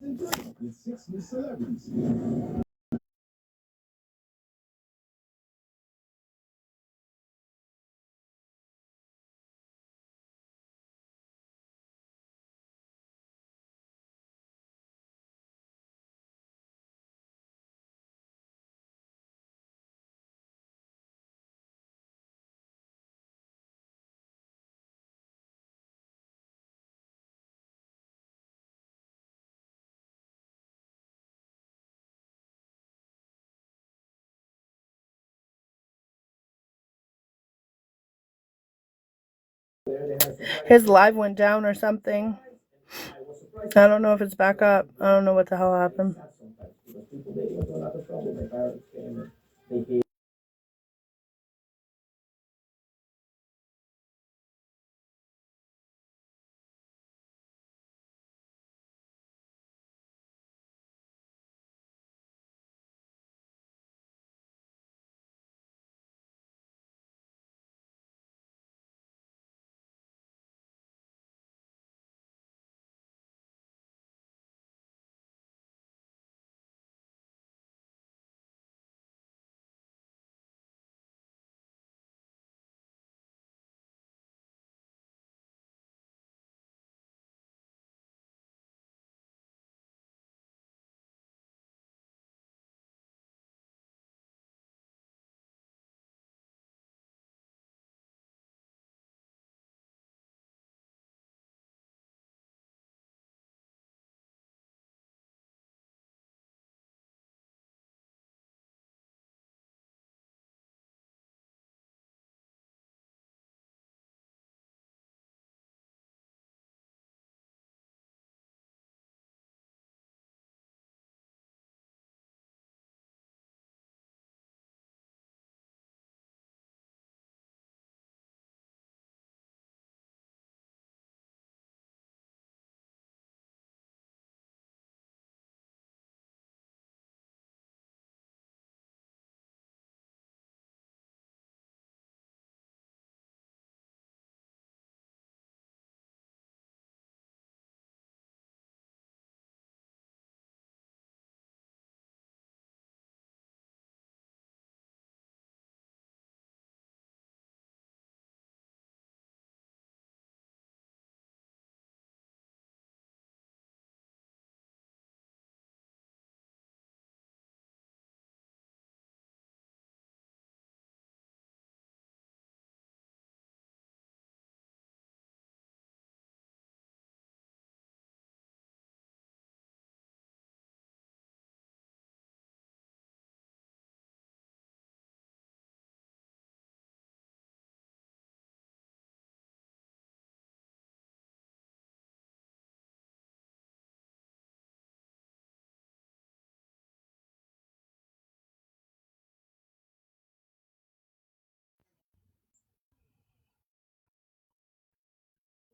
With 6 new celebrities. His live went down or something. I don't know if it's back up. I don't know what the hell happened.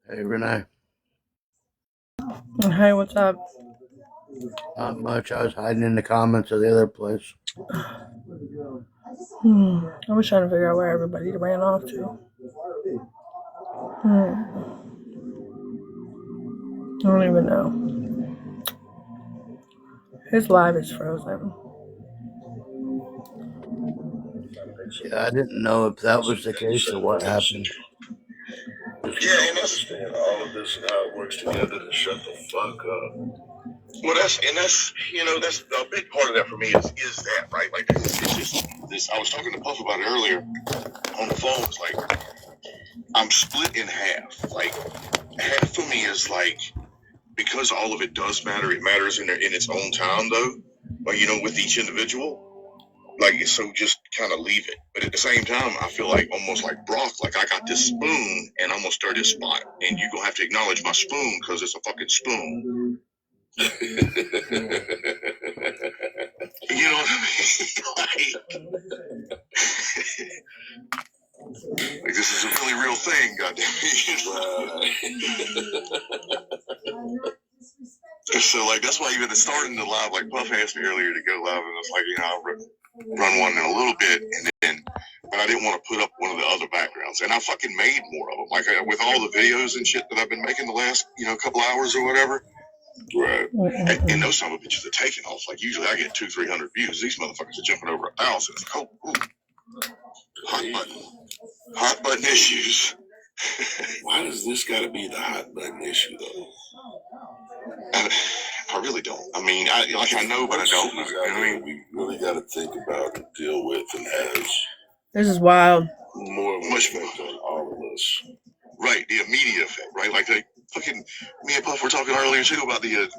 Hey, Renee. Hey, what's up? Not much. I was hiding in the comments of the other place. I was trying to figure out where everybody ran off to. I don't even know. His live is frozen. Yeah, I didn't know if that was the case or what happened. Yeah, and understand all of this and how it works together to shut the fuck up. Well, that's that's a big part of that for me is that right? Like it's just this. I was talking to Puff about it earlier on the phone. It's like I'm split in half. Like half of me is like because all of it does matter. It matters in its own time though. But with each individual. Like so just kind of leave it, but at the same time I feel like almost like Brock, like I got this spoon and I'm gonna stir this spot and you're gonna have to acknowledge my spoon because it's a fucking spoon. You know what I mean? Like this is a really real thing, goddamn it. So like that's why even starting the live, like Puff asked me earlier to go live, and it's like I'll run one in a little bit, and then, but I didn't want to put up one of the other backgrounds, and I fucking made more of them. Like with all the videos and shit that I've been making the last couple hours or whatever, Right. And those some of bitches are taking off. Like usually I get 200-300 views. These motherfuckers are jumping over 1,000. It's like, oh, hot button issues. Why does this got to be the hot button issue though? I really don't. I mean, I know, but I don't. You know what I mean? We really got to think about and deal with, and has This is wild. Much more on all of us. Right, the immediate effect, right? Like they fucking me and Puff were talking earlier too about the.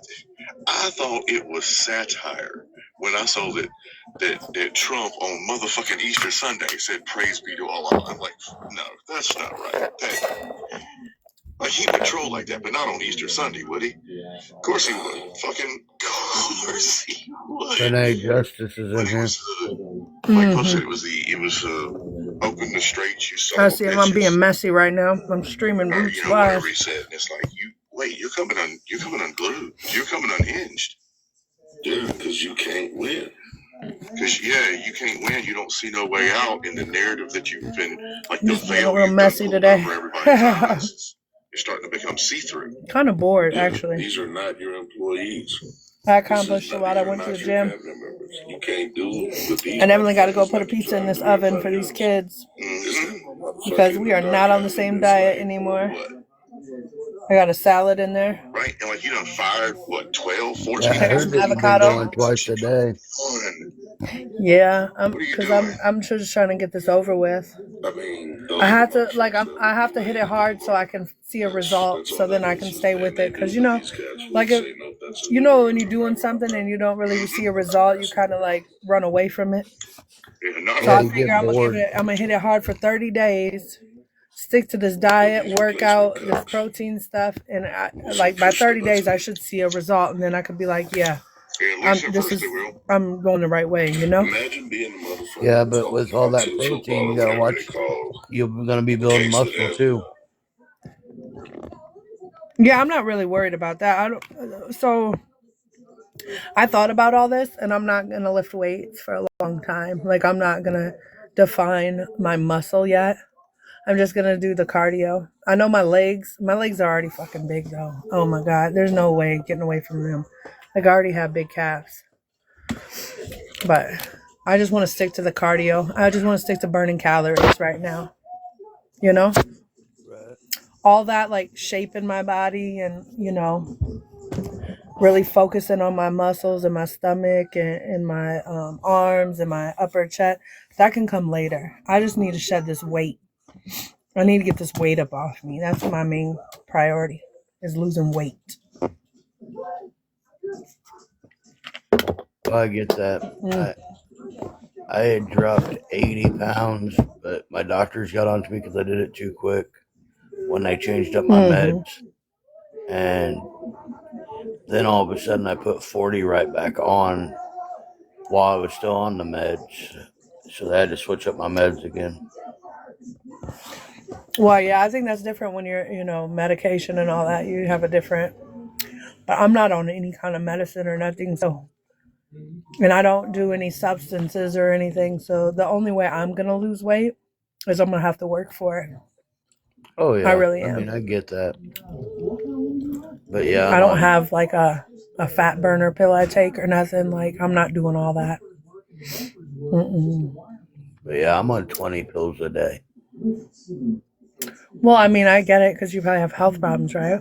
I thought it was satire when I saw that Trump on motherfucking Easter Sunday said "Praise be to Allah." I'm like, no, that's not right. Like he would troll like that, but not on Easter Sunday, would he? Of course he would. Fucking course he would. Renee, Justice is in here. Like Puff said, it was open the straits. You saw. I see. I'm being messy right now. I'm streaming Roots you know, Live. whatever he said, and it's like you're coming unglued. You're coming unhinged. Dude, because you can't win. Because you can't win. You don't see no way out in the narrative that you've been like the veil. A little messy today. You're starting to become see-through. Kind of bored, actually. These are not your employees. I accomplished a lot. I went to the gym. You can't do with these. And Emily got to go put a pizza in this oven for these kids. Because we are not on the same diet anymore. I got a salad in there. Right, and like you done fired, 12, 14 Yeah, I heard that you've been going twice a day. Yeah, because I'm just trying to get this over with. I mean, I have to hit it hard so I can see a result, so then I can stay with it. Because like when you're doing something and you don't really see a result, you kind of like run away from it. So I figure I'm gonna hit it hard for 30 days. Stick to this diet, workout, this protein stuff, and by 30 days I should see a result, and then I could be like, I'm going the right way, Imagine being a motherfucker. Yeah, but with all that protein, you gotta watch. You're gonna be building muscle too. Yeah, I'm not really worried about that. So I thought about all this, and I'm not gonna lift weights for a long time. Like I'm not gonna define my muscle yet. I'm just going to do the cardio. I know my legs are already fucking big though. Oh my God. There's no way getting away from them. Like I already have big calves. But I just want to stick to the cardio. I just want to stick to burning calories right now. Right. All that like shaping my body and, really focusing on my muscles and my stomach and my arms and my upper chest. That can come later. I just need to shed this weight. I need to get this weight up off me. That's my main priority, is losing weight. I get that. I had dropped 80 pounds, but my doctors got onto me because I did it too quick when they changed up my meds. And then all of a sudden I put 40 right back on while I was still on the meds. So they had to switch up my meds again. Well, yeah, I think that's different when you're, medication and all that. You have a different, but I'm not on any kind of medicine or nothing. So, and I don't do any substances or anything. So the only way I'm going to lose weight is I'm going to have to work for it. Oh, yeah. I really am. I mean, I get that. But yeah. I don't have like a fat burner pill I take or nothing. Like I'm not doing all that. But yeah, I'm on 20 pills a day. Well, I mean, I get it because you probably have health problems, right?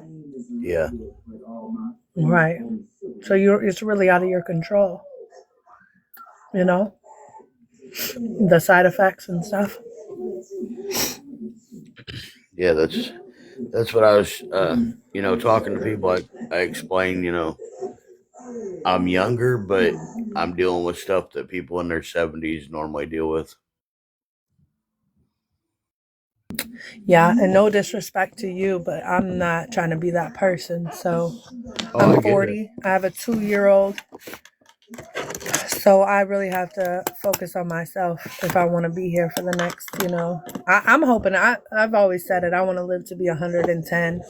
Yeah. Right. So it's really out of your control. The side effects and stuff. Yeah, that's what I was, talking to people. I explained, I'm younger, but I'm dealing with stuff that people in their 70s normally deal with. Yeah, and no disrespect to you, but I'm not trying to be that person. So I'm 40. I have a 2-year-old. So I really have to focus on myself if I want to be here for the next, I'm hoping, I've always said it, I want to live to be 110.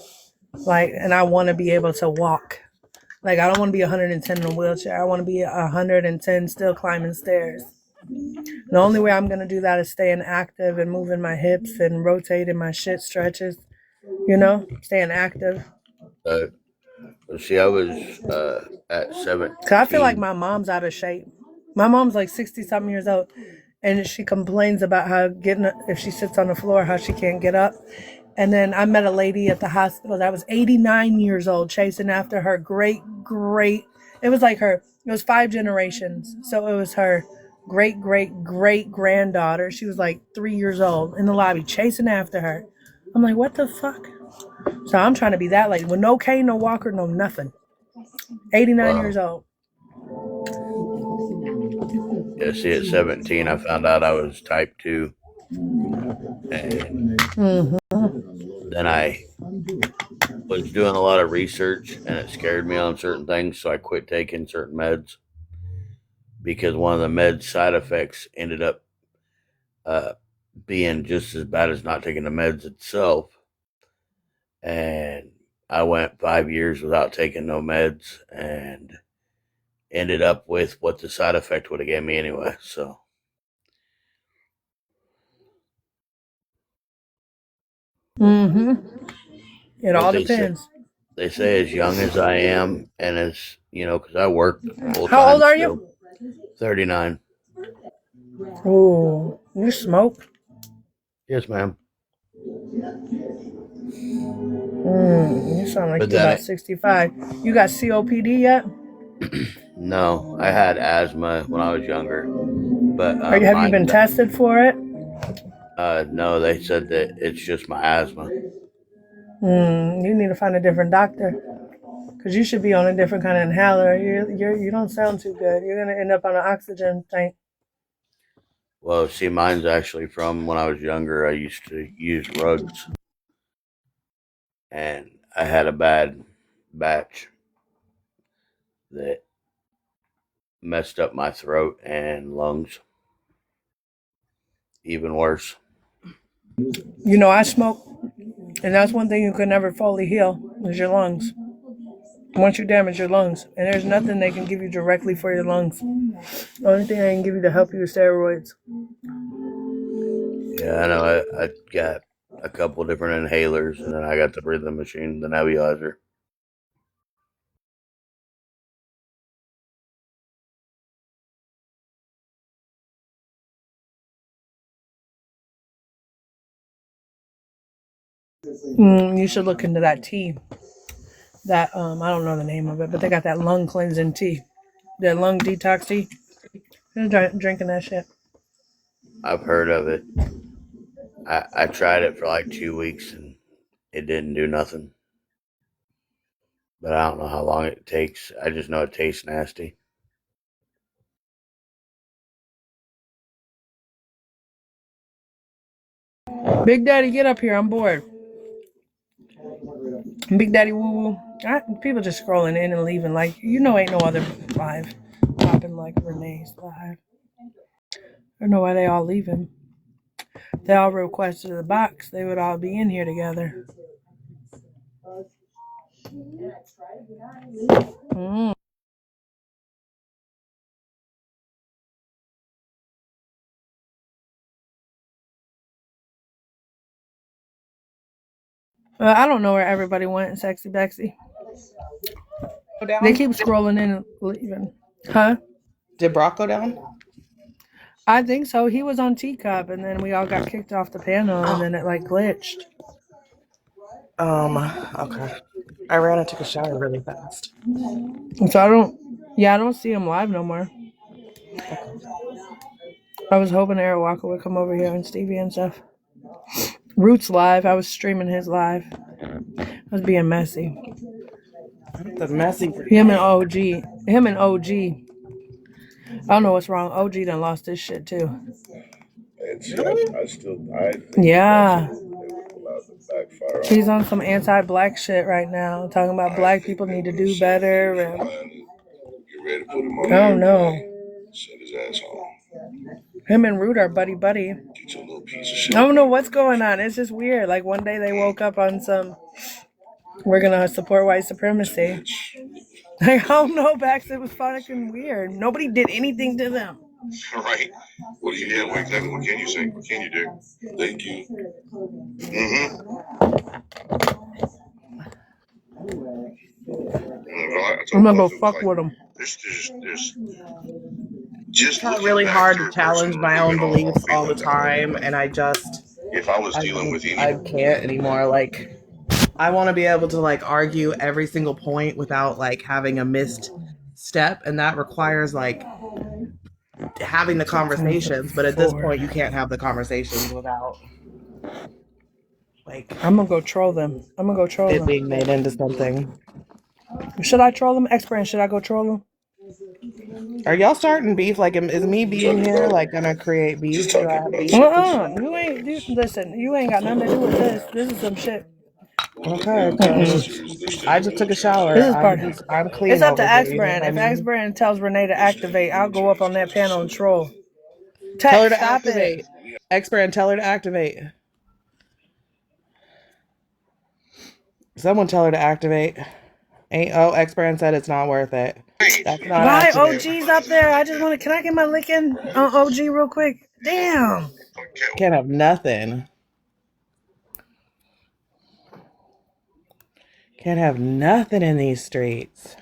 And I want to be able to walk. I don't want to be 110 in a wheelchair. I want to be 110 still climbing stairs. The only way I'm going to do that is staying active and moving my hips and rotating my shit stretches, staying active. See, I was at 17. Cause I feel like my mom's out of shape. My mom's like 60-something years old, and she complains about how if she sits on the floor, how she can't get up. And then I met a lady at the hospital that was 89 years old, chasing after her great. It was like it was 5 generations. So it was her great granddaughter. She was like 3 years old in the lobby, chasing after her. I'm like, what the fuck? So I'm trying to be that lady with no cane, no walker, no nothing. 89 years old. Yeah, see, at 17, I found out I was type 2. And then I was doing a lot of research, and it scared me on certain things, so I quit taking certain meds. Because one of the med side effects ended up being just as bad as not taking the meds itself. And I went 5 years without taking no meds and ended up with what the side effect would have gave me anyway. So It all depends. They say as young as I am, and as because I work full time. How old are you? 39. Oh, you smoke? Yes, ma'am. You sound like you're about 65. You got COPD yet? No, I had asthma when I was younger. But have you been tested for it? No, they said that it's just my asthma. You need to find a different doctor, because you should be on a different kind of inhaler. You don't sound too good. You're gonna end up on an oxygen tank. Well, see, mine's actually from when I was younger. I used to use rugs, and I had a bad batch that messed up my throat and lungs. Even worse. I smoke, and that's one thing you can never fully heal is your lungs. Once you damage your lungs, and there's nothing they can give you directly for your lungs. The only thing they can give you to help you is steroids. Yeah, I know. I got a couple different inhalers, and then I got the breathing machine, the nebulizer. You should look into that tea. That I don't know the name of it, but they got that lung cleansing tea, that lung detox tea. I'm drinking that shit. I've heard of it. I tried it for like 2 weeks, and it didn't do nothing. But I don't know how long it takes. I just know it tastes nasty. Big Daddy, get up here. I'm bored. Big Daddy woo woo. People just scrolling in and leaving. Like, ain't no other live popping like Renee's live. I don't know why they all leaving. They all requested the box. They would all be in here together. I don't know where everybody went, Sexy Bexy. They keep scrolling in and leaving. Huh? Did Brock go down? I think so. He was on Teacup, and then we all got kicked off the panel, and then it like glitched. Okay. I ran and took a shower really fast. So I don't see him live no more. I was hoping Eric Walker would come over here and Stevie and stuff. Roots live. I was streaming his live. I was being messy. The messy. Him and OG. I don't know what's wrong. OG done lost his shit too. Yeah. He's on some anti-black shit right now, talking about black people need to do better. And I don't know. Him and Root are buddy. I don't know what's going on. It's just weird. Like one day they woke up on some, we're gonna support white supremacy. Like, I don't know, Bax. It was fucking weird. Nobody did anything to them. Right. What do you do? Exactly. What can you say? What can you do? Thank you. I'm gonna go fuck with them. There's just Try looking really back hard to third person, challenge my removing own all beliefs all the feelings out of that. time, and I If I was dealing with any, can't anymore. Like, I want to be able to like argue every single point without like having a missed step, and that requires like having the conversations. But at this point, you can't have the conversations without like I'm gonna go troll them. I'm gonna go troll it them. being made into something. Should I troll them? Expert, should I go troll them? Are y'all starting beef? Like, is me being here like gonna create beef? just Do talking I have about beef with this sex. shit? Listen, you ain't got nothing to do with this. This is some shit. Okay, Mm-mm. because I just took a shower. This is part. I'm It's clean up to over here. X You know Brand. what I If X mean? Brand tells Renee to activate, I'll go up on that panel and troll. Tell her Text, to stop it. activate. Expert, tell her to activate. Someone tell her to activate. Expert said it's not worth it. That's not Why activate. OG's up there? I just want to. Can I get my licking on OG real quick? Damn. Can't have nothing. Can't have nothing in these streets.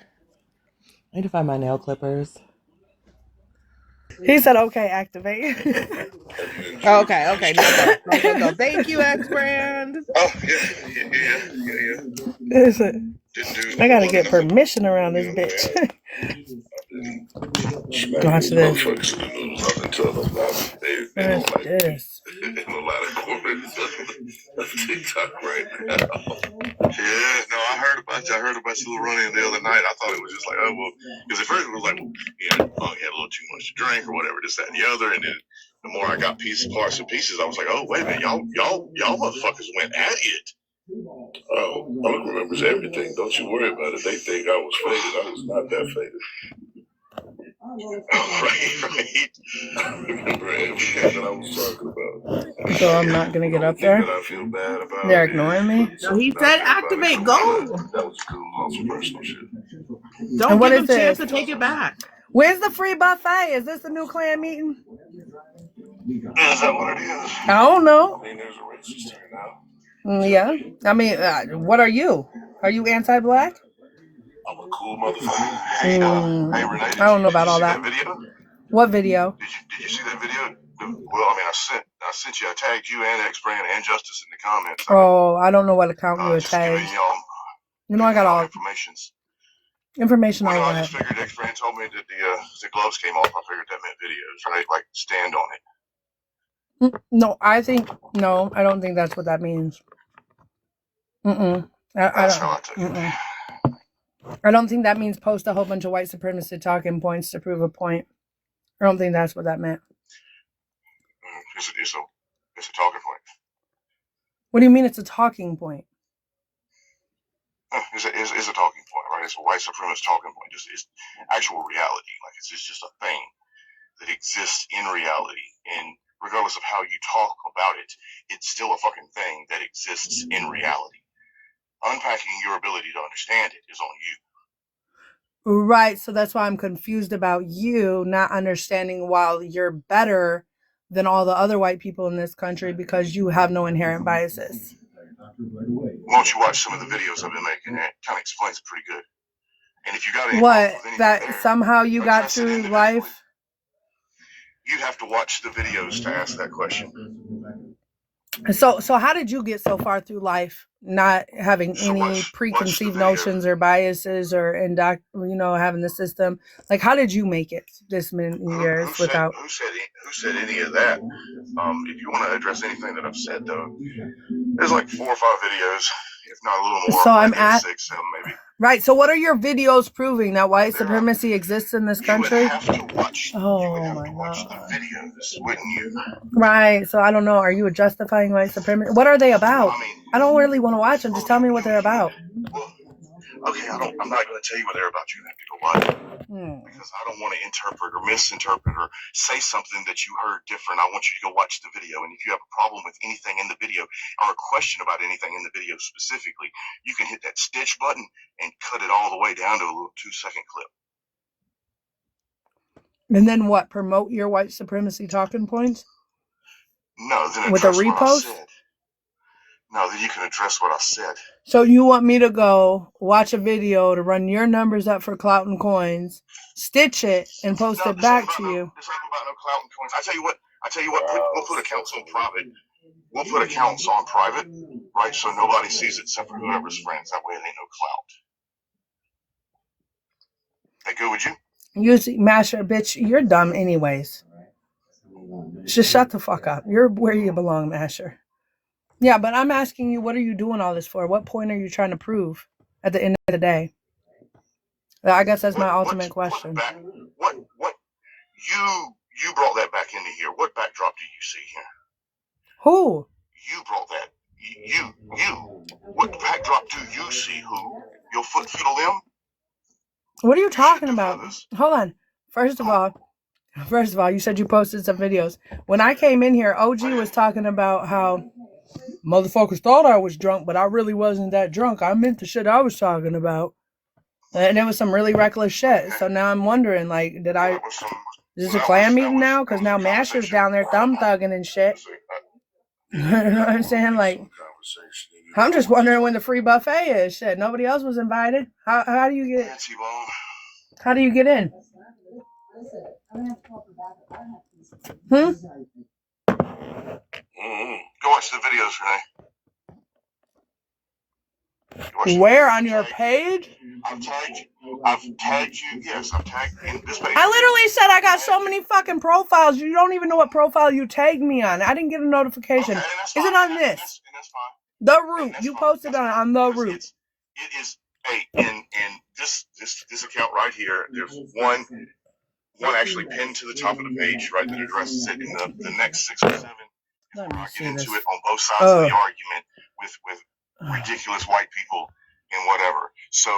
I need to find my nail clippers. He said, "Okay, activate." Okay. No, go. Thank you, X Brand. Oh yeah. Listen, Didn't do I gotta one get number. permission around this bitch. Watch this. Motherfuckers in the news, I've been telling them about they don't What's like this? in a lot of corners of TikTok right now. Yeah, no, I heard about your little run-in the other night. I thought it was just like, oh well, because at first it was like, well, you had a little too much to drink or whatever, this, that, and the other, and then the more I got parts and pieces, I was like, oh wait a minute, y'all motherfuckers went at it. Oh, Uncle remembers everything. Don't you worry about it. They think I was faded. I was not that faded. Right. I remember everything that I was talking about. So I'm not gonna get up there. That I feel bad about. They're ignoring me. No, he said activate. Go. That was cool. On some personal shit. Don't And what give is him a chance this? to take it back. Where's the free buffet? Is this the new clan meeting? Is that what it is? I don't know. I mean, there's a racist here now. Yeah. I mean, what are you? Are you anti-black? I'm a cool motherfucker. Hey, Renee, I don't know about all that. Video? What video? Did you see that video? Well, I mean, I sent you. I tagged you and X Brand and Justice in the comments. Oh, I don't know what account you were Just giving tagged. y'all, You know, I got all information on I that. just figured X Brand told me that the gloves came off. I figured that meant videos, right? Like stand on it. No, I don't think that's what that means. That's how I took it. I don't think that means post a whole bunch of white supremacist talking points to prove a point. I don't think that's what that meant. It's a talking point. What do you mean it's a talking point? It's a talking point, right? It's a white supremacist talking point. It's actual reality. Like it's just a thing that exists in reality. And regardless of how you talk about it, it's still a fucking thing that exists in reality. Unpacking your ability to understand it is on you. Right. So that's why I'm confused about you not understanding why you're better than all the other white people in this country because you have no inherent biases. Why don't you watch some of the videos I've been making? It kind of explains it pretty good. And if you got any that somehow you got through life? You have to watch the videos to ask that question. So how did you get so far through life not having any preconceived notions or biases or having the system? Like, how did you make it this many years without? Who said any of that? If you want to address anything that I've said, though, there's like 4 or 5 videos, if not a little more. So I'm at 6, 7 maybe. Right. So what are your videos proving that white supremacy exists in this country? You would have to watch. Oh my watch God. the videos, wouldn't you? Right. So I don't know. Are you justifying white supremacy? What are they about? I don't really want to watch them. Just tell me what they're about. Well, okay, I'm not going to tell you what they're about. You have to go watch it. Because I don't want to interpret or misinterpret or say something that you heard different. I want you to go watch the video. And if you have a problem with anything in the video or a question about anything in the video specifically, you can hit that stitch button and cut it all the way down to a little 2-second clip. And then what? Promote your white supremacy talking points? No, then with a repost? No, then you can address what I said. So you want me to go watch a video to run your numbers up for clout and coins, stitch it, and post it back to you? This ain't about no clout and coins. I tell you what. We'll put accounts on private. We'll put accounts on private, right? So nobody sees it except for whoever's friends. That way it ain't no clout. That good with you? You see, Masher, bitch, you're dumb anyways. Just shut the fuck up. You're where you belong, Masher. Yeah, but I'm asking you, what are you doing all this for? What point are you trying to prove at the end of the day? I guess that's my ultimate question. What you brought that back into here. What backdrop do you see here? Who? You brought that. You. What backdrop do you see? Who? Your foot, feet, or limb? What are you talking about? Hold on. First of all, you said you posted some videos. When I came in here, OG was talking about how motherfuckers thought I was drunk, but I really wasn't that drunk. I meant the shit I was talking about. And it was some really reckless shit. So now I'm wondering, like, is this a clan meeting now? Because now Masher's down there thumb thugging and shit. You know what I'm saying? Like, I'm just wondering when the free buffet is. Shit, nobody else was invited. How do you get? How do you get in? Go watch the videos, Renee. Where on your page? I've tagged you. Yes, I've tagged in this page. I literally said I got so many fucking profiles. You don't even know what profile you tagged me on. I didn't get a notification. Okay, is it on this? That's fine. The Root. You posted on The Root. It is. Hey, in this account right here, there's one actually pinned to the top of the page, right? That addresses it. In the next 6 or 7, we're not getting into it on both sides of the argument with ridiculous white people and whatever. So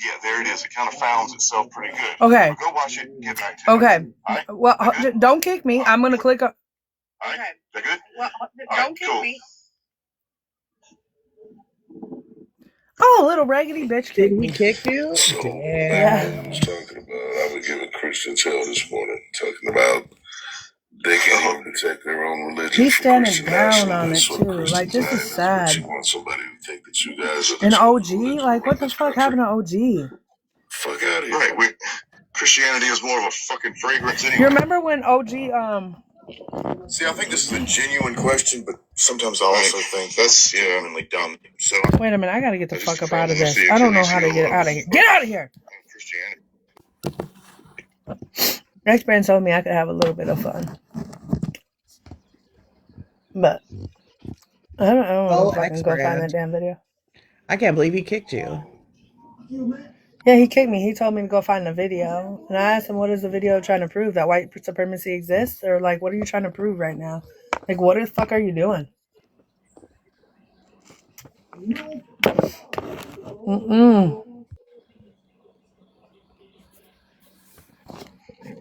yeah, there it is. It kind of founds itself pretty good. Okay. So go watch it. Get back to it. Okay. Right. Well, don't kick me. I'm gonna click on. Okay. That good? Well, don't kick me. Oh, little raggedy bitch kicked me. Kick you? So, yeah. I was talking about, I was giving Christians hell this morning, talking about they can't even protect their own religion. He's standing down on it too. Like, this is sad. You want somebody to think that you guys are an OG? Like, what the fuck happened to OG? Fuck out of here. Right. Christianity is more of a fucking fragrance anyway. You remember when OG See, I think this is a genuine question, but sometimes I also think that's genuinely dumb. So wait a minute, I gotta get the fuck up out of this. I don't know how to get out of here. Get out of here! Next friend told me I could have a little bit of fun. But I don't know if I can go find that damn video. I can't believe he kicked you. Yeah, he kicked me. He told me to go find the video. And I asked him, what is the video trying to prove? That white supremacy exists? Or, like, what are you trying to prove right now? Like, what the fuck are you doing?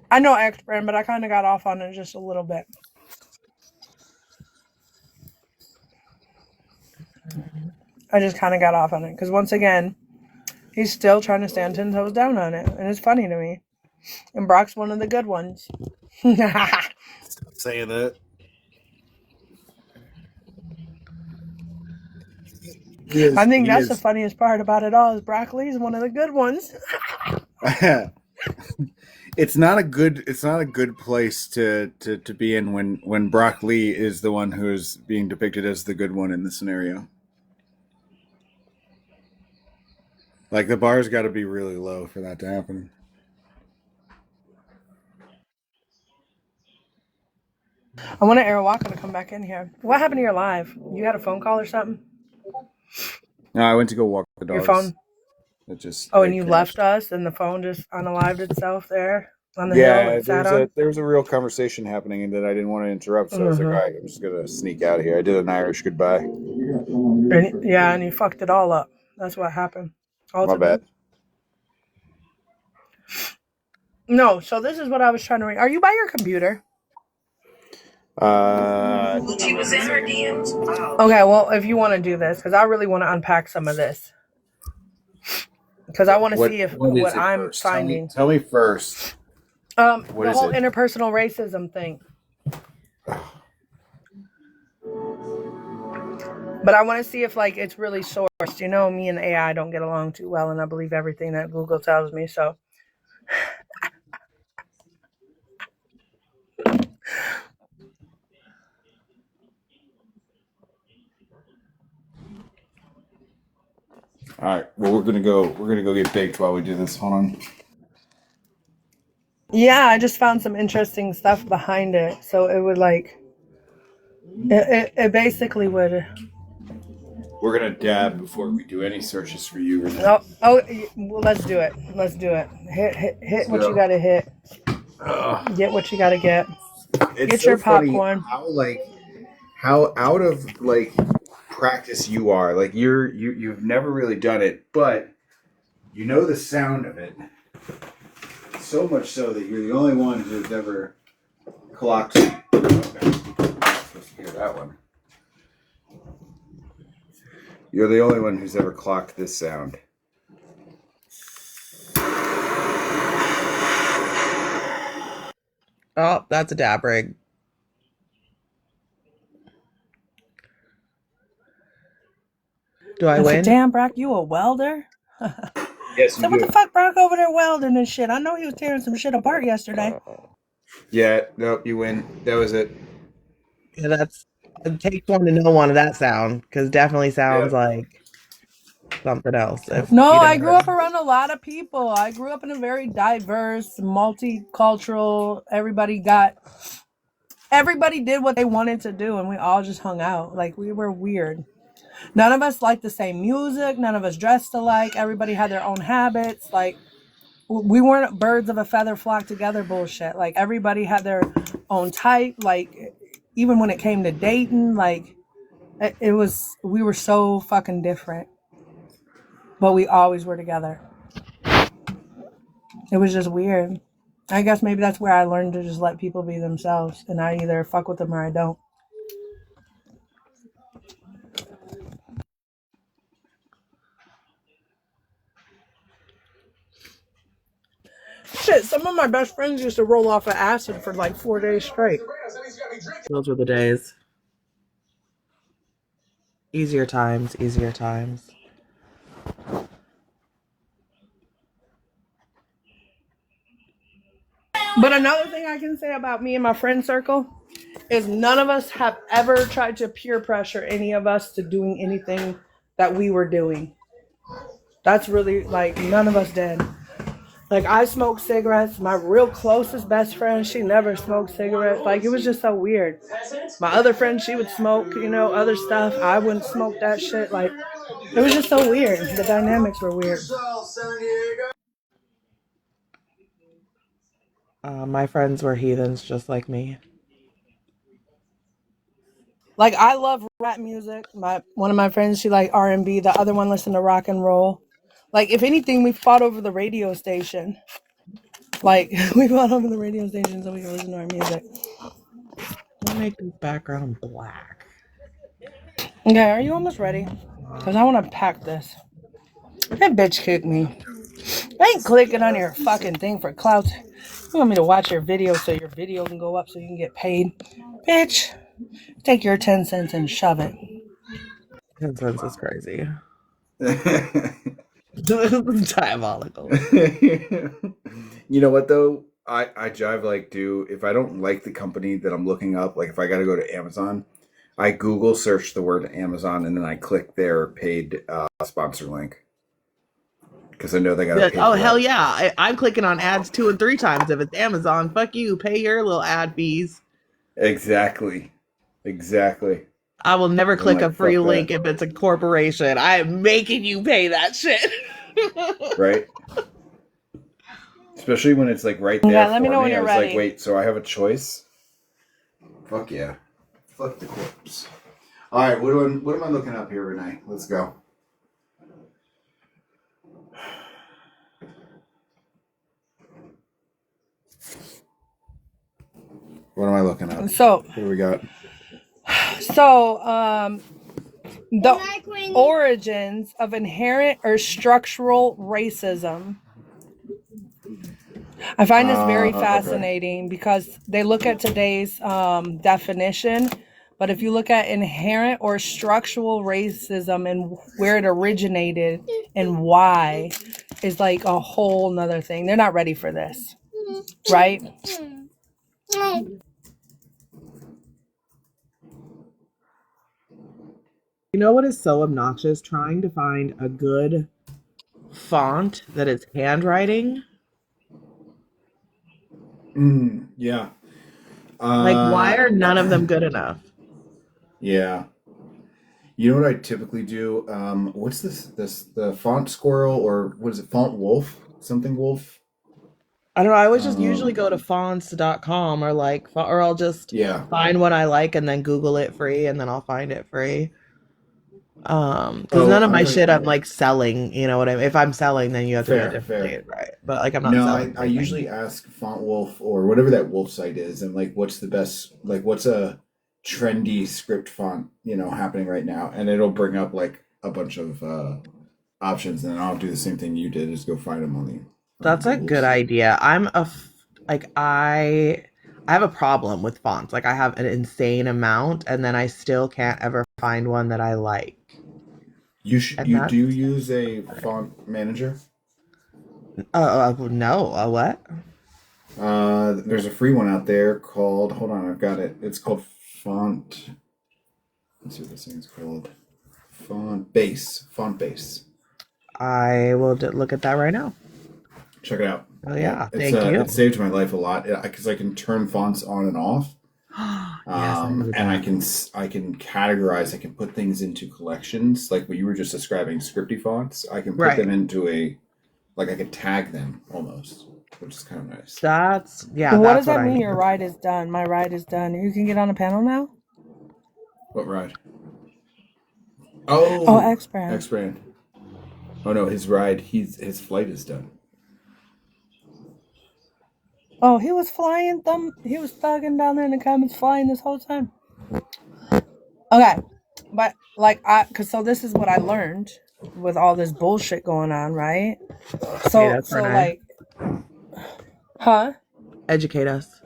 I know X-Brand, but I kind of got off on it just a little bit. I just kind of got off on it. Because, once again, he's still trying to stand 10 toes down on it. And it's funny to me. And Brock's one of the good ones. Stop saying that. I think that's the funniest part about it all is Brock Lee's one of the good ones. It's not a good place to be in when Brock Lee is the one who is being depicted as the good one in the scenario. Like, the bar's got to be really low for that to happen. I want Arawaka to come back in here. What happened to your live? You had a phone call or something? No, I went to go walk the dogs. Your phone? It just and you left us and the phone just unalived itself there on the hill and sat on? There was a real conversation happening and that I didn't want to interrupt, so I was like, all right, I'm just going to sneak out of here. I did an Irish goodbye. And you fucked it all up. That's what happened. My bad. No, so this is what I was trying to read. Are you by your computer? She was in her DMs. Okay, well, if you want to do this, because I really want to unpack some of this. Because I want to see if what I'm finding. Tell me first. The whole interpersonal racism thing. But I want to see if like it's really sourced. You know, me and AI don't get along too well, and I believe everything that Google tells me. So All right. Well, we're gonna go get baked while we do this. Hold on. yeah, I just found some interesting stuff behind it. So it would like it basically would. We're gonna dab before we do any searches for you, Renee. Well, let's do it. Let's do it. Hit what you gotta hit. Get what you gotta get. It's Get so your funny popcorn. how out of like practice you are. Like you've never really done it, but you know the sound of it. So much so that you're the only one who's ever clocked. Okay. Supposed to hear that one. You're the only one who's ever clocked this sound. Oh, that's a dab rig. Do I win? Damn, Brock, you a welder? Yes, So what the fuck, Brock over there welding and shit? I know he was tearing some shit apart yesterday. Yeah, nope, you win. That was it. Yeah, it takes one to know one of that sound, because definitely sounds like something else. No, I grew up around a lot of people. I grew up in a very diverse, multicultural. Everybody did what they wanted to do, and we all just hung out. Like, we were weird. None of us liked the same music. None of us dressed alike. Everybody had their own habits. Like, we weren't birds of a feather flock together bullshit. Like, everybody had their own type. Like, even when it came to dating, like, we were so fucking different. But we always were together. It was just weird. I guess maybe that's where I learned to just let people be themselves, and I either fuck with them or I don't. Shit, some of my best friends used to roll off of acid for like 4 days straight. Those were the days. Easier times, easier times. But another thing I can say about me and my friend circle is none of us have ever tried to peer pressure any of us to doing anything that we were doing. That's really, like, none of us did. Like, I smoked cigarettes. My real closest best friend, she never smoked cigarettes. Like, it was just so weird. My other friend, she would smoke, other stuff. I wouldn't smoke that shit. Like, it was just so weird. The dynamics were weird. My friends were heathens just like me. Like, I love rap music. One of my friends, she like R&B. The other one listened to rock and roll. Like, if anything, we fought over the radio station. Like, we fought over the radio station so we can listen to our music. Don't make this background black. Okay, are you almost ready? Because I want to pack this. That bitch kicked me. I ain't clicking on your fucking thing for clout. You want me to watch your video so your video can go up so you can get paid? Bitch, take your 10 cents and shove it. 10 cents is crazy. Diabolical. You know what though? I jive like do if I don't like the company that I'm looking up, like if I got to go to Amazon, I Google search the word Amazon and then I click their paid sponsor link because I know they got to pay. Oh hell yeah! I'm clicking on ads 2 and 3 times if it's Amazon. Fuck you, pay your little ad fees. Exactly. I will never click a free link if it's a corporation. I am making you pay that shit. Right. Especially when it's like right there. Yeah, let me know when you're ready. Like, wait, so I have a choice? Fuck yeah. Fuck the corpse. All right, what am I looking up here, Renee? Let's go. What am I looking up? So, what do we got? So, the origins of inherent or structural racism. I find this very fascinating because they look at today's definition, But if you look at inherent or structural racism and where it originated and why, is like a whole nother thing. They're not ready for this, right? You know what is so obnoxious? Trying to find a good font that is handwriting. Yeah. Like, why are none of them good enough? Yeah. You know what I typically do? What's the font squirrel, or what is it? Font wolf? Something wolf? I don't know. I would just usually go to fonts.com or like, or I'll just Yeah. find what I like and then Google it free and then I'll find it free. Because Oh, none of I'm my talking- shit I'm like selling, you know what I mean? If I'm selling, then you have to Fair, do it differently, fair. right? But like I'm not No, selling. I usually ask Font Wolf or whatever that wolf site is, and like, what's the best, like, what's a trendy script font, happening right now, and it'll bring up like a bunch of options, and then I'll do the same thing you did, is go find them on the. That's a good idea. I have a problem with fonts. Like I have an insane amount, and then I still can't ever find one that I like. You And do you use a font manager? No, what? There's a free one out there called. Hold on, I've got it. It's called Font. Let's see what this thing's called. Font Base. Font Base. I will look at that right now. Check it out. Oh yeah, It's, thank you. It saved my life a lot because I can turn fonts on and off. And I can categorize. I can put things into collections, like what you were just describing, scripty fonts. I can put them into I could tag them almost, which is kind of nice. What does that mean? Your ride is done. My ride is done. You can get on a panel now. What ride? Oh, X-Brand. X-Brand. Oh no, his ride. His flight is done. Oh, he was flying them. He was thugging down there in the comments, flying this whole time. Okay, but so this is what I learned with all this bullshit going on, right? So Renee. huh? Educate us.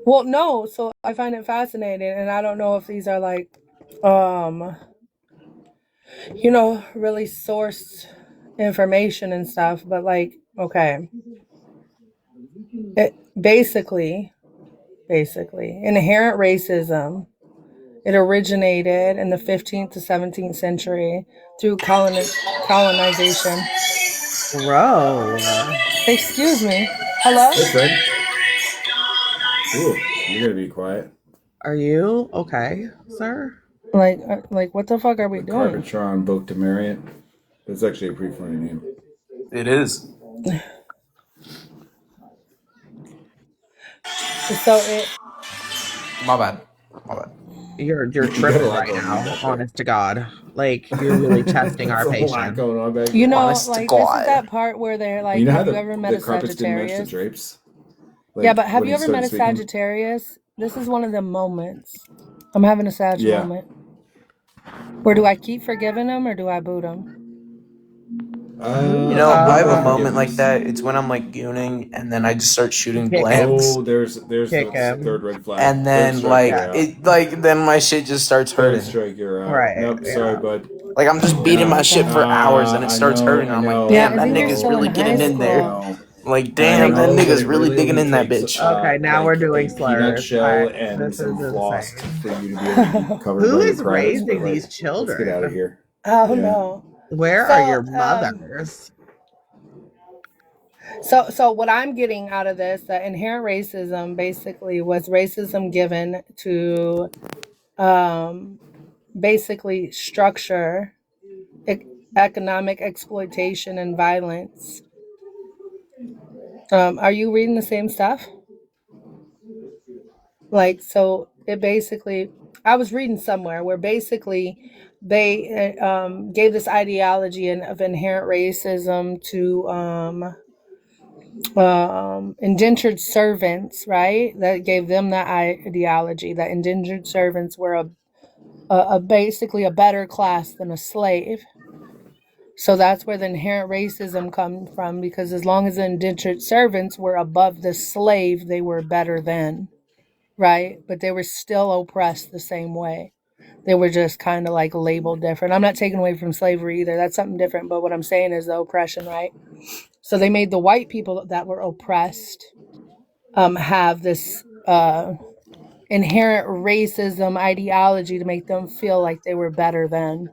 Well, no. So I find it fascinating, and I don't know if these are like, really sourced information and stuff, but like, okay. It basically, inherent racism. It originated in the 15th to 17th century through colonization. Bro. Excuse me. Hello? Hey, Fred. Ooh, you're gonna be quiet. Are you okay, sir? Like, what the fuck are we doing? Carbotron Book to Marriott. That's actually a pretty funny name. It is. So it. My bad. You're tripping right now. Honest to God, like you're really testing our patience. Honest this is that part where they're like, have you ever met a Sagittarius? Drapes? Yeah, but have you ever met a Sagittarius? This is one of the moments. I'm having a Sag moment. Or do I keep forgiving them, or do I boot them? I have a moment like that. It's when I'm like gooning, and then I just start shooting blanks. Oh, there's the third red flag. And then then my shit just starts hurting. Strike, you're out. Right. Nope, sorry, bud. Like I'm just beating my shit for hours, and it starts hurting. And I'm like, damn, that nigga's really getting in there. Like, damn, that nigga's really digging in that bitch. Okay, now we're doing slurs. Shell and some floss for you to be able to cover. Who is raising these children? Let's get out of here. Oh no. Where are your mothers? So what I'm getting out of this, that inherent racism basically was racism given to basically structure economic exploitation and violence. Are you reading the same stuff? Like, so it basically, I was reading somewhere where basically they gave this ideology of inherent racism to indentured servants, right? That gave them that ideology that indentured servants were basically a better class than a slave. So that's where the inherent racism comes from, because as long as the indentured servants were above the slave, they were better than, right? But they were still oppressed the same way. They were just kind of like labeled different. I'm not taking away from slavery either. That's something different. But what I'm saying is the oppression, right? So they made the white people that were oppressed have this inherent racism ideology to make them feel like they were better than.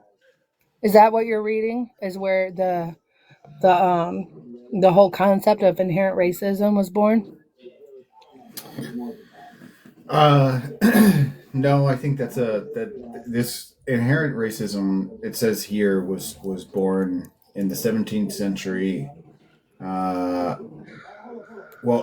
Is that what you're reading? Is where the whole concept of inherent racism was born? No, I think that this inherent racism, it says here, was born in the 17th century. Well,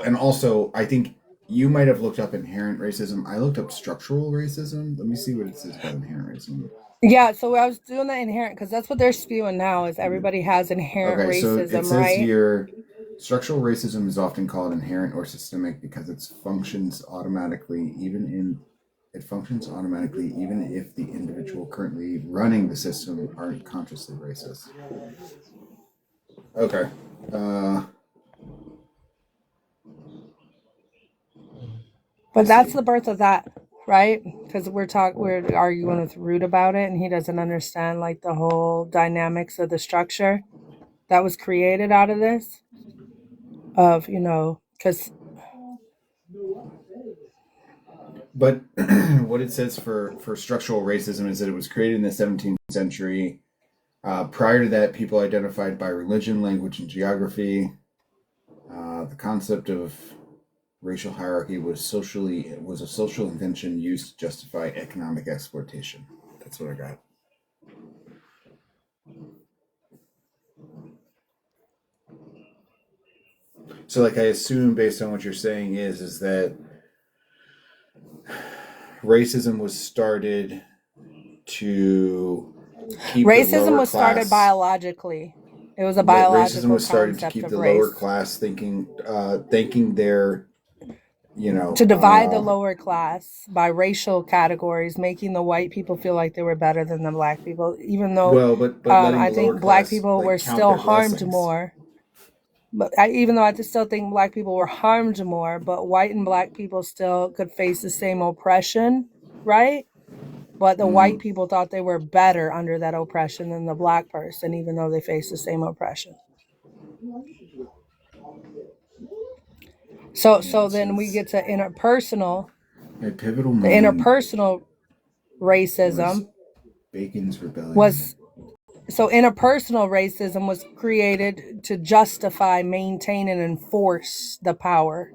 and also I think you might have looked up inherent racism. I looked up structural racism. Let me see what it says about inherent racism. Yeah, so I was doing the inherent because that's what they're spewing now is everybody has inherent Okay, so it racism, says right? here, structural racism is often called inherent or systemic because it functions automatically even if the individual currently running the system aren't consciously racist. Okay. But that's the birth of that, right? Because we're arguing with Root about it, and he doesn't understand like the whole dynamics of the structure that was created out of this. Of because. But what it says for structural racism is that it was created in the 17th century. Prior to that, people identified by religion, language, and geography. The concept of racial hierarchy was a social invention used to justify economic exploitation. That's what I got. So, like, I assume, based on what you're saying, is that racism was started to keep Racism was started biologically. It was a biological racism was started to keep the lower class thinking their to divide the lower class by racial categories, making the white people feel like they were better than the black people, even though I think black people were still harmed more. But even though I still think black people were harmed more, but white and black people still could face the same oppression, right? But the white people thought they were better under that oppression than the black person, even though they faced the same oppression. So then we get to interpersonal. A pivotal the interpersonal racism Bacon's Rebellion. Interpersonal racism was created to justify, maintain, and enforce the power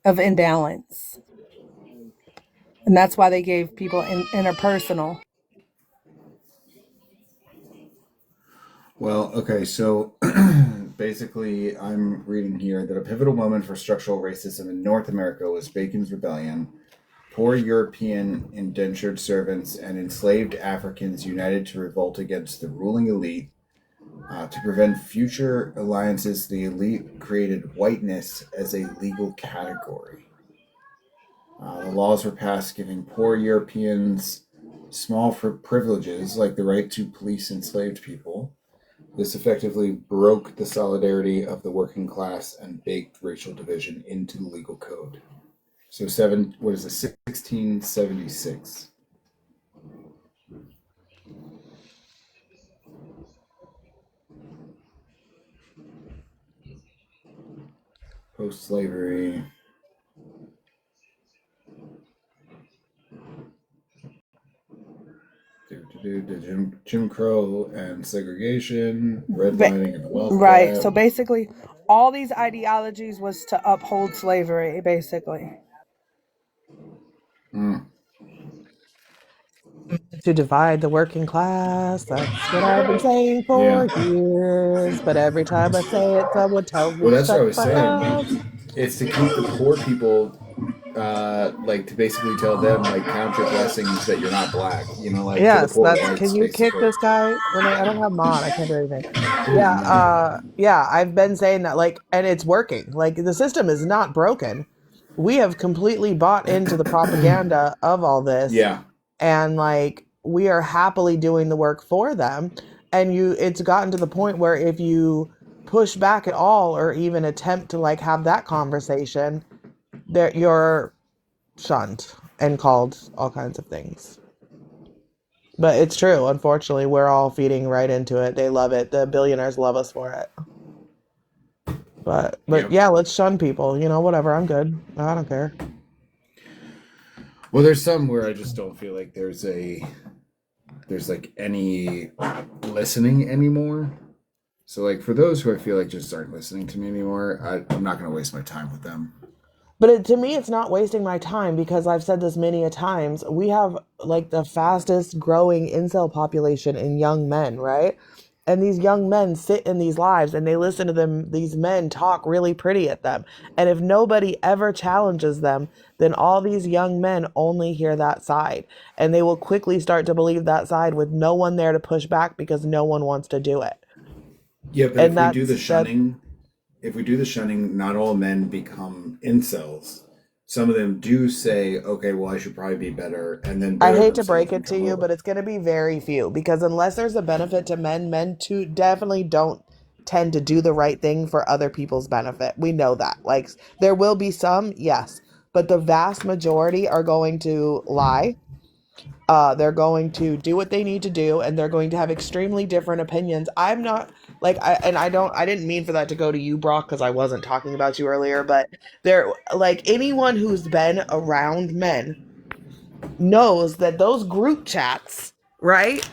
of imbalance. And that's why they gave people interpersonal. Well, okay, so basically I'm reading here that a pivotal moment for structural racism in North America was Bacon's Rebellion. Poor European indentured servants and enslaved Africans united to revolt against the ruling elite. To prevent future alliances, the elite created whiteness as a legal category. The laws were passed giving poor Europeans small privileges like the right to police enslaved people. This effectively broke the solidarity of the working class and baked racial division into the legal code. So 1676. Post-slavery. Jim Crow and segregation, redlining and wealth right grab. So basically all these ideologies was to uphold slavery, basically. To divide the working class. That's what I've been saying for years. But every time I say it, someone tells me that's what I was shut up. It's to keep the poor people, like to basically tell them, like, count your blessings that you're not black. Like Yes, to the poor that's. whites, Can you kick basically. this guy, Renee? I don't have mod. I can't do anything. Yeah. I've been saying that, like, and it's working. Like, the system is not broken. We have completely bought into the propaganda of all this. Yeah. And like, we are happily doing the work for them. And it's gotten to the point where if you push back at all or even attempt to like have that conversation, you're shunned and called all kinds of things. But it's true. Unfortunately, we're all feeding right into it. They love it. The billionaires love us for it. But Yep. yeah, let's shun people. You know, whatever. I'm good. I don't care. Well, there's some where I just don't feel like there's like any listening anymore. So like for those who I feel like just aren't listening to me anymore, I'm not going to waste my time with them. But to me, it's not wasting my time because I've said this many a times. We have like the fastest growing incel population in young men, right? And these young men sit in these lives and they listen to these men talk really pretty at them. And if nobody ever challenges them, then all these young men only hear that side. And they will quickly start to believe that side with no one there to push back because no one wants to do it. Yeah, but if we do the shunning, not all men become incels. Some of them do say, okay, well, I should probably be better. And then I hate to break it to you, but it's going to be very few because unless there's a benefit to men too definitely don't tend to do the right thing for other people's benefit. We know that. Like there will be some, yes, but the vast majority are going to lie. They're going to do what they need to do, and they're going to have extremely different opinions. I'm not like I didn't mean for that to go to you, Brock, because I wasn't talking about you earlier, but there like anyone who's been around men knows that those group chats, right?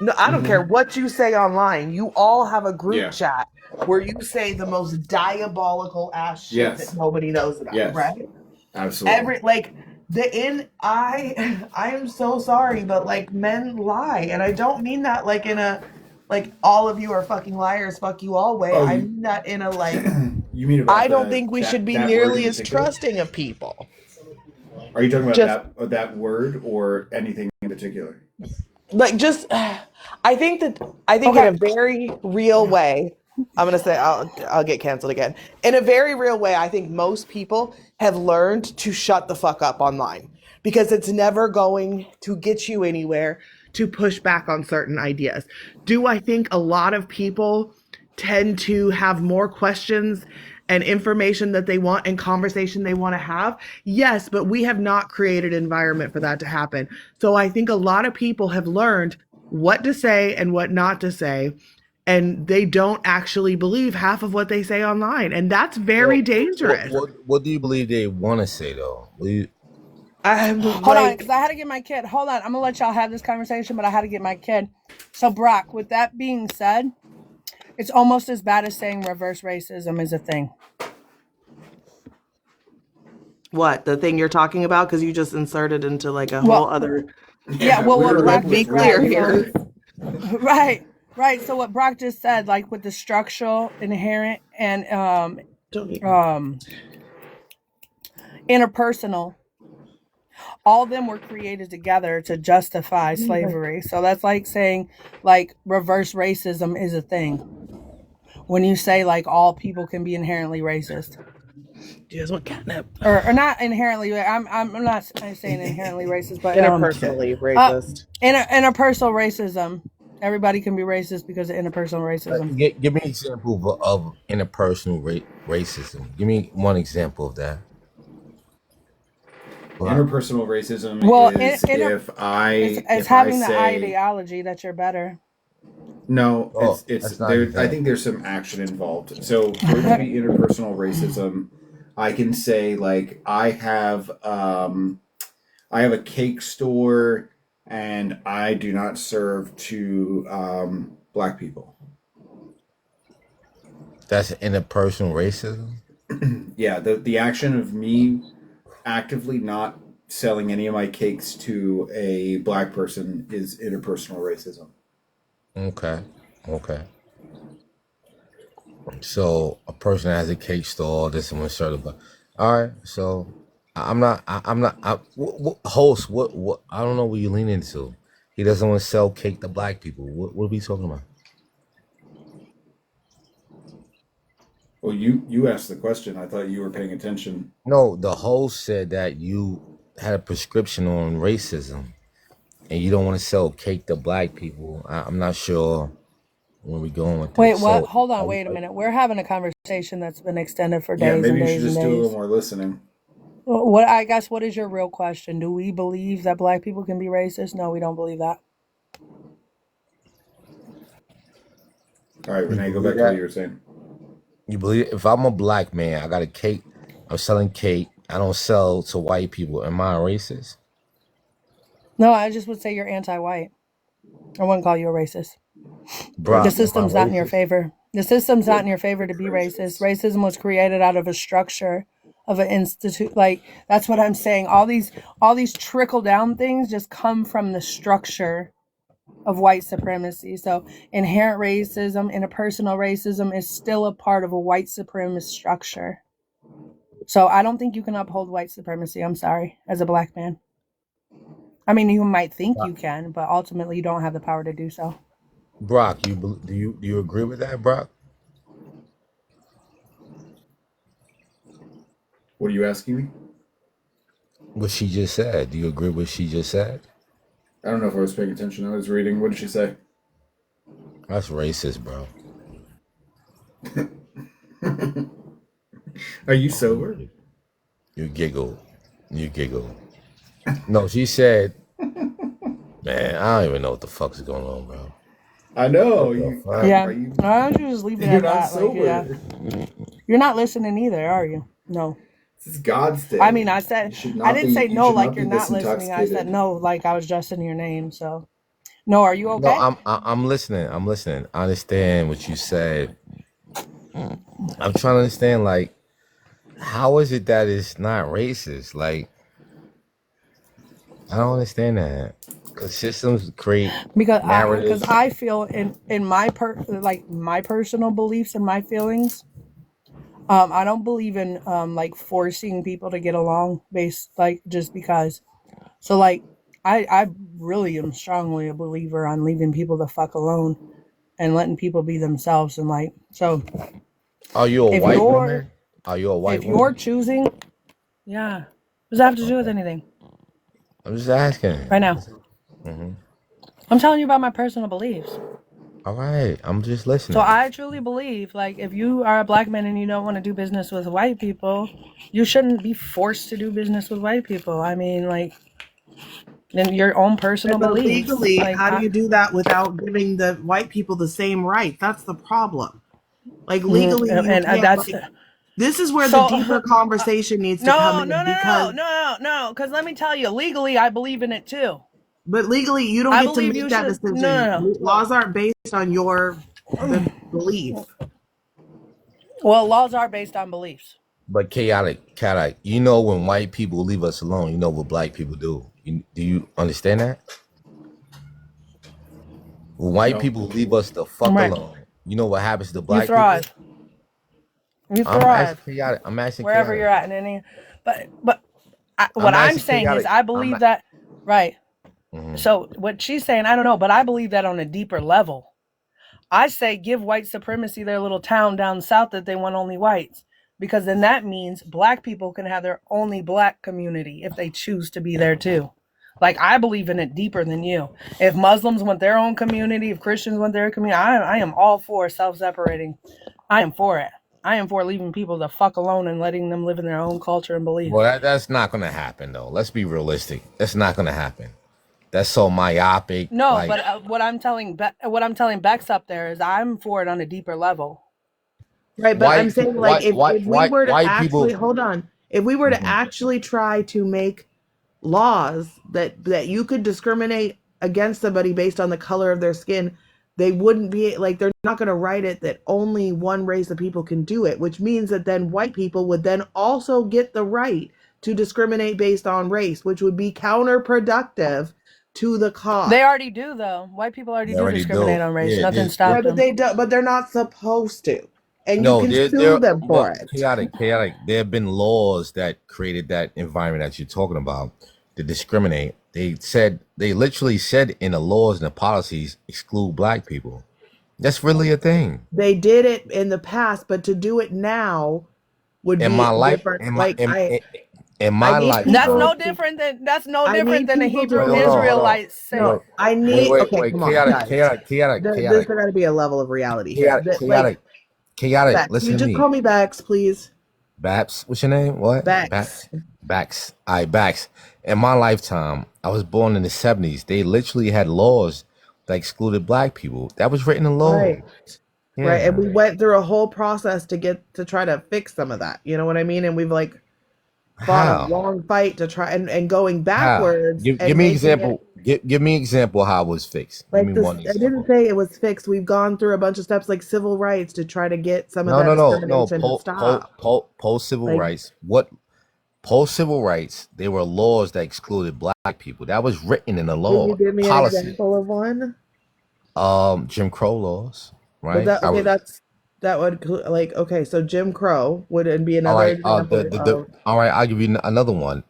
No, I don't care what you say online. You all have a group chat where you say the most diabolical ass shit that nobody knows about, right? Absolutely. I am so sorry, but like men lie, and I don't mean that like in a like all of you are fucking liars, fuck you all way. I mean that in a like you mean about I don't think we should be nearly as trusting of people. Are you talking about that word or anything in particular? Like just I think in a very real way, I'm gonna say I'll get canceled again. In a very real way, I think most people have learned to shut the fuck up online because it's never going to get you anywhere to push back on certain ideas. Do I think a lot of people tend to have more questions and information that they want and conversation they want to have? Yes, but we have not created an environment for that to happen. So I think a lot of people have learned what to say and what not to say, and they don't actually believe half of what they say online, and that's very dangerous. What do you believe they want to say though? Hold on, because I had to get my kid. Hold on, I'm gonna let y'all have this conversation, but I had to get my kid. So Brock, with that being said, it's almost as bad as saying reverse racism is a thing. What, the thing you're talking about? Because you just inserted into like a whole other. Yeah, well, what Brock be clear here. Right. So what Brock just said, like with the structural, inherent, and interpersonal, all of them were created together to justify slavery. So that's like saying like reverse racism is a thing. When you say like all people can be inherently racist. Do you guys want catnip? Or not inherently. I'm not saying inherently racist, but interpersonally racist. Interpersonal racism. Everybody can be racist because of interpersonal racism. Give me an example of interpersonal racism. Give me one example of that. Interpersonal racism is it's having the ideology that you're better. No, I think there's some action involved. So for it to be interpersonal racism, I can say like I have a cake store and I do not serve to black people. That's interpersonal racism? Yeah, the action of me actively not selling any of my cakes to a black person is interpersonal racism. Okay. So a person has a cake store, this one certified. All right. So host. What? I don't know what you lean into. He doesn't want to sell cake to black people. What are we talking about? Well, you asked the question. I thought you were paying attention. No, the host said that you had a prescription on racism, and you don't want to sell cake to black people. I'm not sure where we going with this. Wait, what? Hold on, wait a minute. We're having a conversation that's been extended for days and days and days. Maybe you should just do a little more listening. What is your real question? Do we believe that black people can be racist? No, we don't believe that. All right, Renee, go back to what you were saying. You believe if I'm a black man, I got a cake, I'm selling cake, I don't sell to white people. Am I a racist? No, I just would say you're anti-white. I wouldn't call you a racist. Brock, The system's not in your favor. The system's not in your favor to be racist. Racism was created out of a structure of an institute. Like, that's what I'm saying. All these trickle down things just come from the structure of white supremacy. So inherent racism, interpersonal racism is still a part of a white supremacist structure. So I don't think you can uphold white supremacy. I'm sorry, as a black man. I mean, you might think you can, but ultimately you don't have the power to do so. Brock, do you agree with that, Brock? What are you asking me? What she just said. Do you agree with what she just said? I don't know if I was paying attention. I was reading. What did she say? That's racist, bro. Are you sober? You giggle. No, she said, man, I don't even know what the fuck's going on, bro. I know. Yeah. Why don't you just leave it at that? Sober. You're not listening either, are you? No. This is God's day. I mean, I didn't say no like you're not listening. I said no like I was just in your name. So, no, are you okay? No, I'm listening. I understand what you said. I'm trying to understand, like, how is it that it's not racist? Like, I don't understand that. Because systems create narratives. Because I feel in my my personal beliefs and my feelings, I don't believe in like forcing people to get along based like just because. So like I really am strongly a believer on leaving people the fuck alone and letting people be themselves and like so. Are you a white woman? Are you a white woman? If you're choosing, yeah. What does that have to do with anything? I'm just asking. Right now. Mm-hmm. I'm telling you about my personal beliefs. All right, I'm just listening. So I truly believe, like, if you are a black man and you don't want to do business with white people, you shouldn't be forced to do business with white people. I mean, like, in your own personal beliefs. Legally, like, how do you do that without giving the white people the same rights? That's the problem. Like, legally, this is where the deeper conversation needs to come in. No, because let me tell you, legally, I believe in it too. But legally, you don't get to make that decision. No. Laws aren't based on your belief. Well, laws are based on beliefs. But chaotic, you know when white people leave us alone, you know what black people do. Do you understand that? When white people leave us the fuck alone, you know what happens to black people? You thrive. I'm asking wherever you're at in any, but what I'm saying is I believe that, right? Mm-hmm. So what she's saying, I don't know, but I believe that on a deeper level. I say give white supremacy their little town down south that they want only whites, because then that means black people can have their only black community if they choose to be there too. Like, I believe in it deeper than you. If Muslims want their own community, if Christians want their community, I am all for self-separating. I am for it. I am for leaving people the fuck alone and letting them live in their own culture and beliefs. Well, that's not going to happen, though. Let's be realistic. That's not going to happen. That's so myopic. No, like, but what I'm telling Bex up there is I'm for it on a deeper level. Right, but I'm saying, like, if we were to actually hold on, if we were to actually try to make laws that you could discriminate against somebody based on the color of their skin, they wouldn't be like, they're not going to write it that only one race of people can do it, which means that then white people would then also get the right to discriminate based on race, which would be counterproductive to the cause. They already do, though. White people already do discriminate on race. Nothing stops them. But they do, but they're not supposed to. And you can sue them for it. Chaotic. There have been laws that created that environment that you're talking about to discriminate. They literally said in the laws and the policies, exclude black people. That's really a thing. They did it in the past, but to do it now would be different. In my life, that's no different than a Hebrew Israelite saying. No, I need. Wait, chaotic. There's got to be a level of reality here. Chaotic. Listen to me. Just call me back, please. Babs, what's your name? What? Bex. Babs? Bax. I Bax. In my lifetime, I was born in the 70s. They literally had laws that excluded black people. That was written in law. Right. Right. And Yeah. we went through a whole process to try to fix some of that. You know what I mean? And we've like fought a How? long fight to try and going How? backwards Give and me making it example. Give me example how it was fixed. Give like me this. one I didn't example. say it was fixed. We've gone through a bunch of steps like civil rights to try to get some of No, that no, no, no. discrimination to stop. Post civil Like, rights. What post civil rights? There were laws that excluded black people. That was written in the can you law give me an policy. example of one? Jim Crow laws, But right? that okay, that would like okay, so Jim Crow would be All another right. example of All right. I'll give you another one.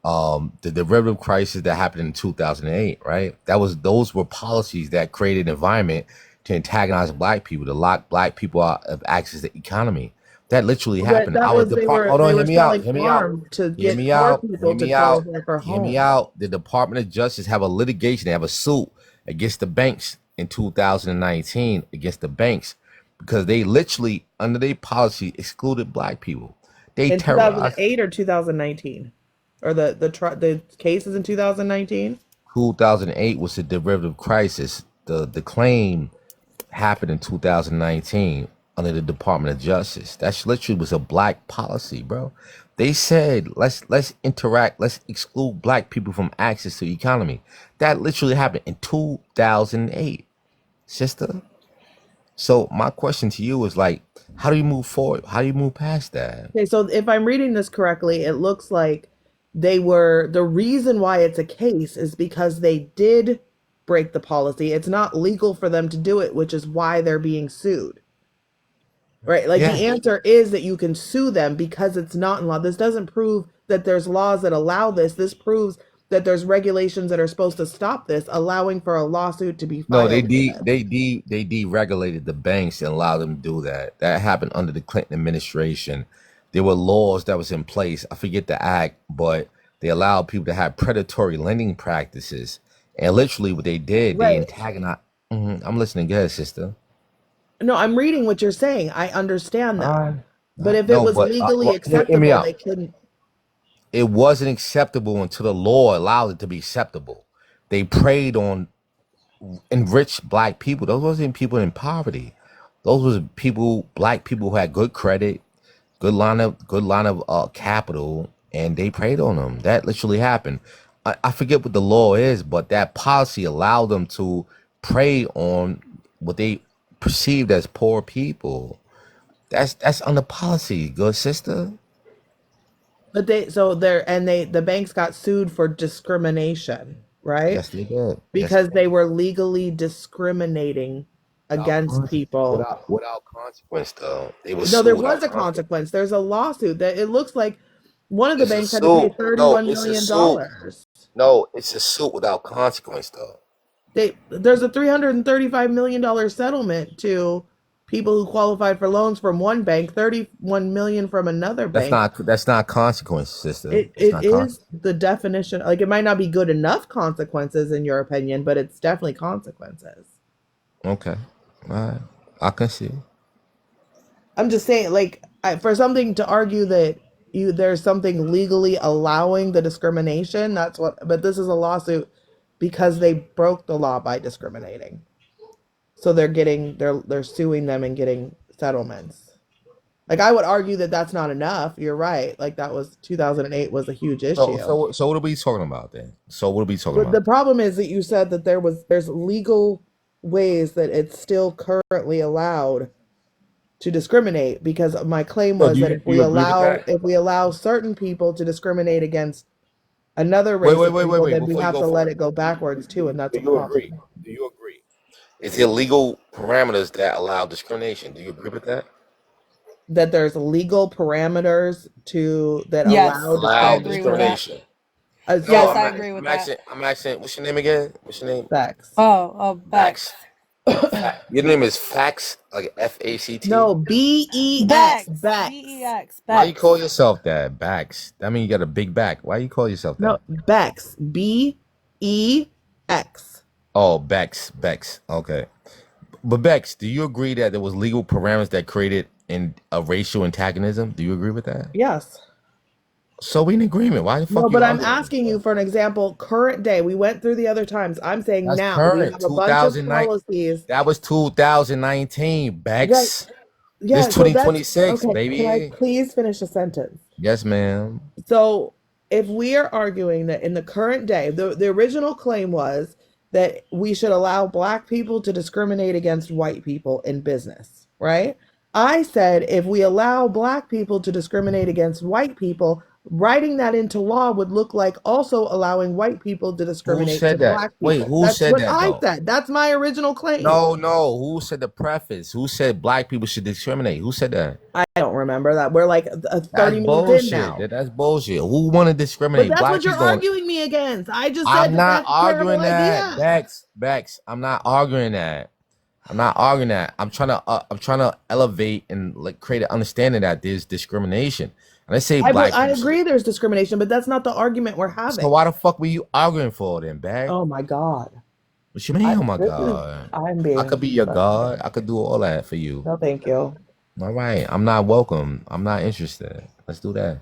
The derivative crisis that happened in 2008, right? Those were policies that created an environment to antagonize black people, to lock black people out of access to the economy. That literally but happened. that I was was the part. Hold on. they Hear were me out. selling Hear me out. farms to Hear get me poor out. people Hear to me out. qualify for Hear me homes. out. The Department of Justice have a litigation. They have a suit against the banks in 2019 against the banks because they literally under their policy excluded black people. They In terrorized. 2008 or 2019? Or the cases in 2019? 2008 was a derivative crisis. The claim happened in 2019 under the Department of Justice. That literally was a black policy, bro. They said let's interact, let's exclude black people from access to the economy. That literally happened in 2008, sister. So my question to you is like, how do you move forward? How do you move past that? Okay, so if I'm reading this correctly, it looks like the reason why it's a case is because they did break the policy. It's not legal for them to do it, which is why they're being sued. Right? Like Yeah. the answer is that you can sue them because it's not in law. This doesn't prove that there's laws that allow this. This proves that there's regulations that are supposed to stop this, allowing for a lawsuit to be No, filed against. they deregulated the banks and allowed them to do that. That happened under the Clinton administration. There were laws that was in place. I forget the act, but they allowed people to have predatory lending practices. And literally, what they did, they Right. antagonized. I'm listening. Go ahead, sister. No, I'm reading what you're saying. I understand that. But if it No, was but legally well, hear me acceptable, out. they couldn't. It wasn't acceptable until the law allowed it to be acceptable. They preyed on enriched black people. Those wasn't people in poverty. Those was people, black people who had good credit, good line of capital, and they preyed on them. That literally happened. I forget what the law is, but that policy allowed them to prey on what they perceived as poor people. That's under policy, good sister. But the banks got sued for discrimination, right? Yes, they did. Yes, Because they were legally discriminating against people. without consequence though. They were No, there sued was without a consequence. consequence. There's a lawsuit that it looks like one of the It's a banks had to pay suit. No, $31 it's a million. suit. No, it's a suit without consequence though. There's a $335 million settlement to people who qualified for loans from one bank, 31 million from another bank. That's not consequence, sister. It It's it not is consequence. the definition. Like it might not be good enough consequences in your opinion, but it's definitely consequences. Okay. All right. I can see. I'm just saying, like, for something to argue that there's something legally allowing the discrimination. That's what. But this is a lawsuit because they broke the law by discriminating. So they're suing them and getting settlements. Like I would argue that that's not enough. You're right. Like that was 2008 was a huge issue. So what are we talking about then? So what are we talking But the about? problem is that you said that there's legal ways that it's still currently allowed to discriminate because my claim So was that do you agree with that? if we allow certain people to discriminate against another Wait, race wait, of wait, wait, people, wait. then we Before you have go to let forward, it go backwards too, and that's do a you agree? problem. Do you agree? Is there legal parameters that allow discrimination? Do you agree with that? That there's legal parameters that Yes, allow I Allow agree with that. discrimination. discrimination. No, Yes, So I agree with that. I'm asking. What's your name again? What's your name? facts. Oh, Fax. Bex. Your name is Fax, like FACT. No, BEX, Bex. Bex. BEX. Why you Bex. call yourself that? Backs. That mean you got a big back. Why you call yourself No, that? Bex, BEX. Oh, Bex. Okay. But Bex, do you agree that there was legal parameters that created in a racial antagonism? Do you agree with that? Yes. So we in agreement. Why the fuck No, you but I'm arguing? asking you for an example. Current day. We went through the other times. I'm saying That's now we current. have a bunch of 2009. policies. That was 2019, Right. Bex. This Yeah. So that's 2026, okay. Can I baby. please finish a sentence? Yes, ma'am. So if we are arguing that in the current day, the original claim was that we should allow Black people to discriminate against white people in business, right? I said if we allow Black people to discriminate against white people, writing that into law would look like also allowing white people to Who discriminate to said that? Black Wait, people. who That's said what that I though? said. That's my original claim. No. Who said the preface? Who said black people should discriminate? Who said that? I don't remember that. We're like That's 30 minutes in bullshit. now. That's bullshit. Who want to But discriminate? that's what Black you're people don't. arguing me against. I just said I'm that not that's a terrible arguing that, idea. Bex. I'm not arguing that. I'm not arguing that. I'm trying to elevate and like create an understanding that there's discrimination. And I say black I people. agree there's discrimination, but that's not the argument we're having. So why the fuck were you arguing for then, Bex? Oh my God. What you mean? Oh my God. I'm being. I could be your God. I could do all that for you. No, thank you. All right. I'm not welcome. I'm not interested. Let's do that.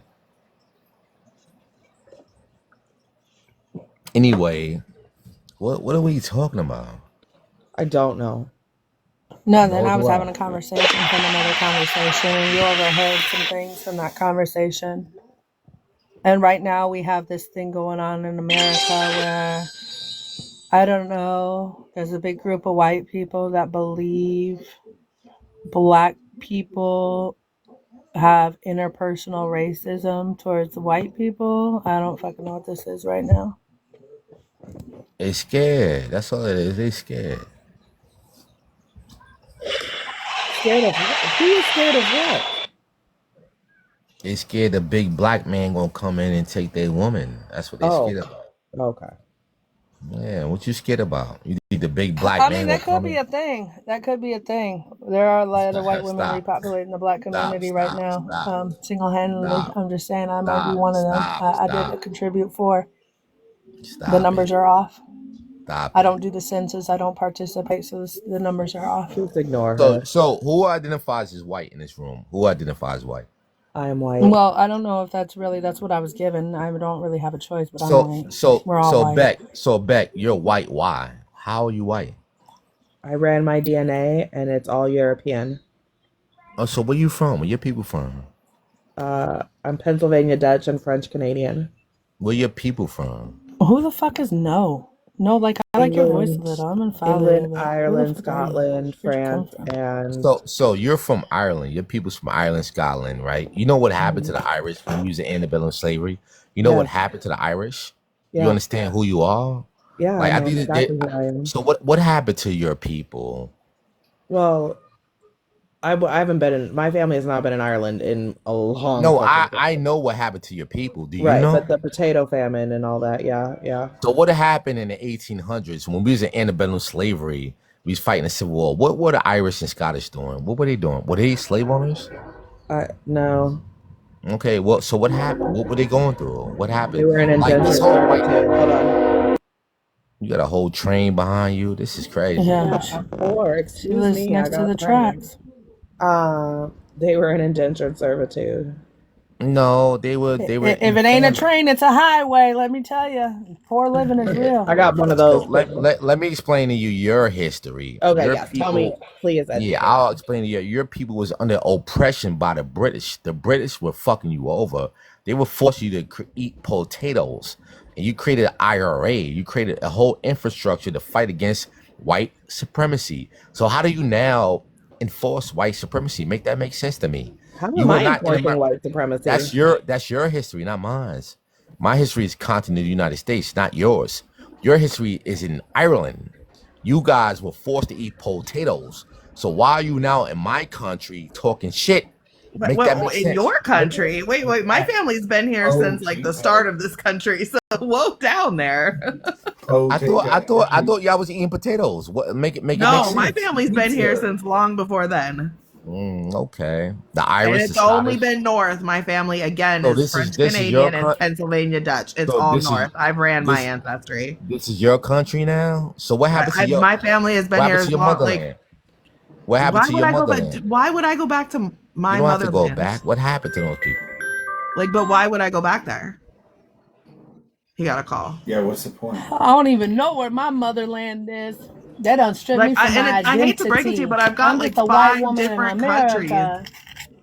Anyway, what are we talking about? I don't know. No, then I was having a conversation from another conversation, and you overheard some things from that conversation. And right now we have this thing going on in America where, I don't know, there's a big group of white people that believe Black people have interpersonal racism towards white people. I don't fucking know what this is right now. They scared. That's all it is. They scared. Scared of what? Who is scared of what? They scared the big black man gonna come in and take their woman. That's what they scared about. Okay. Yeah, what you scared about? You think the big black I man mean, gonna that come could be in? a thing. That could be a thing. There are a lot of white women Stop. repopulating the Black community right now, single-handedly. Stop. I'm just saying I might be Stop. one of them. Stop. I did contribute for. Stop The numbers it. are off. Stop I it. don't do the census. I don't participate, so the numbers are off. Just ignore her. So who identifies as white in this room? Who identifies white? I am white. Well, I don't know if that's what I was given. I don't really have a choice, but I'm white. We're all white. Beck, you're white. Why? How are you white? I ran my DNA and it's all European. Oh, so where you from? Where your people from? I'm Pennsylvania Dutch and French Canadian. Where your people from? Who the fuck is No? No, like I like your voice a little. I'm in England, Ireland, Scotland, France, and So you're from Ireland. Your people's from Ireland, Scotland, right? You know what happened to the Irish when you was in antebellum slavery? You know what happened to the Irish? Yeah. You understand who you are? Yeah, Like I I know think exactly who I am. So what happened to your people? Well, I haven't been in, my family has not been in Ireland in a long No, fucking time. I know what happened to your people. Do you Right, know? but the potato famine and all that, yeah. So what happened in the 1800s when we was in antebellum slavery? We was fighting the Civil War. What were the Irish and Scottish doing? What were they doing? Were they slave owners? No. Okay, well, so what happened? What were they going through? What happened? They were in Like indentured this whole servitude. Hold on. You got a whole train behind you. This is crazy. Yeah. Or She excuse lives me, next to the tracks. They were in indentured servitude. No, they were. If it ain't a train, it's a highway. Let me tell you, poor living is real. I got one of those. So let me explain to you your history. Okay, your yeah. people, Tell me, please. Yeah, I'll explain to you. Your people was under oppression by the British. The British were fucking you over. They would force you to eat potatoes, and you created an IRA. You created a whole infrastructure to fight against white supremacy. So how do you now enforce white supremacy? Make that make sense to me. How You am were I not in enforcing white supremacy? That's your history, not mine. My history is continental United States, not yours. Your history is in Ireland. You guys were forced to eat potatoes. So why are you now in my country talking shit? Make that make in sense. your country? Wait. My family's been here since like the start of this country. So whoa, down there. I thought y'all was eating potatoes. What make it make No, sense? my family's been here since long before then. Okay. The Irish. And it's only been north. My family again So is French Canadian and Pennsylvania Dutch. It's all north. I've ran my ancestry. This is your country now. So what happened to your? My family has been here as long. Like, what happened to your motherland? Why would I go back to my You don't have to go motherland. back. What happened to those people? Like, but why would I go back there? He got a call. Yeah, what's the point? I don't even know where my motherland is. They done stripped me from my I hate to break it to identity. you, but I've got I'm like just a white 5 woman in different countries. America.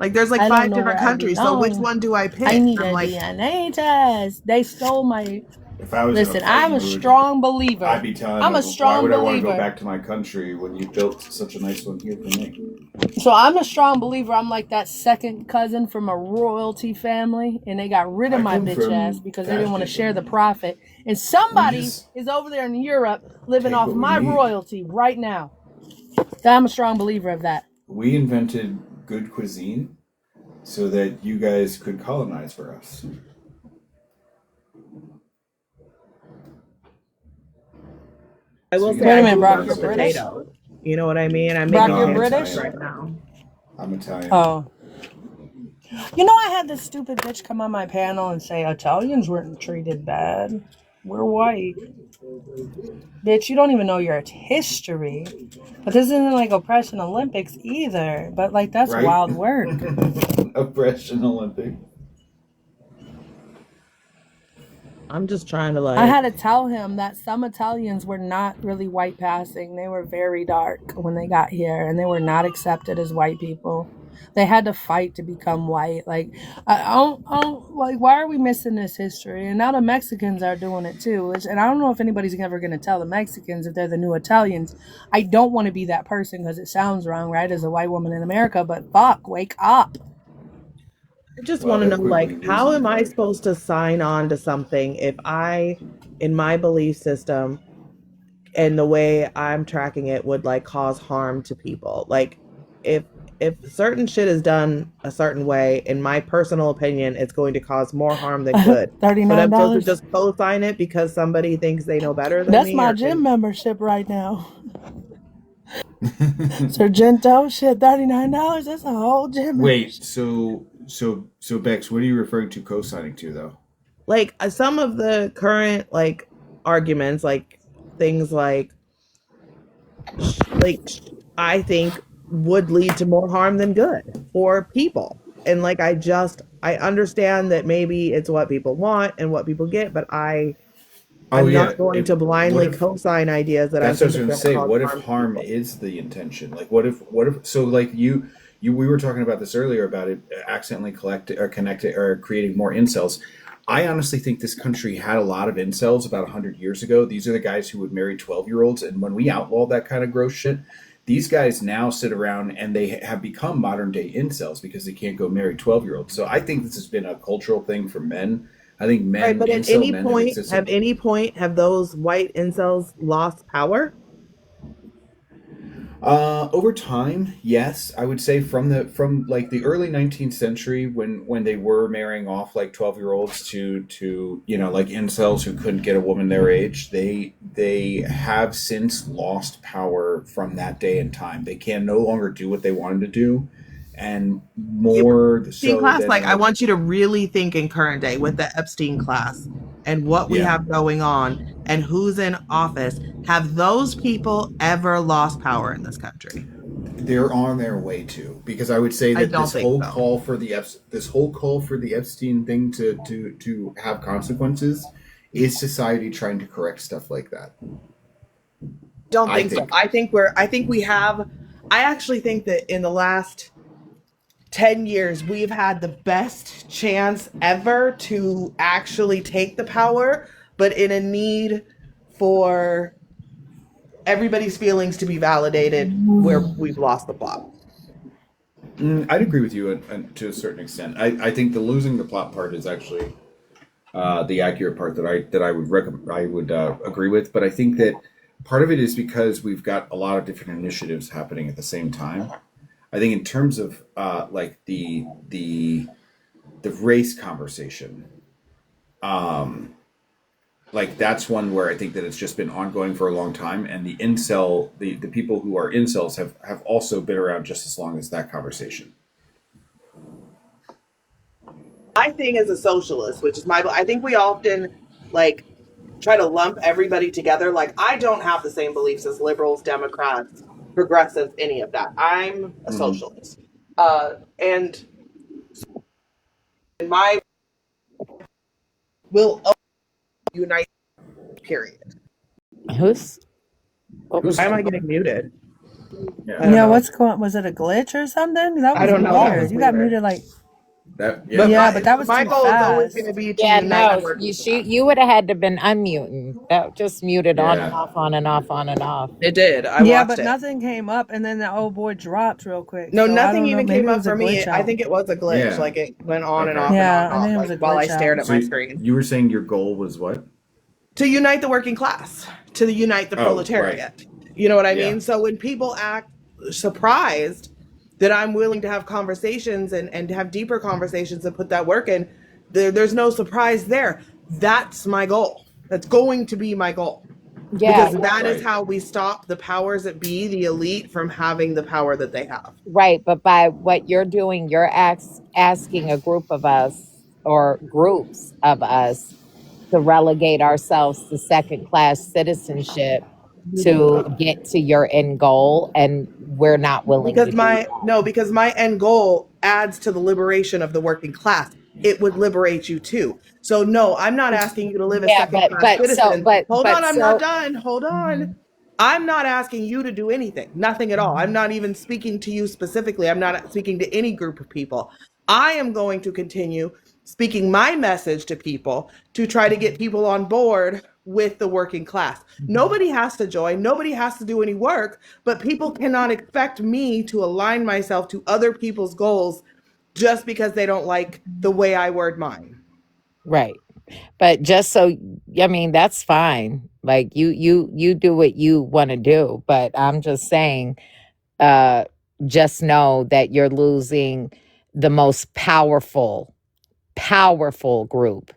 Like there's like I 5 don't know different where I countries. So which belong. one do I pick? I need I'm a like, DNA test. They stole my. If I was Listen, in a fight I'm a mood, strong believer. I'd be telling I'm them, a strong why would I want to go believer. back to my country when you built such a nice one here for me? So I'm a strong believer. I'm like that second cousin from a royalty family, and they got rid of my bitch ass because they didn't want to share the profit. And somebody is over there in Europe living off my royalty right now. So I'm a strong believer of that. We invented good cuisine so that you guys could colonize for us. I will say, Wait a I minute, do Brock, love you're British? potatoes. You know what I mean? I'm Brock, making you're ham British? sandwich right now. I'm Italian. Oh. You know, I had this stupid bitch come on my panel and say Italians weren't treated bad. We're white. Bitch, you don't even know your history. But this isn't like Oppression Olympics either. But like, that's Right? wild work. Oppression Olympic. I'm just trying to like. I had to tell him that some Italians were not really white passing. They were very dark when they got here, and they were not accepted as white people. They had to fight to become white. Like, I don't like, why are we missing this history? And now the Mexicans are doing it too. And I don't know if anybody's ever going to tell the Mexicans if they're the new Italians. I don't want to be that person because it sounds wrong, right? As a white woman in America, but fuck, wake up. I just want to know, like, how am I supposed to sign on to something if I, in my belief system, and the way I'm tracking it would like cause harm to people? Like, if certain shit is done a certain way, in my personal opinion, it's going to cause more harm than good. $39. But I'm supposed to just co-sign it because somebody thinks they know better than That's me. my gym membership right now. Sargento, shit, $39. That's a whole gym. Wait, so Bex, what are you referring to co-signing to though? Like some of the current like arguments, like things like I think would lead to more harm than good for people. And like I understand that maybe it's what people want and what people get, but I'm not going to blindly co-sign ideas that that's I what I was going to say. What if harm is the intention? Like, what if so like you we were talking about this earlier about it accidentally connected or creating more incels. I honestly think this country had a lot of incels about 100 years ago. These are the guys who would marry 12-year-olds, and when we outlawed that kind of gross shit, these guys now sit around and they have become modern day incels because they can't go marry 12-year-olds. So I think this has been a cultural thing for men. I think men. Right, but at any point, have those white incels lost power? Over time, yes, I would say from like the early 19th century when they were marrying off like 12-year-olds to like incels who couldn't get a woman their age, they have since lost power from that day and time. They can no longer do what they wanted to do, and more Epstein class. Like I want you to really think in current day with the Epstein class and what we have going on and who's in office. Have those people ever lost power in this country? They're on their way to, because I would say that this whole call for the Epstein thing to have consequences is society trying to correct stuff like that. Don't think so. I actually think that in the last 10 years, we've had the best chance ever to actually take the power, but in a need for everybody's feelings to be validated where we've lost the plot. I'd agree with you to a certain extent. I think the losing the plot part is actually the accurate part that I would agree with. But I think that part of it is because we've got a lot of different initiatives happening at the same time. I think in terms of like the race conversation, like that's one where I think that it's just been ongoing for a long time, and the people who are incels have also been around just as long as that conversation. My thing as a socialist, which is I think we often like try to lump everybody together. Like I don't have the same beliefs as liberals, Democrats, progressives, any of that. I'm a socialist. And my will unite. Period. Who's? What was? Why am I getting muted? Yeah. I don't Yeah, know. what's going? Was it a glitch or something? That I was don't know. That weird. was You got weird. muted like. That But yeah. But that was my too goal is always going fast. to be to Yeah, unite the no, working class. you would have had to been unmuting. That just muted on and Yeah. off, on and off, on and off. It did. I Yeah, watched but it. nothing came up, and then the old boy dropped real quick. No, So I nothing don't know. even Maybe came it up was a for me. glitch I out. think it was a glitch. Yeah. Like it went on and Okay. off and on Yeah, and I off, think it was like a while I glitch out. stared at So my screen. you were saying your goal was what? To unite the working class, to unite the Oh, proletariat. You know what I Yeah. mean? So when people act surprised that I'm willing to have conversations and have deeper conversations and put that work in, there's no surprise there. That's my goal. That's going to be my goal. Yeah, Because that is Right. how we stop the powers that be, the elite, from having the power that they have. right. But by what you're doing, you're asking a group of us or groups of us to relegate ourselves to second class citizenship to get to your end goal, and we're not willing to do that. Because my end goal adds to the liberation of the working class. It would liberate you too. So no, I'm not asking you to live as Yeah, second class citizens. Hold on, I'm not so done. Hold on. Mhm. I'm not asking you to do anything. Nothing at all. I'm not even speaking to you specifically. I'm not speaking to any group of people. I am going to continue speaking my message to people to try to get people on board with the working class. Nobody has to join, nobody has to do any work, but people cannot expect me to align myself to other people's goals just because they don't like the way I word mine. Right. But just so, I mean, that's fine. Like you do what you want to do, but I'm just saying, uh just know that you're losing the most powerful group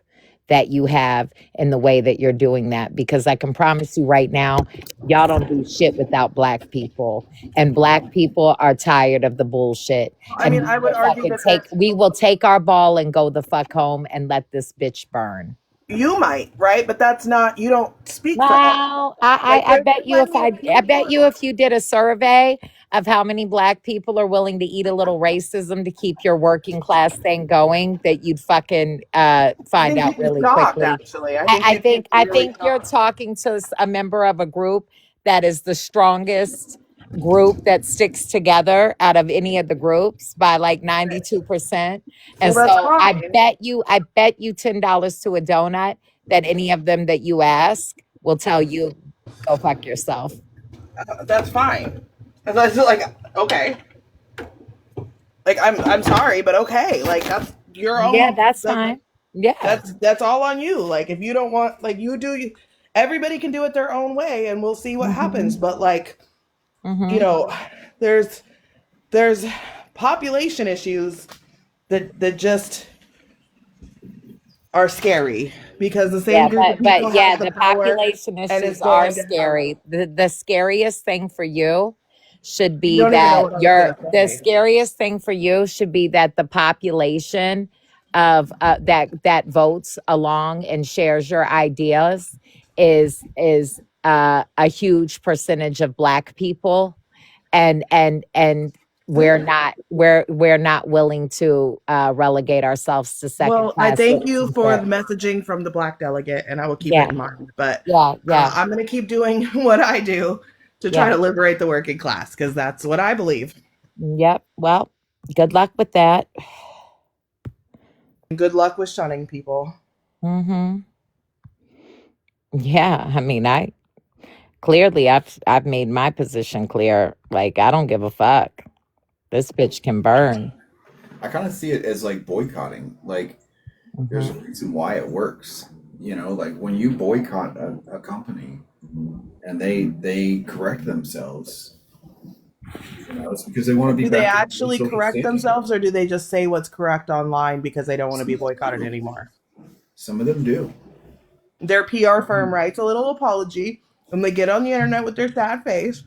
that you have in the way that you're doing that, because I can promise you right now, y'all don't do shit without black people, and black people are tired of the bullshit, I and mean, I would argue that we will take our ball and go the fuck home and let this bitch burn. you might, right? But that's not, you don't speak for all. Well, Like I there's bet you plenty of I people. bet you if you did a survey of how many black people are willing to eat a little racism to keep your working class thing going, that you'd fucking I find think out you'd be really shocked, quickly. actually. I think you'd be I really think you're shocked. talking to a member of a group that is the strongest group that sticks together out of any of the groups by like 92%. And Well, that's so fine. I bet you $10 to a donut that any of them that you ask will tell you, go fuck yourself. That's fine. And so it's like, okay. Like I'm sorry, but okay. Like that's your Yeah, own. that's fine. Yeah. That's all on you. Like if you don't want, like you do, everybody can do it their own way, and we'll see what happens. Mm-hmm. But like, you Mm-hmm. know, there's there's population issues that just are scary because the same Yeah, group of but people yeah, has the the power population and is issues are going to have. scary. The scariest thing for you should You be don't even know that what I was gonna the say. scariest thing for you should be that the population of that votes along and shares your ideas is a huge percentage of black people, and we're not willing to relegate ourselves to second Well, I class thank you for citizenship. the messaging from the Black delegate, and I will keep Yeah, it in mind. But yeah. I'm going to keep doing what I do to try Yeah. to liberate the working class because that's what I believe. Yep. Well, good luck with that. Good luck with shunning people. Hmm. Yeah. I mean, I've made my position clear. Like, I don't give a fuck. This bitch can burn. I kind of see it as like boycotting. Like there's a Hmm. reason why it works. You know, like when you boycott a company and they correct themselves, you know, it's because they want to be Do they back to the actually social correct standing. themselves, or do they just say what's correct online because they don't want to be Some of them boycotted do. anymore? Some of them do. Their PR firm writes a little apology, and they get on the internet with their sad face,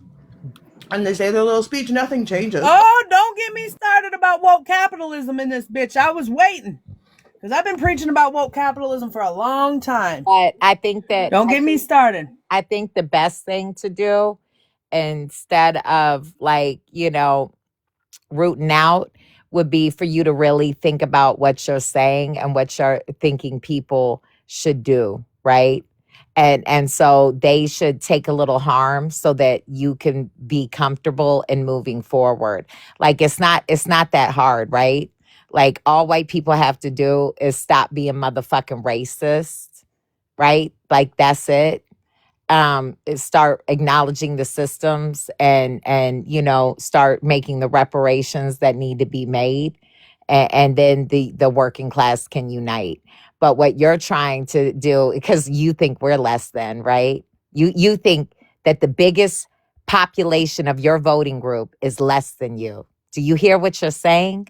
and they say their little speech. Nothing changes. Oh, don't get me started about woke capitalism in this bitch. I was waiting because I've been preaching about woke capitalism for a long time. But I think that Don't get me started. I think the best thing to do, instead of like, rooting out, would be for you to really think about what you're saying and what you're thinking people should do, right? And so they should take a little harm so that you can be comfortable in moving forward. Like it's not that hard, right? Like all white people have to do is stop being motherfucking racist, right? Like that's it. Is start acknowledging the systems and start making the reparations that need to be made, and then the working class can unite. But what you're trying to do, because you think we're less than, right? You think that the biggest population of your voting group is less than you. Do you hear what you're saying?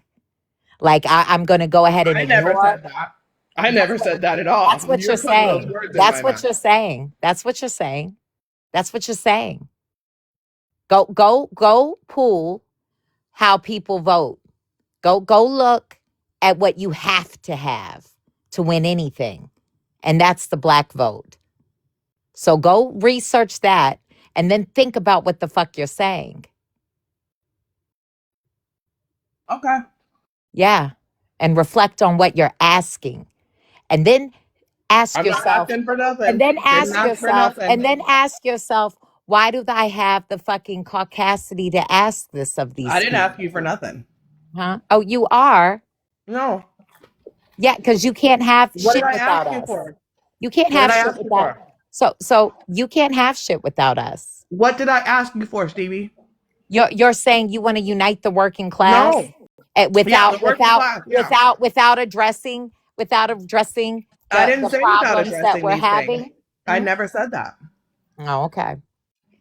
Like I'm going to go ahead and I never ignore. said that. I never said that at all. That's what You're you're putting those saying. words in That's my what mouth. you're saying. That's what you're saying. That's what you're saying. Go pull how people vote. Go look at what you have to win anything. And that's the black vote. So go research that and then think about what the fuck you're saying. Okay. Yeah. And reflect on what you're asking. And then ask I'm not yourself, asking for nothing. and then Didn't ask ask for yourself, nothing. why do I have the fucking caucasity to ask this of these I didn't people? ask you for nothing. Huh? Oh, you are? No. Yeah, because you can't have What shit did I without ask you us. for? You can't What did have I shit ask you without. for? So you can't have shit without us. What did I ask you for, Stevie? You're saying you want to unite the working class, No. Yeah, the working class. Yeah. without addressing I didn't the say without problems that addressing we're these things. having. I never said that. Oh, okay.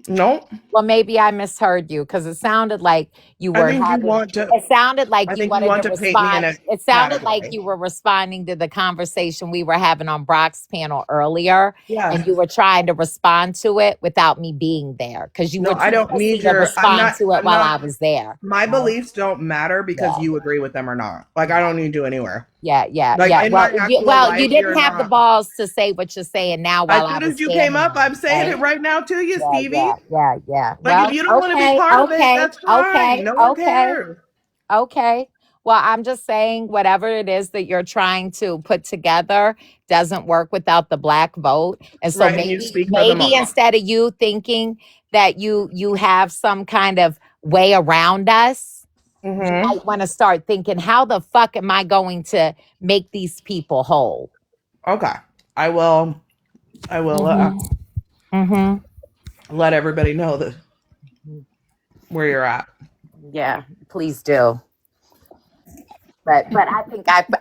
No. Well, maybe I misheard you because it sounded like you I were think you having. want to. It sounded like I you think you wanted to want to paint me in respond. a It sounded like category. you were responding to the conversation we were having on Brock's panel earlier, Yeah. and you were trying to respond to it without me being there because you No, were I too don't need pussy to your. I'm respond not. to it I'm while not. I was there. My Right? beliefs don't matter because Yeah. you agree with them or not. Like I don't need to anywhere. Yeah. Like in my actual You life, you're didn't have the not. balls to say what you're saying now As while I soon was as you came standing up, there. I'm saying Right? it right now to you, Stevie. Yeah. Like if Well, you don't want to be part of it, that's fine. No one cares. Okay. Well, I'm just saying whatever it is that you're trying to put together doesn't work without the black vote. And so Right, and you speak for them all. instead of you thinking that you have some kind of way around us, you might want to start thinking, how the fuck am I going to make these people whole? Okay. I will let everybody know that where you're at. Yeah, please do. But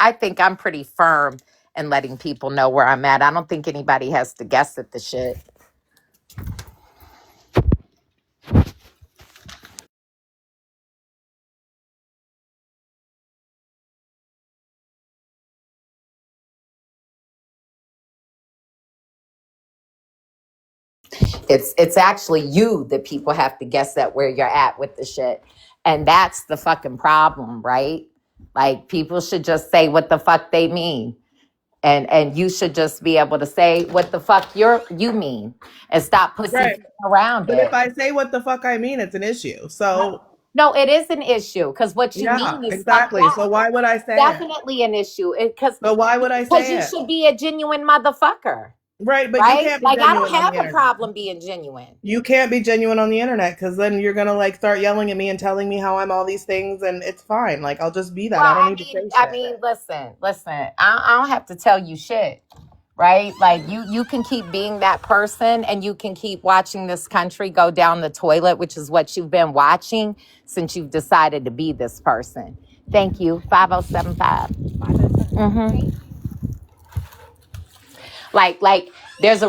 I think I'm pretty firm in letting people know where I'm at. I don't think anybody has to guess at the shit. It's actually you that people have to guess at where you're at with the shit. And that's the fucking problem, right? Like people should just say what the fuck they mean. And you should just be able to say what the fuck you mean and stop Right. pussyfooting around But it. if I say what the fuck I mean, it's an issue. So No, it is an issue because what you yeah, mean is exactly. fucked So up. why would I say it? Definitely an issue. So why would I Because say you it? should be a genuine motherfucker. Right, but you Right? can't be Like I genuine don't on the have a internet. problem being genuine. You can't be genuine on the internet because then you're gonna like start yelling at me and telling me how I'm all these things, and it's fine. Like I'll just be that. Well, I don't need to say shit. listen. I don't have to tell you shit, right? Like you can keep being that person, and you can keep watching this country go down the toilet, which is what you've been watching since you've decided to be this person. Thank you. 5075. Like there's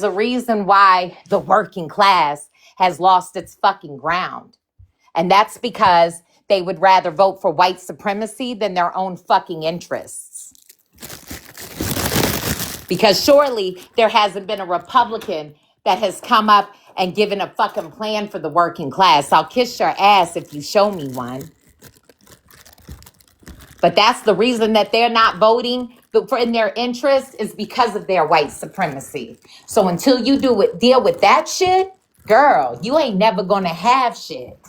a reason why the working class has lost its fucking ground. And that's because they would rather vote for white supremacy than their own fucking interests. Because surely there hasn't been a Republican that has come up and given a fucking plan for the working class. I'll kiss your ass if you show me one. But that's the reason that they're not voting for in their interest is because of their white supremacy. So until you deal with that shit, girl, you ain't never gonna have shit.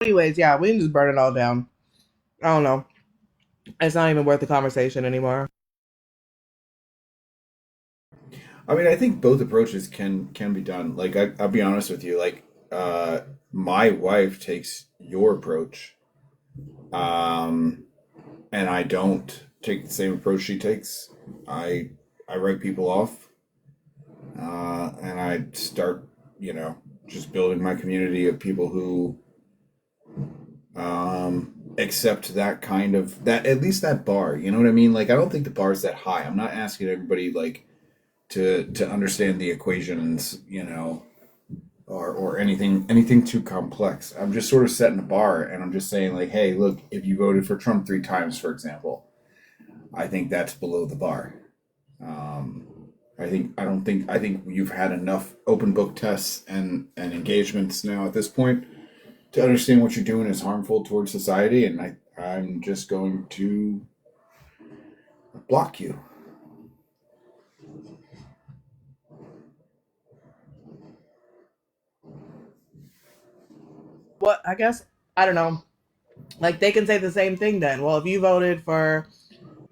Anyways, yeah, we can just burn it all down. I don't know. It's not even worth the conversation anymore. I mean, I think both approaches can be done. Like, I'll be honest with you. Like, my wife takes your approach, and I don't take the same approach she takes. I write people off, and I start, just building my community of people who accept that kind of that at least that bar. You know what I mean? Like, I don't think the bar's that high. I'm not asking everybody like to understand the equations, or anything too complex. I'm just sort of setting a bar, and I'm just saying like, hey, look, if you voted for Trump 3 times, for example, I think that's below the bar. I think you've had enough open book tests and engagements now at this point to understand what you're doing is harmful towards society, and I'm just going to block you. What I guess I don't know. Like they can say the same thing then. Well, if you voted for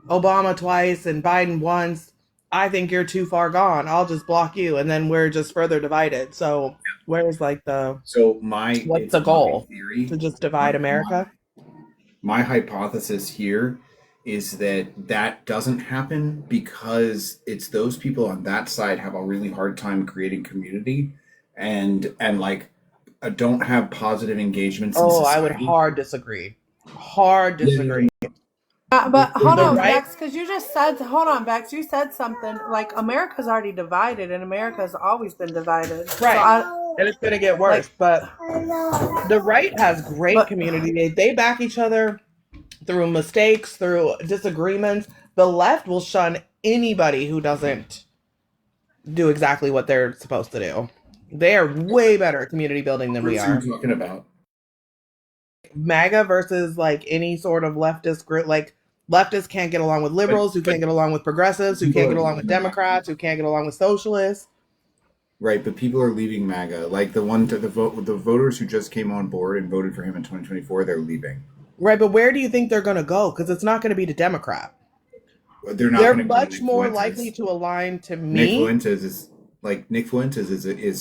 Obama twice and Biden once, I think you're too far gone. I'll just block you, and then we're just further divided. So where's like So what's it's the my goal? theory. To just divide America? My hypothesis here is that doesn't happen because it's those people on that side have a really hard time creating community and like don't have positive engagements in Oh, I would society. hard disagree. Hard disagree. But hold The on, right, Bex, because you just said, hold on, Bex, you said something like America's already divided, and America's always been divided. right, So and it's gonna get worse. But the right has great community. They back each other through mistakes, through disagreements. The left will shun anybody who doesn't do exactly what they're supposed to do. They are way better at community building than we What are are. you talking about? MAGA versus like any sort of leftist group, like leftists can't get along with liberals, who can't get along with progressives, who can't get along with Democrats, who can't get along with socialists. Right, but people are leaving MAGA. Like the voters who just came on board and voted for him in 2024, they're leaving. Right, but where do you think they're going to go? Because it's not going to be the Democrat. They're not They're going to go to much Nick more Fuentes. likely to align to Nick me. Fuentes is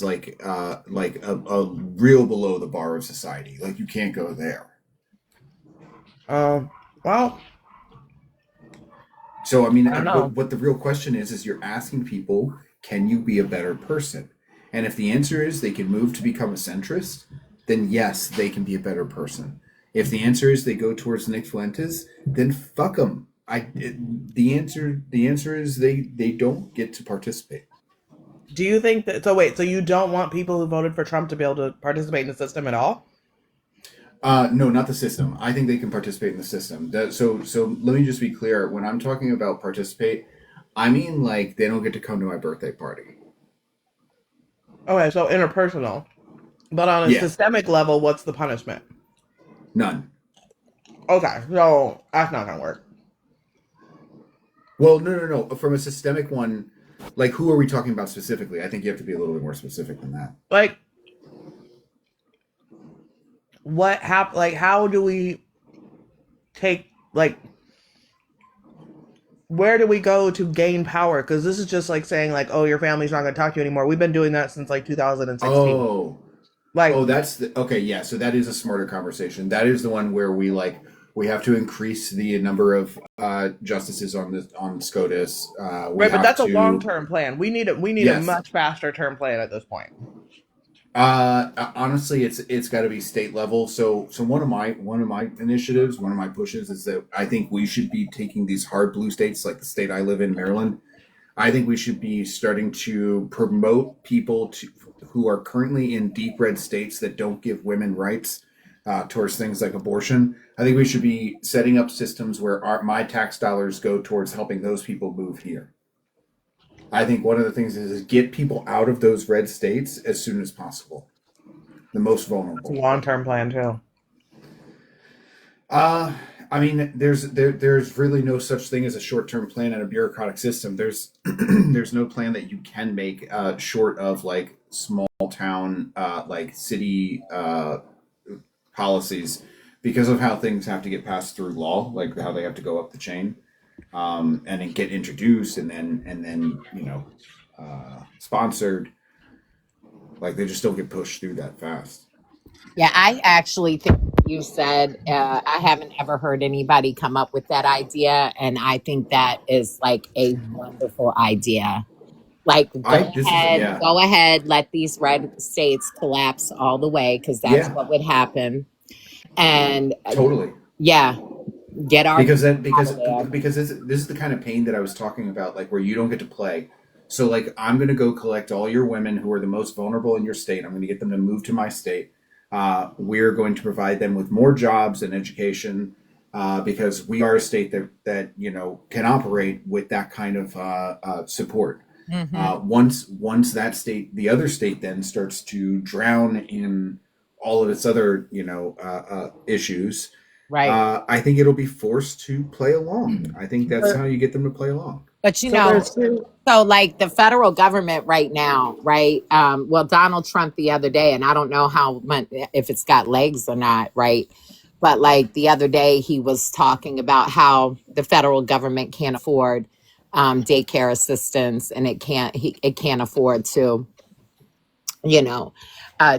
like a real below the bar of society. Like you can't go there. Well, so I mean, I don't know. what the real question is you're asking people, can you be a better person? And if the answer is they can move to become a centrist, then yes, they can be a better person. If the answer is they go towards Nick Fuentes, then fuck them. The answer is they don't get to participate. Do you think that? So wait, so you don't want people who voted for Trump to be able to participate in the system at all? No, not the system. I think they can participate in the system. So let me just be clear. When I'm talking about participate, I mean like they don't get to come to my birthday party. Okay, so interpersonal. But on a systemic level, what's the punishment? None. Okay, so that's not going to work. Well, no. From a systemic one, like who are we talking about specifically? I think you have to be a little bit more specific than that. Like, what happened? Like, how do we take, like, where do we go to gain power? Because this is just like saying, like, oh, your family's not going to talk to you anymore. We've been doing that since like 2016. That's okay. Yeah, so that is a smarter conversation. That is the one where we have to increase the number of justices on SCOTUS. Right, but that's a long-term plan. We need a much faster term plan at this point. Honestly, it's got to be state level. So one of my initiatives, one of my pushes is that I think we should be taking these hard blue states, like the state I live in, Maryland. I think we should be starting to promote people who are currently in deep red states that don't give women rights towards things like abortion. I think we should be setting up systems where my tax dollars go towards helping those people move here. I think one of the things is get people out of those red states as soon as possible. The most vulnerable. It's a long-term plan too. I mean, there's really no such thing as a short-term plan in a bureaucratic system. There's there's no plan that you can make short of like small town like city policies because of how things have to get passed through law, like how they have to go up the chain, and then get introduced and then sponsored. Like they just don't get pushed through that fast. Yeah, I actually think you said I haven't ever heard anybody come up with that idea, and I think that is like a wonderful idea. Like, Yeah, go ahead, let these red states collapse all the way because that's yeah, what would happen. And totally. yeah, get our Because people then out of there. because this is the kind of pain that I was talking about, like where you don't get to play. So like I'm gonna go collect all your women who are the most vulnerable in your state. I'm gonna get them to move to my state. We're going to provide them with more jobs and education because we are a state that can operate with that kind of support. Once that state, the other state, then starts to drown in all of its other issues. Right. I think it'll be forced to play along. I think that's how you get them to play along. But So there's two. so like the federal government right now, right? Well, Donald Trump the other day, and I don't know how much if it's got legs or not, right? But like the other day, he was talking about how the federal government can't afford daycare assistance, and it can't afford to you know,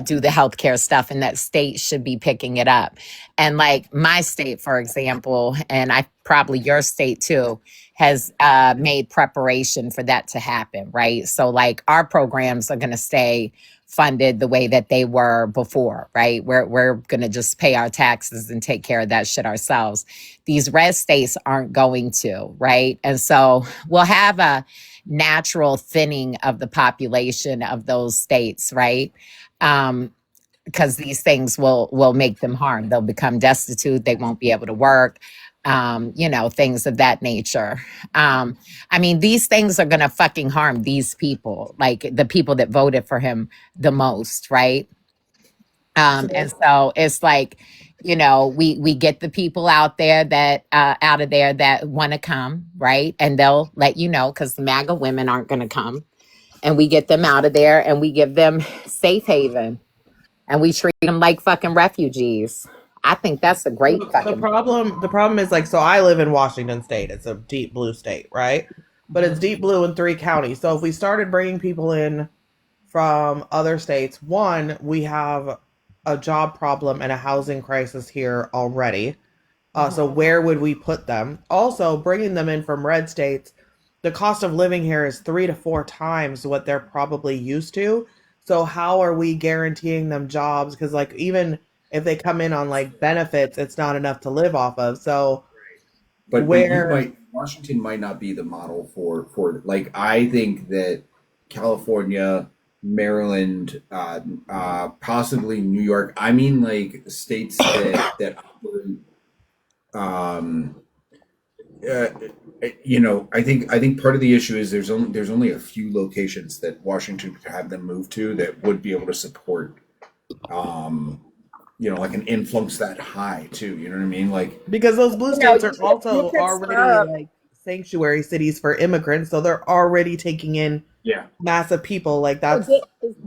do the healthcare stuff, and that state should be picking it up. And like my state, for example, and I probably your state too, has made preparation for that to happen, right? So like our programs are going to stay funded the way that they were before, right? We're going to just pay our taxes and take care of that shit ourselves. These red states aren't going to, right? And so we'll have a natural thinning of the population of those states, right? Because these things will make them harm. They'll become destitute. They won't be able to work. Things of that nature. I mean, these things are gonna fucking harm these people, like the people that voted for him the most, right? So And so it's like, we get the people out there that out of there that want to come, right? And they'll let you know because the MAGA women aren't going to come, and we get them out of there and we give them safe haven and we treat them like fucking refugees. I think that's a great the fucking. problem is like, so I live in Washington State. It's a deep blue state, right? But it's deep blue in 3 counties. So if we started bringing people in from other states, one, we have a job problem and a housing crisis here already. So where would we put them? Also, bringing them in from red states, the cost of living here is 3 to 4 times what they're probably used to. So how are we guaranteeing them jobs? Because like even if they come in on like benefits, it's not enough to live off of. So But where Washington might not be the model for like I think that California, Maryland, possibly New York. I mean, like states that operate, um, uh, I think part of the issue is there's only a few locations that Washington could have them move to that would be able to support, like an influx that high too. You know what I mean? Like because those blue You know, states you are could, you also could already serve. like sanctuary cities for immigrants, so they're already taking in yeah, massive people. Like So that's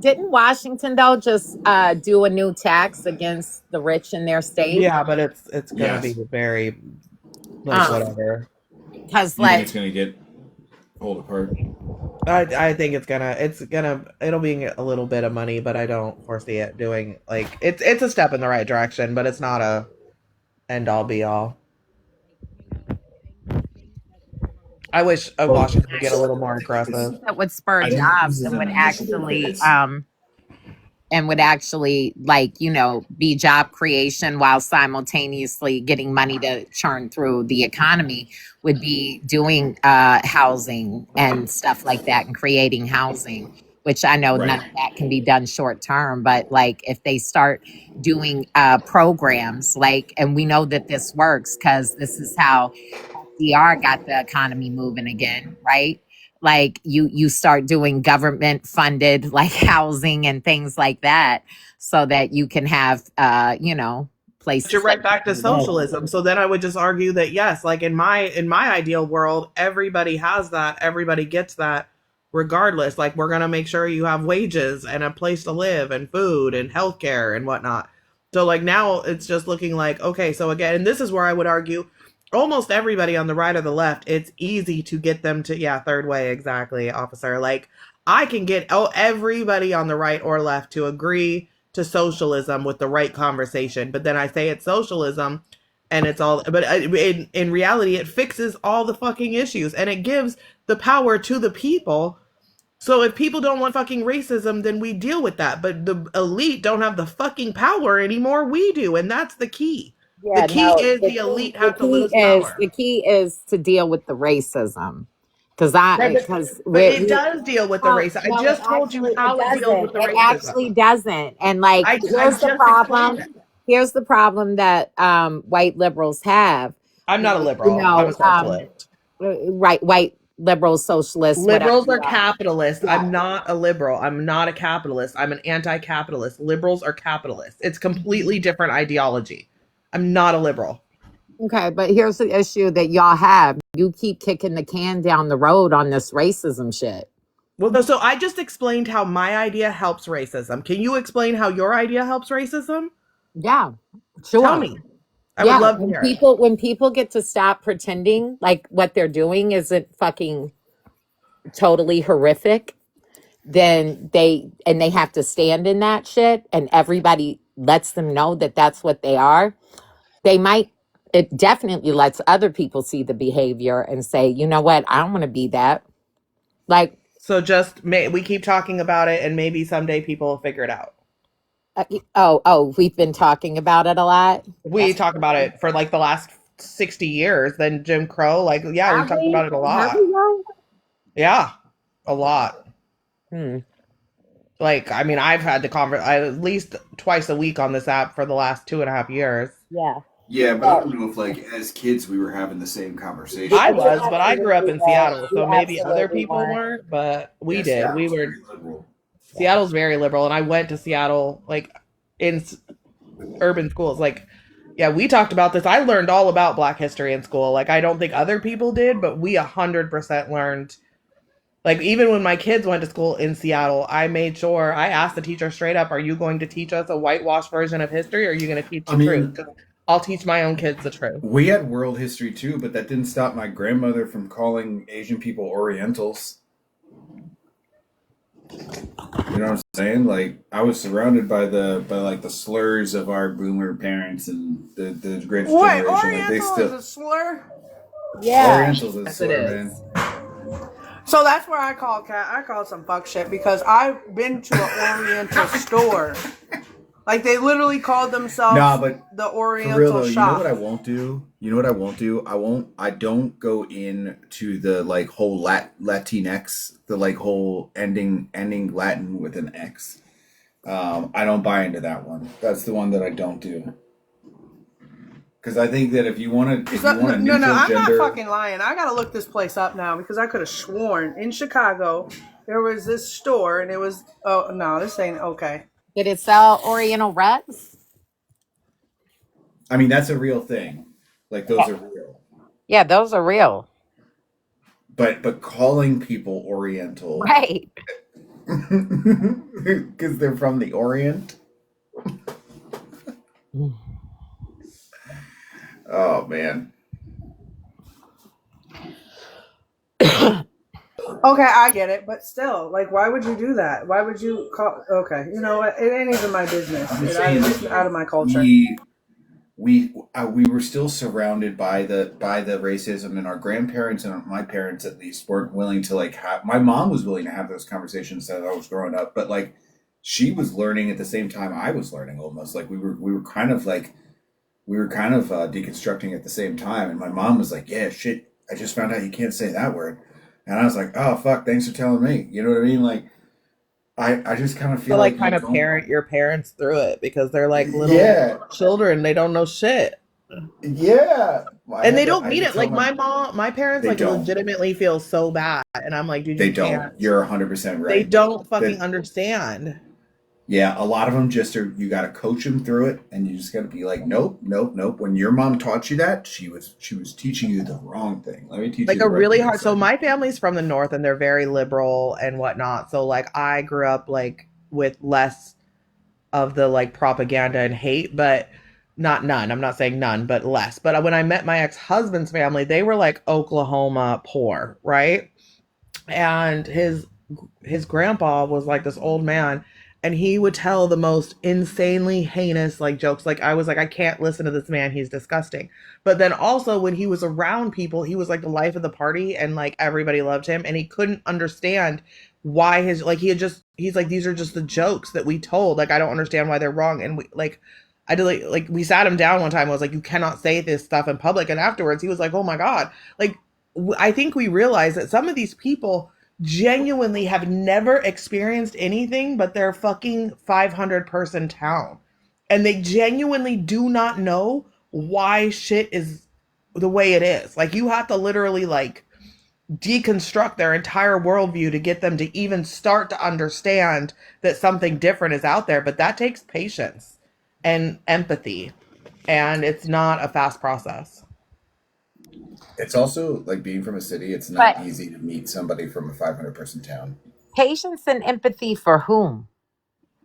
didn't Washington though just do a new tax against the rich in their state? yeah, but it's gonna be yes. very like Um, whatever. because You think like it's gonna get pulled apart? I think it'll be a little bit of money, but I don't foresee it doing like it's a step in the right direction, but it's not a end all be all. I wish Well, Washington would get a so little more aggressive. that would spur I don't think this jobs is and an would initiative that actually is. like be job creation while simultaneously getting money to churn through the economy would be doing housing and stuff like that and creating housing, which I know none Right. of that can be done short term, but like if they start doing programs like, and we know that this works because this is how DR got the economy moving again, right? Like you start doing government funded like housing and things like that so that you can have But you're places that right back to people live. socialism. So then I would just argue that yes, like in my ideal world, everybody has that, everybody gets that regardless. Like we're gonna make sure you have wages and a place to live and food and healthcare and whatnot. So like now it's just looking like, okay, so again, and this is where I would argue almost everybody on the right or the left, it's easy to get them to, yeah, third way, exactly, officer. Like I can get everybody on the right or left to agree to socialism with the right conversation. But then I say it's socialism and it's all, but in reality, it fixes all the fucking issues and it gives the power to the people. So if people don't want fucking racism, then we deal with that. But the elite don't have the fucking power anymore. We do. And that's the key. Yeah, The key no, is the elite have to lose power. the key is to deal with the racism. Because but it does deal with the racism. I just told you how it deals with the racism. It actually doesn't. And like, here's the problem. Here's the problem that white liberals have. I'm not a liberal. I'm a socialist. Right, white liberals, socialists. Liberals are capitalists. Yeah. I'm not a liberal. I'm not a capitalist. I'm an anti-capitalist. Liberals are capitalists. It's completely different ideology. I'm not a liberal. Okay, but here's the issue that y'all have. You keep kicking the can down the road on this racism shit. Well, so I just explained how my idea helps racism. Can you explain how your idea helps racism? Yeah, sure. Tell me. I would love to hear it. When people get to stop pretending like what they're doing isn't fucking totally horrific, then they have to stand in that shit, and everybody lets them know that that's what they are. It definitely lets other people see the behavior and say, you know what, I don't want to be that. Like, so we keep talking about it, and maybe someday people will figure it out. We've been talking about it a lot. We talk about it for like the last 60 years. Then Jim Crow, like, yeah, we talked about it a lot. Yeah, a lot. Like, I mean, I've had to convert at least twice a week on this app for the last 2.5 years. Yeah. Yeah, but I don't know if, like, as kids we were having the same conversation. I was, but I grew up in Seattle, so maybe other people weren't, but we did. We were. Seattle's very liberal, and I went to Seattle, like, in urban schools. Like, yeah, we talked about this. I learned all about Black history in school. Like, I don't think other people did, but we 100% learned. Like, even when my kids went to school in Seattle, I made sure, I asked the teacher straight up, are you going to teach us a whitewashed version of history, or are you going to teach the truth? I'll teach my own kids the truth. We had world history too, but that didn't stop my grandmother from calling Asian people Orientals. You know what I'm saying? Like, I was surrounded by the slurs of our boomer parents and the greatest generation. Oriental like, is a slur? Yeah. Orientals is a slur, man. So that's where I call some fuck shit because I've been to an Oriental store. Like, they literally called themselves the Oriental real, though, shop. You know what I won't do? I don't go into the, like, whole Latinx, the, like, whole ending Latin with an X. I don't buy into that one. That's the one that I don't do. Because I think that if you want to No, I'm not fucking lying. I got to look this place up now because I could have sworn in Chicago there was this store and it was, oh, no, this ain't okay. Did it sell Oriental Reds? I mean, that's a real thing. Like, those are real. Yeah, those are real. But calling people Oriental, right? Because they're from the Orient. Oh man. Okay, I get it, but still, like, why would you do that? Why would you call? Okay, you know what? It ain't even my business. It's out of my culture. We were still surrounded by the racism, and our grandparents and my parents at least weren't willing to, like, have. My mom was willing to have those conversations as I was growing up, but, like, she was learning at the same time I was learning. Almost like we were kind of deconstructing at the same time, and my mom was like, "Yeah, shit, I just found out you can't say that word." And I was like, oh, fuck, thanks for telling me. You know what I mean? Like, I just kind of feel like kind of parent your parents through it because they're like little children. They don't know shit. Yeah. And they don't mean it. Like, my parents, like, legitimately feel so bad. And I'm like, dude, they don't. You're 100% right. They don't fucking understand. Yeah, a lot of them just are, you got to coach them through it, and you just got to be like, nope. When your mom taught you that, she was teaching you the wrong thing. Let me teach you like a really hard. So my family's from the North, and they're very liberal and whatnot. So, like, I grew up, like, with less of the like propaganda and hate, but not none. I'm not saying none, but less. But when I met my ex-husband's family, they were like Oklahoma poor, right? And his grandpa was like this old man, and he would tell the most insanely heinous like jokes. Like I was like, I can't listen to this man, he's disgusting. But then also when he was around people, he was like the life of the party, and like everybody loved him, and he couldn't understand why his like he's like, these are just the jokes that we told, like I don't understand why they're wrong. And we like I did like we sat him down one time. I was like, you cannot say this stuff in public. And afterwards he was like, oh my god, like I think we realize that some of these people genuinely have never experienced anything but their fucking 500-person town. And they genuinely do not know why shit is the way it is. Like, you have to literally, like, deconstruct their entire worldview to get them to even start to understand that something different is out there. But that takes patience and empathy. And it's not a fast process. It's also like being from a city, it's not easy to meet somebody from a 500-person town. Patience and empathy for whom?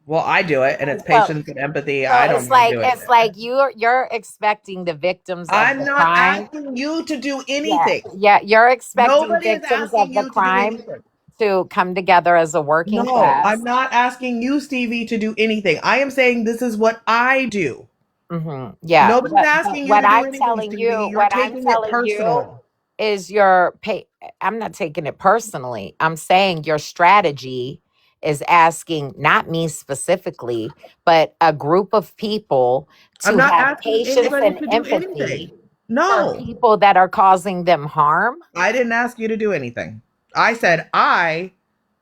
Well, I do it, and it's patience and empathy. So I don't mind doing it's it. like you're expecting the victims of I'm the not crime. asking you to do anything. Yeah, you're expecting Nobody is victims of asking the you to do crime anything. to come together as a working No, class. I'm not asking you, Stevie, to do anything. I am saying this is what I do. Mm-hmm. Yeah. Nobody's asking you What to do I'm anything, telling Stevie. you, You're taking it personal. is your pay. I'm not taking it personally. I'm saying your strategy is asking not me specifically, but a group of people I'm to not have asking patience anybody and to do anything. empathy for No, people that are causing them harm. I didn't ask you to do anything. I said I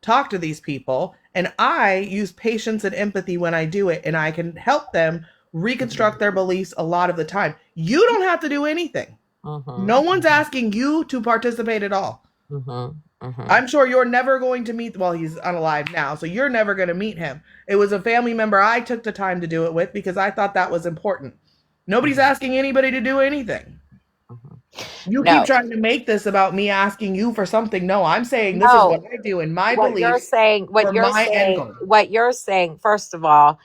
talk to these people and I use patience and empathy when I do it, and I can help them reconstruct their beliefs a lot of the time. You don't have to do anything. Mm-hmm. No one's asking you to participate at all. Mm-hmm. Mm-hmm. I'm sure you're never going to meet, well, he's unalive now, so you're never going to meet him. It was a family member I took the time to do it with because I thought that was important. Nobody's asking anybody to do anything. You keep trying to make this about me asking you for something. No, I'm saying this is what I do in my beliefs for my end goal. What you're saying, first of all,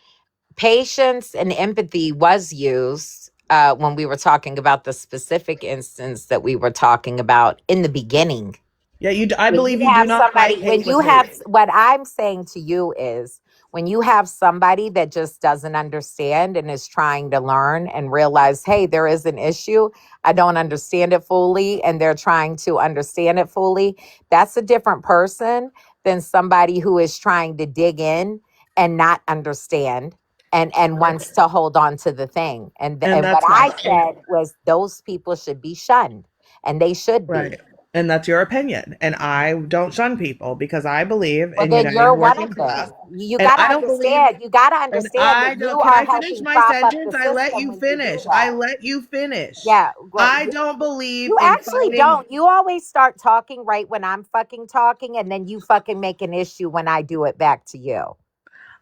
patience and empathy was used when we were talking about the specific instance that we were talking about in the beginning. Yeah, I believe you do not fight hate with hate. What I'm saying to you is when you have somebody that just doesn't understand and is trying to learn and realize, hey, there is an issue, I don't understand it fully, and they're trying to understand it fully, that's a different person than somebody who is trying to dig in and not understand and wants to hold on to the thing. And what I said was those people should be shunned, and they should be. Right. And that's your opinion. And I don't shun people because I believe Well, in then uniting you're the one working of class. them. You And got to I don't believe, understand. You got to and understand I that you don't, can are I finish helping my prop up sentence? the I let system you when you do finish. I that. let you finish. Yeah. Well, I don't believe you in actually fighting. don't. You always start talking right when I'm fucking talking, and then you fucking make an issue when I do it back to you.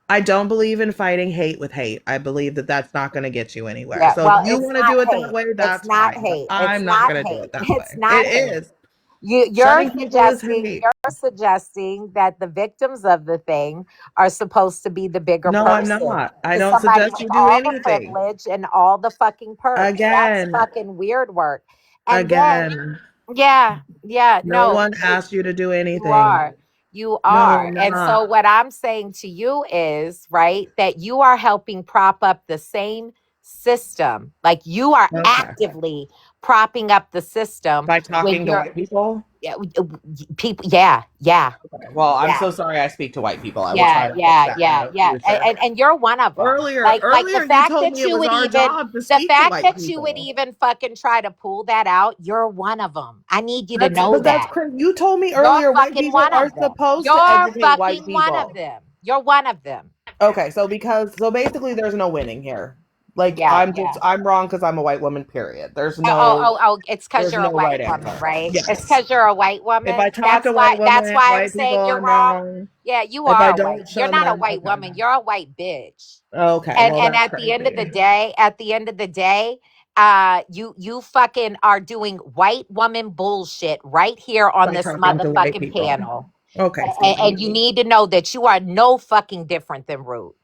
I don't believe in fighting hate with hate. I believe that that's not going to get you anywhere. Yeah, So well, if you it's want to not do it hate. that way, It's that's not fine. But hate. It's I'm not not going to do hate. it that It's way. not It hate. is. You're Shunning people is hate. suggesting that the victims of the thing are supposed to be the bigger No, I'm person. not. I To don't somebody suggest with you do all the anything. privilege and all the fucking perks. That's Again, fucking weird work. And then, again. yeah, No no, one asked you to do you anything. are. You No, are. I'm And so not. what I'm saying to you is, right, that you are helping prop up the same system. Like you are Okay. actively propping up the system By when talking to you're white people? people. Yeah. Okay. Well, I'm Yeah. so sorry I speak to white people. I will Yeah, try to fix yeah, that in yeah, the yeah. future. And you're one of them. Earlier, The fact you that told me it you was would our even job to the speak to fact white that you would people. even fucking try to pull that out, you're one of them. I need you to know That's that. crazy. You told me You're earlier white fucking people one are of them. supposed to You're educate white fucking one of people. them. You're one of them. Okay, so basically there's no winning here. Like Yeah, I'm wrong because I'm a white woman, period. There's Oh, it's because there's you're a no white right woman, answer. right? It's Yes. because you're a white If woman. I talk to white That's women, why I'm white saying people, you're I'm wrong. wrong. Yeah, you If I are a white. don't You're shun not a them, white okay. woman. You're a white bitch. Okay, well And that's at the end of the crazy. day, you fucking are doing white woman bullshit right here on By this talking to white motherfucking people. panel. Okay, And Stevie. you need to know that you are no fucking different than Ruth.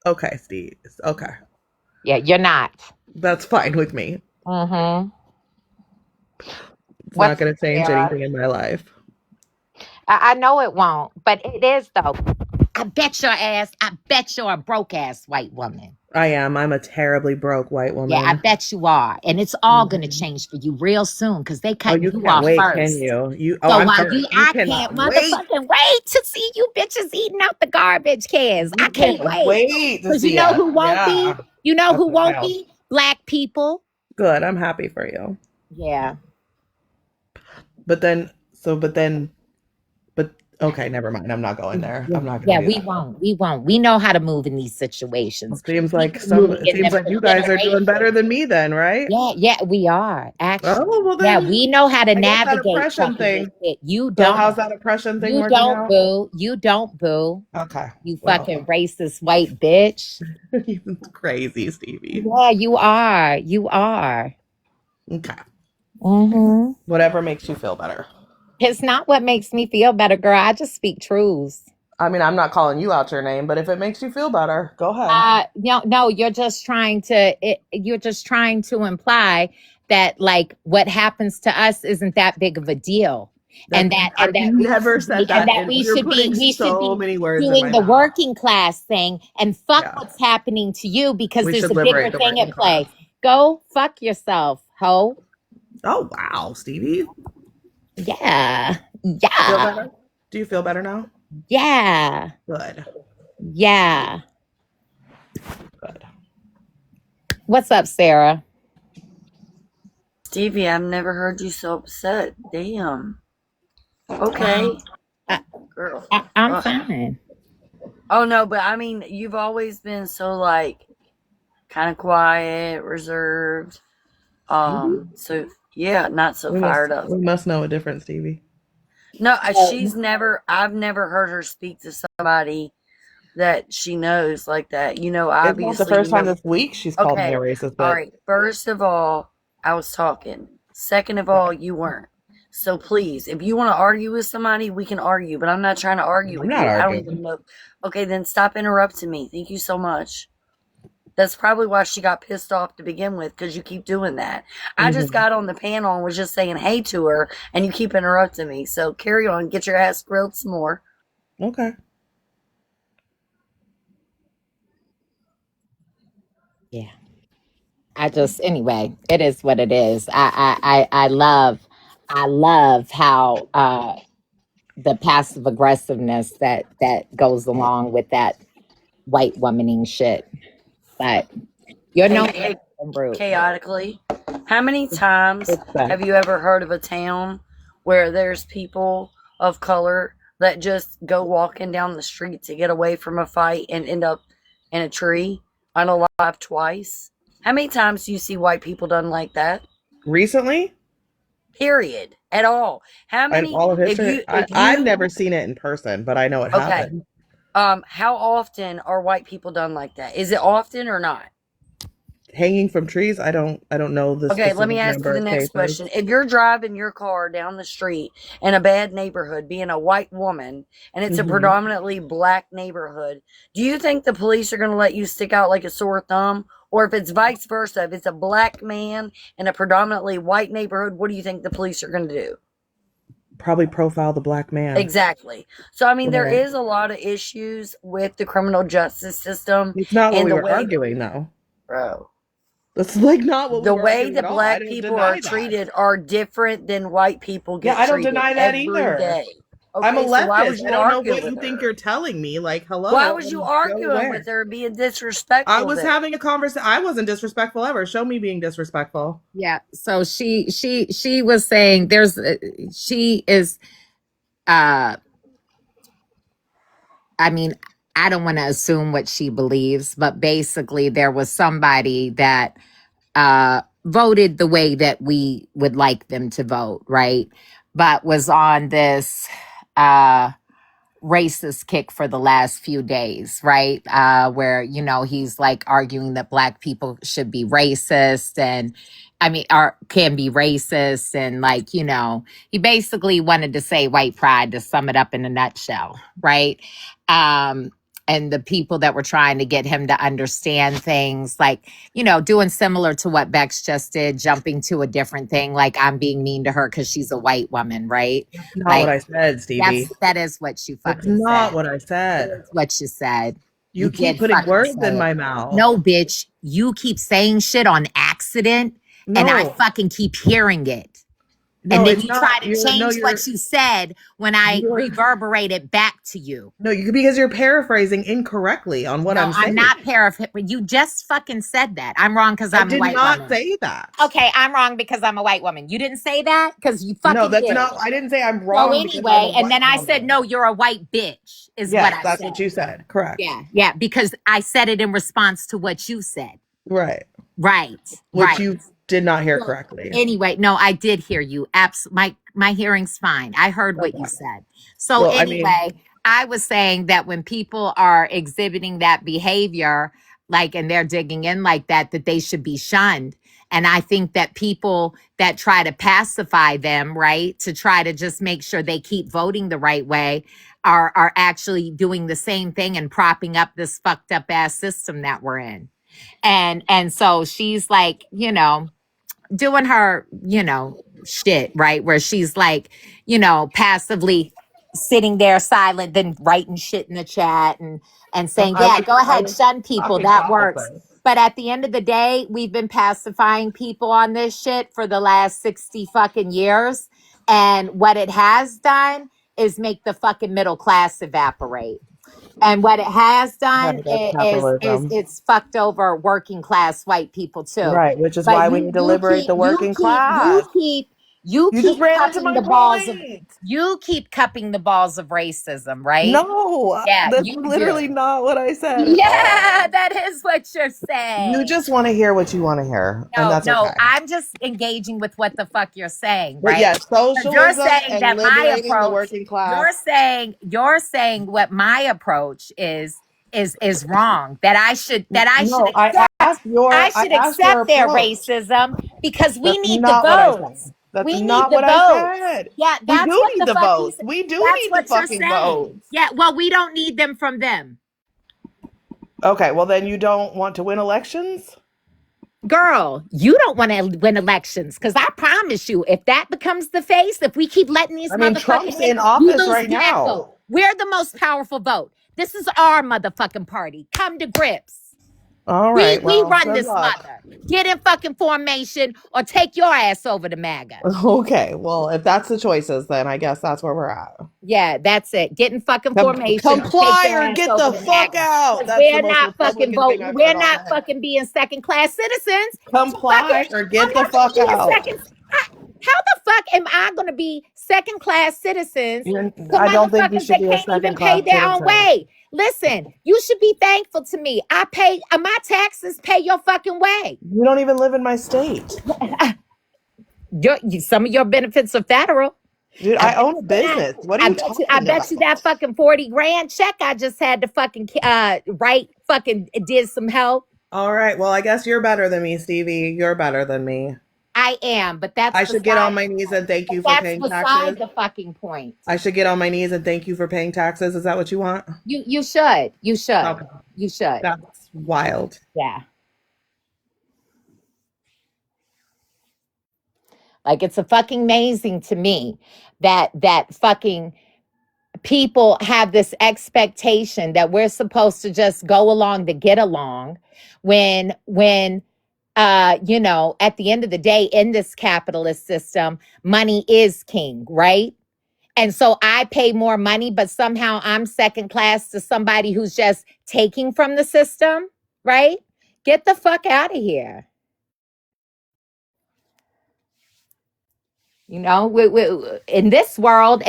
Okay, Steve. Okay. Yeah, you're not. That's fine with me. Mm-hmm. It's not What's going to change Sarah? anything in my life. I know it won't, but it is though. I bet your ass. I bet you're a broke ass white woman. I am. I'm a terribly broke white Yeah, I woman. bet you are, and it's all gonna Mhm. change for you real soon because they Oh, cutting you you can't off wait, can first. you? So I'm while sorry. You I cannot can't wait. motherfucking wait to see you bitches eating out the garbage cans. I You can't can't wait wait to because you see know us. who won't be. Yeah. You know That's who won't wild. be? Black people. Good. I'm happy for you. Yeah. But then, but okay, never mind. I'm not going there. Yeah, I'm not going yeah, to do we that. won't. We won't. We know how to move in these situations. We've been moving It in seems them like for you guys are doing better generations. than me then, right? Yeah, yeah, we are actually. Oh, well Yeah, then we know how to I guess that navigate oppression fucking this thing. shit. You So don't. how's that oppression thing You working don't, out? boo. You don't, boo. Okay. You Well, fucking racist white bitch. it's crazy, Stevie. Yeah, you are. You are. Okay. Mm-hmm. Whatever makes you feel better. It's not what makes me feel better, girl. I just speak truths. I mean, I'm not calling you out your name, but if it makes you feel better, go ahead. No, you're just trying to. You're just trying to imply that like what happens to us isn't that big of a deal, and I've that we never should be said that, and you're putting we should so be many words in doing my the mouth. working class thing and fuck Yeah. what's happening to you because We there's should a bigger liberate the thing working at play. class. Go fuck yourself, ho. Oh wow, Stevie. Yeah, Feel yeah, better? Do you feel better now? yeah, Good. yeah. Good. What's up, Sarah? Stevie, I've never heard you so upset. Damn. Okay, I, girl. I'm Ugh. fine. Oh no, but I mean, you've always been so like kind of quiet, reserved. Mhm. So yeah, not so fired up. We must know a difference, Stevie. No, I've never heard her speak to somebody that she knows like that. You know, It's not the obviously, first time this week she's called me a okay, racist, all but right. First of all, I was talking. Second of all, you weren't. So please, if you want to argue with somebody, we can argue, but I'm not trying to argue I'm with not you. I don't even arguing. know. Okay, then stop interrupting me. Thank you so much. That's probably why she got pissed off to begin with, because you keep doing that. I just Mhm. got on the panel and was just saying hey to her, and you keep interrupting me. So carry on, get your ass grilled some more. Okay. Yeah. Anyway, it is what it is. I love how the passive aggressiveness that goes along with that white womaning shit. But you're no Hey, hey, brute. chaotically. How many times It's that. have you ever heard of a town where there's people of color that just go walking down the street to get away from a fight and end up in a tree unalive twice? How many times do you see white people done like that? Recently? Period. At all. How In many all of history? if I've you never seen it in person, but I know it okay. happened. How often are white people done like that? Is it often or not? Hanging from trees, I don't know the Okay, let me specific ask you number the of next cases. question. If you're driving your car down the street in a bad neighborhood, being a white woman, and it's a Mhm. predominantly black neighborhood, do you think the police are going to let you stick out like a sore thumb? Or if it's vice versa, if it's a black man in a predominantly white neighborhood, what do you think the police are going to do? Probably profile the black man. Exactly. So, I mean, there Right. is a lot of issues with the criminal justice system It's not what and we the were way, arguing though. bro, That's like not what we the were way arguing at that all. I black don't people are deny that. treated are different than white people Yeah, get I don't treated deny that every either. day. I'm a Okay, so why was leftist. I you don't know arguing what with you think her? you're telling me. Like, Why hello, was you go arguing with where? her, being I disrespectful was there? having a conversation. I wasn't disrespectful ever. Show me being disrespectful. Yeah. So she was saying she is uh I mean, I don't want to assume what she believes, but basically there was somebody that voted the way that we would like them to vote, right? But was on this uh racist kick for the last few days, right? Where, he's like arguing that black people should be racist and can be racist. And like, he basically wanted to say white pride to sum it up in a nutshell, right? Um, and the people that were trying to get him to understand things, like, you know, doing similar to what Bex just did, jumping to a different thing, like I'm being mean to her because she's a white woman, right? That's not Like, what I said, Stevie. that is what you That's fucking not said. what I That said. is what you said. You keep did putting fucking words say in it. my mouth. No, bitch, you keep saying shit on accident, and I No. fucking keep hearing it. No, And then it's you not. try to change what you said when I reverberate it back to you. No, because you're paraphrasing incorrectly on what I'm saying. I'm not paraphrasing. You just fucking said that. I'm wrong because I'm a white woman. I did not say that. Okay, I'm wrong because I'm a white woman. You didn't say that because you fucking No, that's did. not. I didn't say I'm wrong. So anyway, and then I said, no, you're a white bitch, is what I said. That's what you said. Correct. Yeah, because I said it in response to what you said. Right. Which you did not hear correctly. Anyway, no, I did hear you. My hearing's fine. I heard what you said. So anyway, I was saying that when people are exhibiting that behavior, like, and they're digging in like that they should be shunned. And I think that people that try to pacify them, right, to try to just make sure they keep voting the right way, are actually doing the same thing and propping up this fucked up ass system that we're in. And so she's like, you know, doing her, you know, shit, right? Where she's like, you know, passively sitting there silent, then writing shit in the chat and saying, yeah, go ahead, shun people. That works. But at the end of the day, we've been pacifying people on this shit for the last 60 fucking years. And what it has done is make the fucking middle class evaporate. And what it has done is it's fucked over working class white people too. Right, which is why we need to liberate the working class. You keep just ran into my point. You keep cupping the balls of racism, right? No, that's literally not what I said. Yeah, that is what you're saying. You just want to hear what you want to hear, and that's okay. I'm just engaging with what the fuck you're saying, right? But yes, socialism you're saying and that my liberating approach, the working class. You're saying what my approach is wrong. That I should accept their racism because we need the votes. That's not what I said. Yeah, that's we do what need the votes. We do need the fucking votes. Yeah, well, we don't need them from them. Okay, well then you don't want to win elections? Girl, you don't want to win elections because I promise you, if that becomes the face, if we keep letting these motherfuckers Trump's in office right now. Vote. We're the most powerful vote. This is our motherfucking party. Come to grips. All right, we run this mother. Get in fucking formation or take your ass over to MAGA. Okay, well, if that's the choices, then I guess that's where we're at. Yeah, that's it. Get in fucking formation. Comply or get the fuck out. We're not fucking voting. We're not fucking being second class citizens. Comply or get the fuck out. How the fuck am I going to be second class citizens? I don't think you should be a second class citizen. Pay their own way. Listen, you should be thankful to me. I pay my taxes. Pay your fucking way. You don't even live in my state. Some of your benefits are federal. Dude, I own a business. What are you talking about? I bet you that fucking 40 grand check I just had to fucking did some help. All right. Well, I guess you're better than me, Stevie. You're better than me. I am, but that's I should get on my knees and thank you for paying taxes. That's beside the fucking point. I should get on my knees and thank you for paying taxes. Is that what you want? You should. You should. Okay. You should. That's wild. Yeah. Like, it's a fucking amazing to me that fucking people have this expectation that we're supposed to just go along to get along when you know, at the end of the day, in this capitalist system, money is king, right? And so I pay more money, but somehow I'm second class to somebody who's just taking from the system, right? Get the fuck out of here. You know, in this world,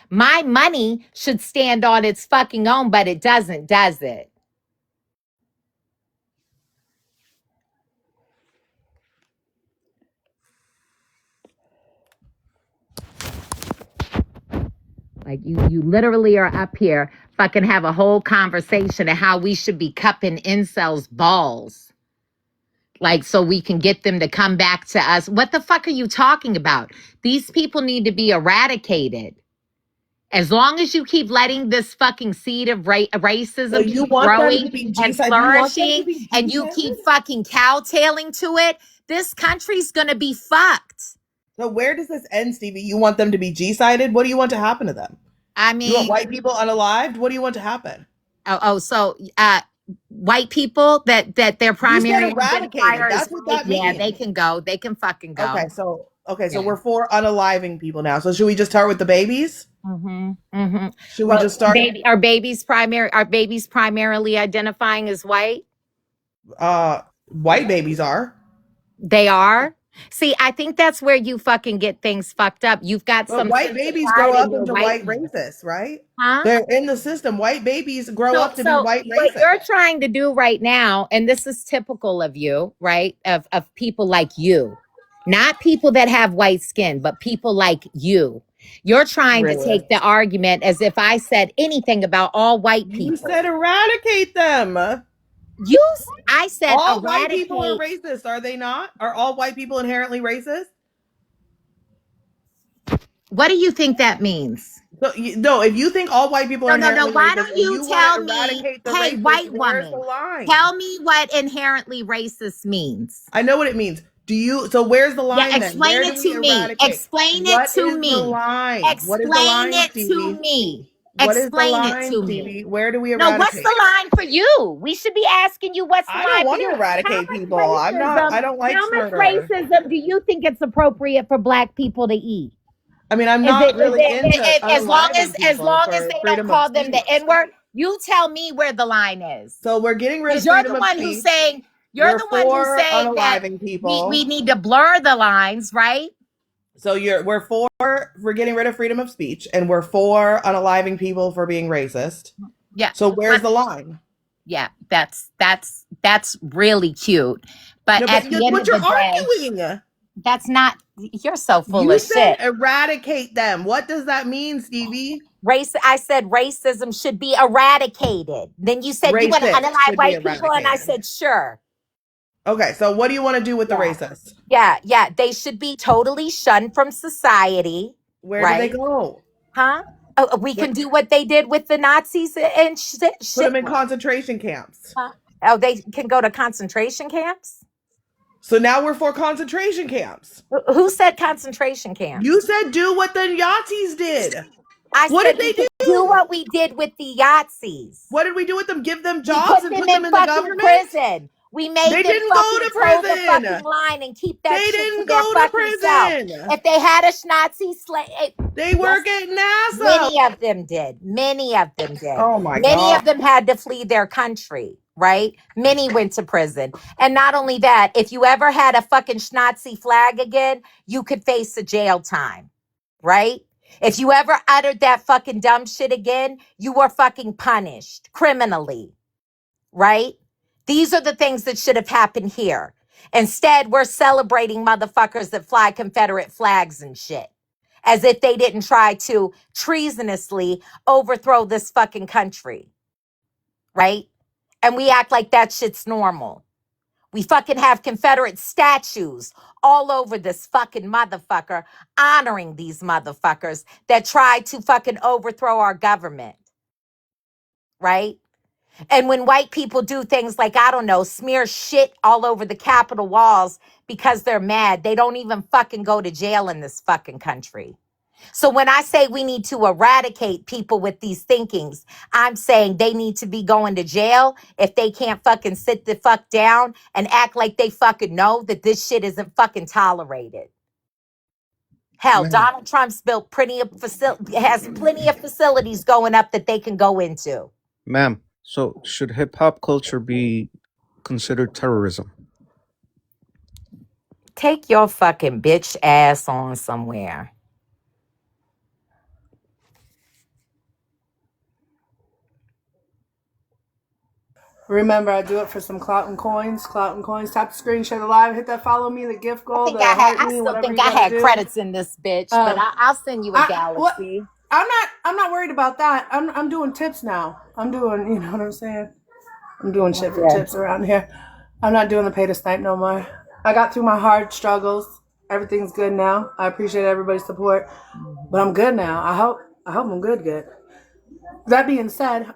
my money should stand on its fucking own, but it doesn't, does it? Like, you literally are up here fucking have a whole conversation of how we should be cupping incels' balls. Like, so we can get them to come back to us. What the fuck are you talking about? These people need to be eradicated. As long as you keep letting this fucking seed of racism So you keep want them growing to be and G-sided? You want them to flourishing, be and you G-sided? keep fucking cowtailing to it, this country's gonna be fucked. So where does this end, Stevie? You want them to be G-sided? What do you want to happen to them? I You want mean, white people unalived? What do you want to happen? so white people that their You said primary eradicated. identifier is That's what white, that yeah, means. they can go. They can fucking go. Okay, so Yeah. we're for unaliving people now. So should we just start with the babies? Should we just start? Are babies primarily identifying as white? White babies are. They are. See, I think that's where you fucking get things fucked up. You've got But some white sense of babies pride grow in up your into white whiteness. racists, right? Huh? They're in the system. White babies grow up to be So white what racists. you're trying to do right now, and this is typical of you, right? Of people like you, not people that have white skin, but people like you. You're trying to Really? take the argument as if I said anything about all white people. You said eradicate them. I said All eradicate. white people are racist, are they not? Are all white people inherently racist? What do you think that means? No, if you think all white people are inherently Why racist, don't and you tell me, eradicate the hey, racists, white where's the woman, line? tell me what inherently racist means. I know what it means. So where's the line then? Explain Where it do we to me. eradicate? Explain it What to is me. the line? What is the Explain line, it Stevie? to me. What is the Explain it line, to Stevie? me. Where do we No, eradicate? what's the line for you? We should be asking you what's the I line don't for want you. to eradicate How much people. racism? I don't like How much murder. racism do you think it's appropriate for Black people to eat? I mean, I'm Is not it, really into as long unaliving as people they for don't freedom of call them the speech. N-word, you tell me where the line is. So we're getting rid of Because you're freedom the of one speech. who's saying that unaliving people. we need to blur the lines, right? So we're getting rid of freedom of speech, and we're for unaliving people for being racist. Yeah. So where's the line? Yeah, that's really cute. But No, at the end of you're the day, arguing. that's not. You're so full You of said shit. eradicate them. What does that mean, Stevie? I said racism should be eradicated. Then you said you want to Racist unalive should be white people, and I eradicated. said sure. Okay, so what do you want to do with the racists? Yeah, they should be totally shunned from society. Where do they go? Huh? Oh, we can do what they did with the Nazis and shit. Put them in concentration camps. Oh, they can go to concentration camps? So now we're for concentration camps. Who said concentration camps? You said do what the Nazis did. What did they do? Do what we did with the Yahtzees. What did we do with them? Give them jobs and put them in the government? Prison. We made them didn't go to toe the prison. fucking line and keep that They shit didn't to their go to fucking prison. self. If they had a Nazi slave, they were getting NASA. Many of them did. Many of them did. Oh my God. Many of them had to flee their country, right? Many went to prison. And not only that, if you ever had a fucking Nazi flag again, you could face a jail time, right? If you ever uttered that fucking dumb shit again, you were fucking punished criminally, right? These are the things that should have happened here. Instead, we're celebrating motherfuckers that fly Confederate flags and shit, as if they didn't try to treasonously overthrow this fucking country, right? And we act like that shit's normal. We fucking have Confederate statues all over this fucking motherfucker, honoring these motherfuckers that tried to fucking overthrow our government, right? And when white people do things like, I don't know, smear shit all over the Capitol walls because they're mad, they don't even fucking go to jail in this fucking country. So when I say we need to eradicate people with these thinkings, I'm saying they need to be going to jail if they can't fucking sit the fuck down and act like they fucking know that this shit isn't fucking tolerated. Hell, Donald Trump's built has plenty of facilities going up that they can go into. Ma'am, so should hip hop culture be considered terrorism? Take your fucking bitch ass on somewhere. Remember, I do it for some clout and coins. Clout and coins. Tap the screen, share the live, hit that follow me, the gift goal, I still think I had do. credits in this bitch, but I'll send you a galaxy. I'm not worried about that. I'm doing tips now. I'm doing, you know what I'm saying? I'm doing shit for tips around here. I'm not doing the pay to snipe no more. I got through my hard struggles. Everything's good now. I appreciate everybody's support, but I'm good now. I I hope I'm good. That being said,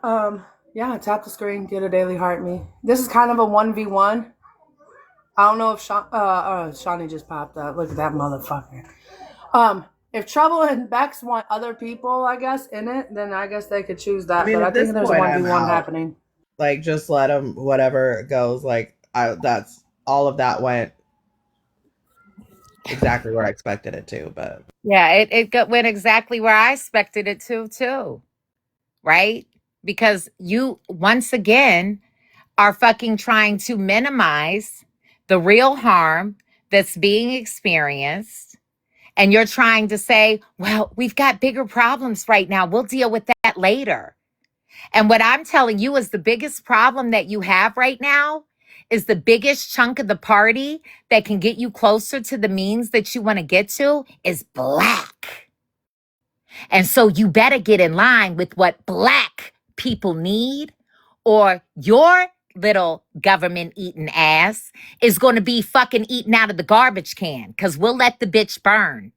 yeah, tap the screen, get a daily heart me. This is kind of a 1v1. I don't know if Shawnee just popped up. Look at that motherfucker. If Trouble and Bex want other people, I guess, in it, then I guess they could choose that. I mean, but I at this think there's a point, I'm 1v1 out. happening. Like, just let them, whatever goes. Like, that's all of that went exactly where I expected it to. But Yeah, went exactly where I expected it to, too. Right? Because you, once again, are fucking trying to minimize the real harm that's being experienced. And you're trying to say, well, we've got bigger problems right now. We'll deal with that later. And what I'm telling you is the biggest problem that you have right now is the biggest chunk of the party that can get you closer to the means that you want to get to is black. And so you better get in line with what black people need, or your little government eating ass is going to be fucking eaten out of the garbage can, because we'll let the bitch burn.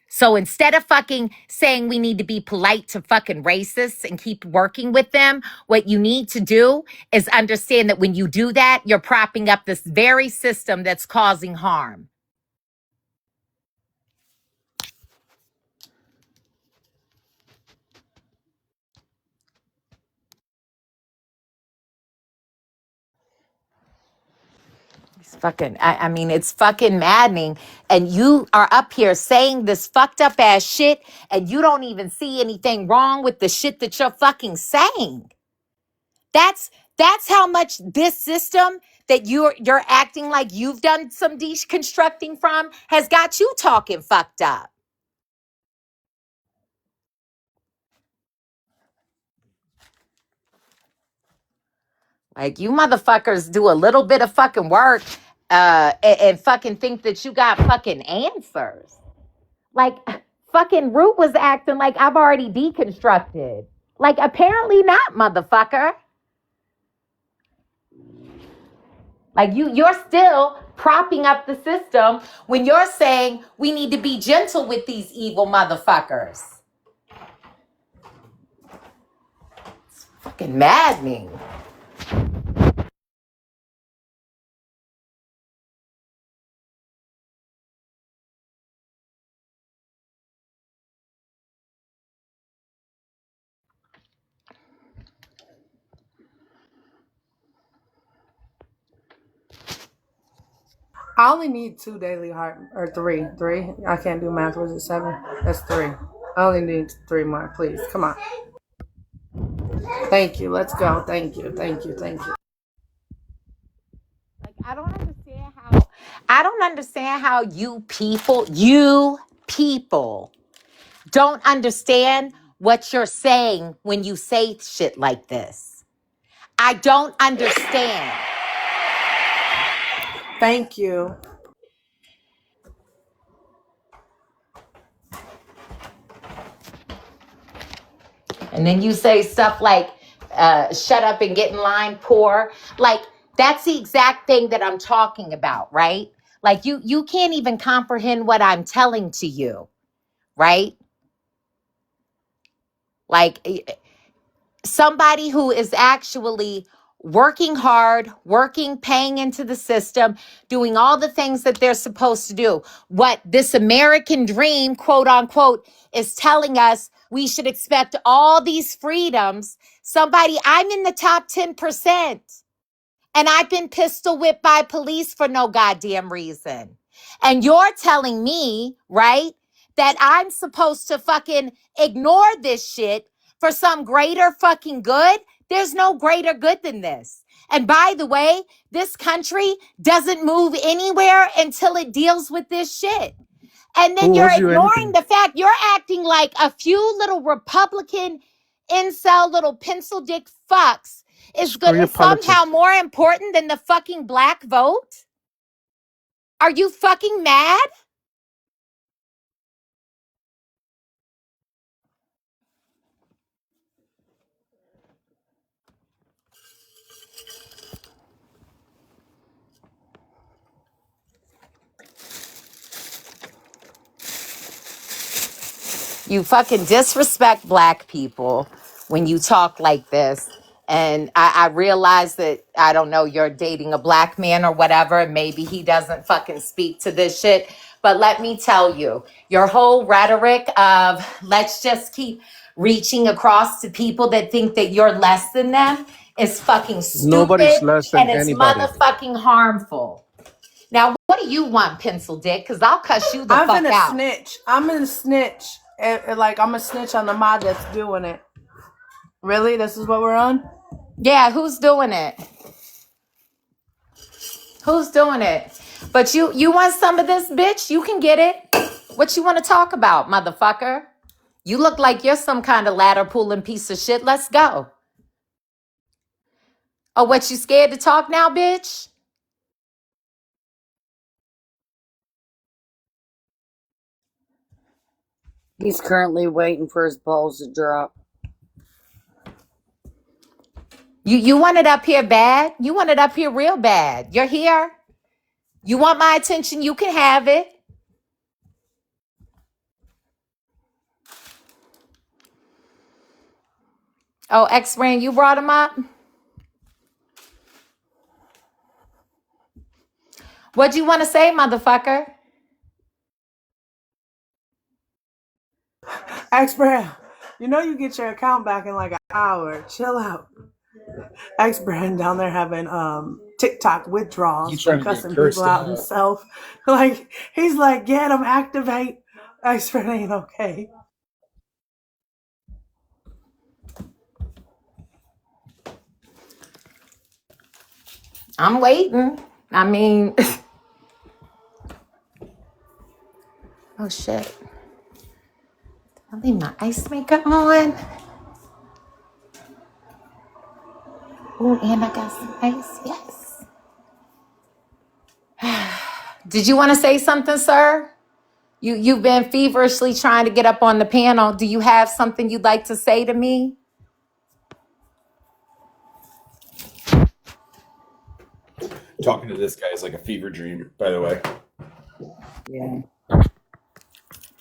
So instead of fucking saying we need to be polite to fucking racists and keep working with them, what you need to do is understand that when you do that, you're propping up this very system that's causing harm. It's fucking, I mean, it's fucking maddening. And you are up here saying this fucked up ass shit, and you don't even see anything wrong with the shit that you're fucking saying. That's how much this system that you're acting like you've done some deconstructing from has got you talking fucked up. Like, you motherfuckers do a little bit of fucking work and fucking think that you got fucking answers. Like, fucking Root was acting like I've already deconstructed. Like, apparently not, motherfucker. Like, you're still propping up the system when you're saying we need to be gentle with these evil motherfuckers. It's fucking maddening. I only need 2 daily heart, or 3. 3. I can't do math. Was it 7? That's 3. I only need 3 more, please. Come on. Thank you. Let's go. Thank you. Like, I don't understand how you people don't understand what you're saying when you say shit like this. I don't understand. Thank you. And then you say stuff like, shut up and get in line, poor. Like, that's the exact thing that I'm talking about, right? Like, you can't even comprehend what I'm telling to you, right? Like, somebody who is actually working hard, paying into the system, doing all the things that they're supposed to do. What this American dream, quote unquote, is telling us we should expect all these freedoms. I'm in the top 10%. And I've been pistol whipped by police for no goddamn reason. And you're telling me, right, that I'm supposed to fucking ignore this shit for some greater fucking good? There's no greater good than this. And by the way, this country doesn't move anywhere until it deals with this shit. And then Who you're owes you ignoring anything? the fact you're acting like a few little Republican incel little pencil dick fucks is Screw your somehow politics. more important than the fucking black vote? Are you fucking mad? You fucking disrespect black people when you talk like this. And I realize that, I don't know, you're dating a black man or whatever. Maybe he doesn't fucking speak to this shit. But let me tell you, your whole rhetoric of let's just keep reaching across to people that think that you're less than them is fucking Nobody's stupid less and than it's anybody. motherfucking harmful. Now, what do you want, Pencil Dick? Because I'll cuss you the I'm fuck finna out. snitch. I'm gonna snitch. Like, I'm gonna snitch on the mod that's doing it. Really? This is what we're on? Yeah, who's doing it? Who's doing it? But you want some of this, bitch? You can get it. What you want to talk about, motherfucker? You look like you're some kind of ladder pulling piece of shit. Let's go. Oh, what, you scared to talk now, bitch? He's currently waiting for his balls to drop. You want it up here bad? You want it up here real bad. You're here. You want my attention? You can have it. Oh, X-Ran, you brought him up? What do you want to say, motherfucker? X-Brand, you know you get your account back in like an hour. Chill out. X-Brand down there having TikTok withdrawals from cussing people out himself. Like, he's like, get him, activate. X-Brand ain't okay. I'm waiting. I mean, oh shit. I leave my ice maker on. Oh, and I got some ice. Yes. Did you want to say something, sir? You've been feverishly trying to get up on the panel. Do you have something you'd like to say to me? Talking to this guy is like a fever dream, by the way. Yeah.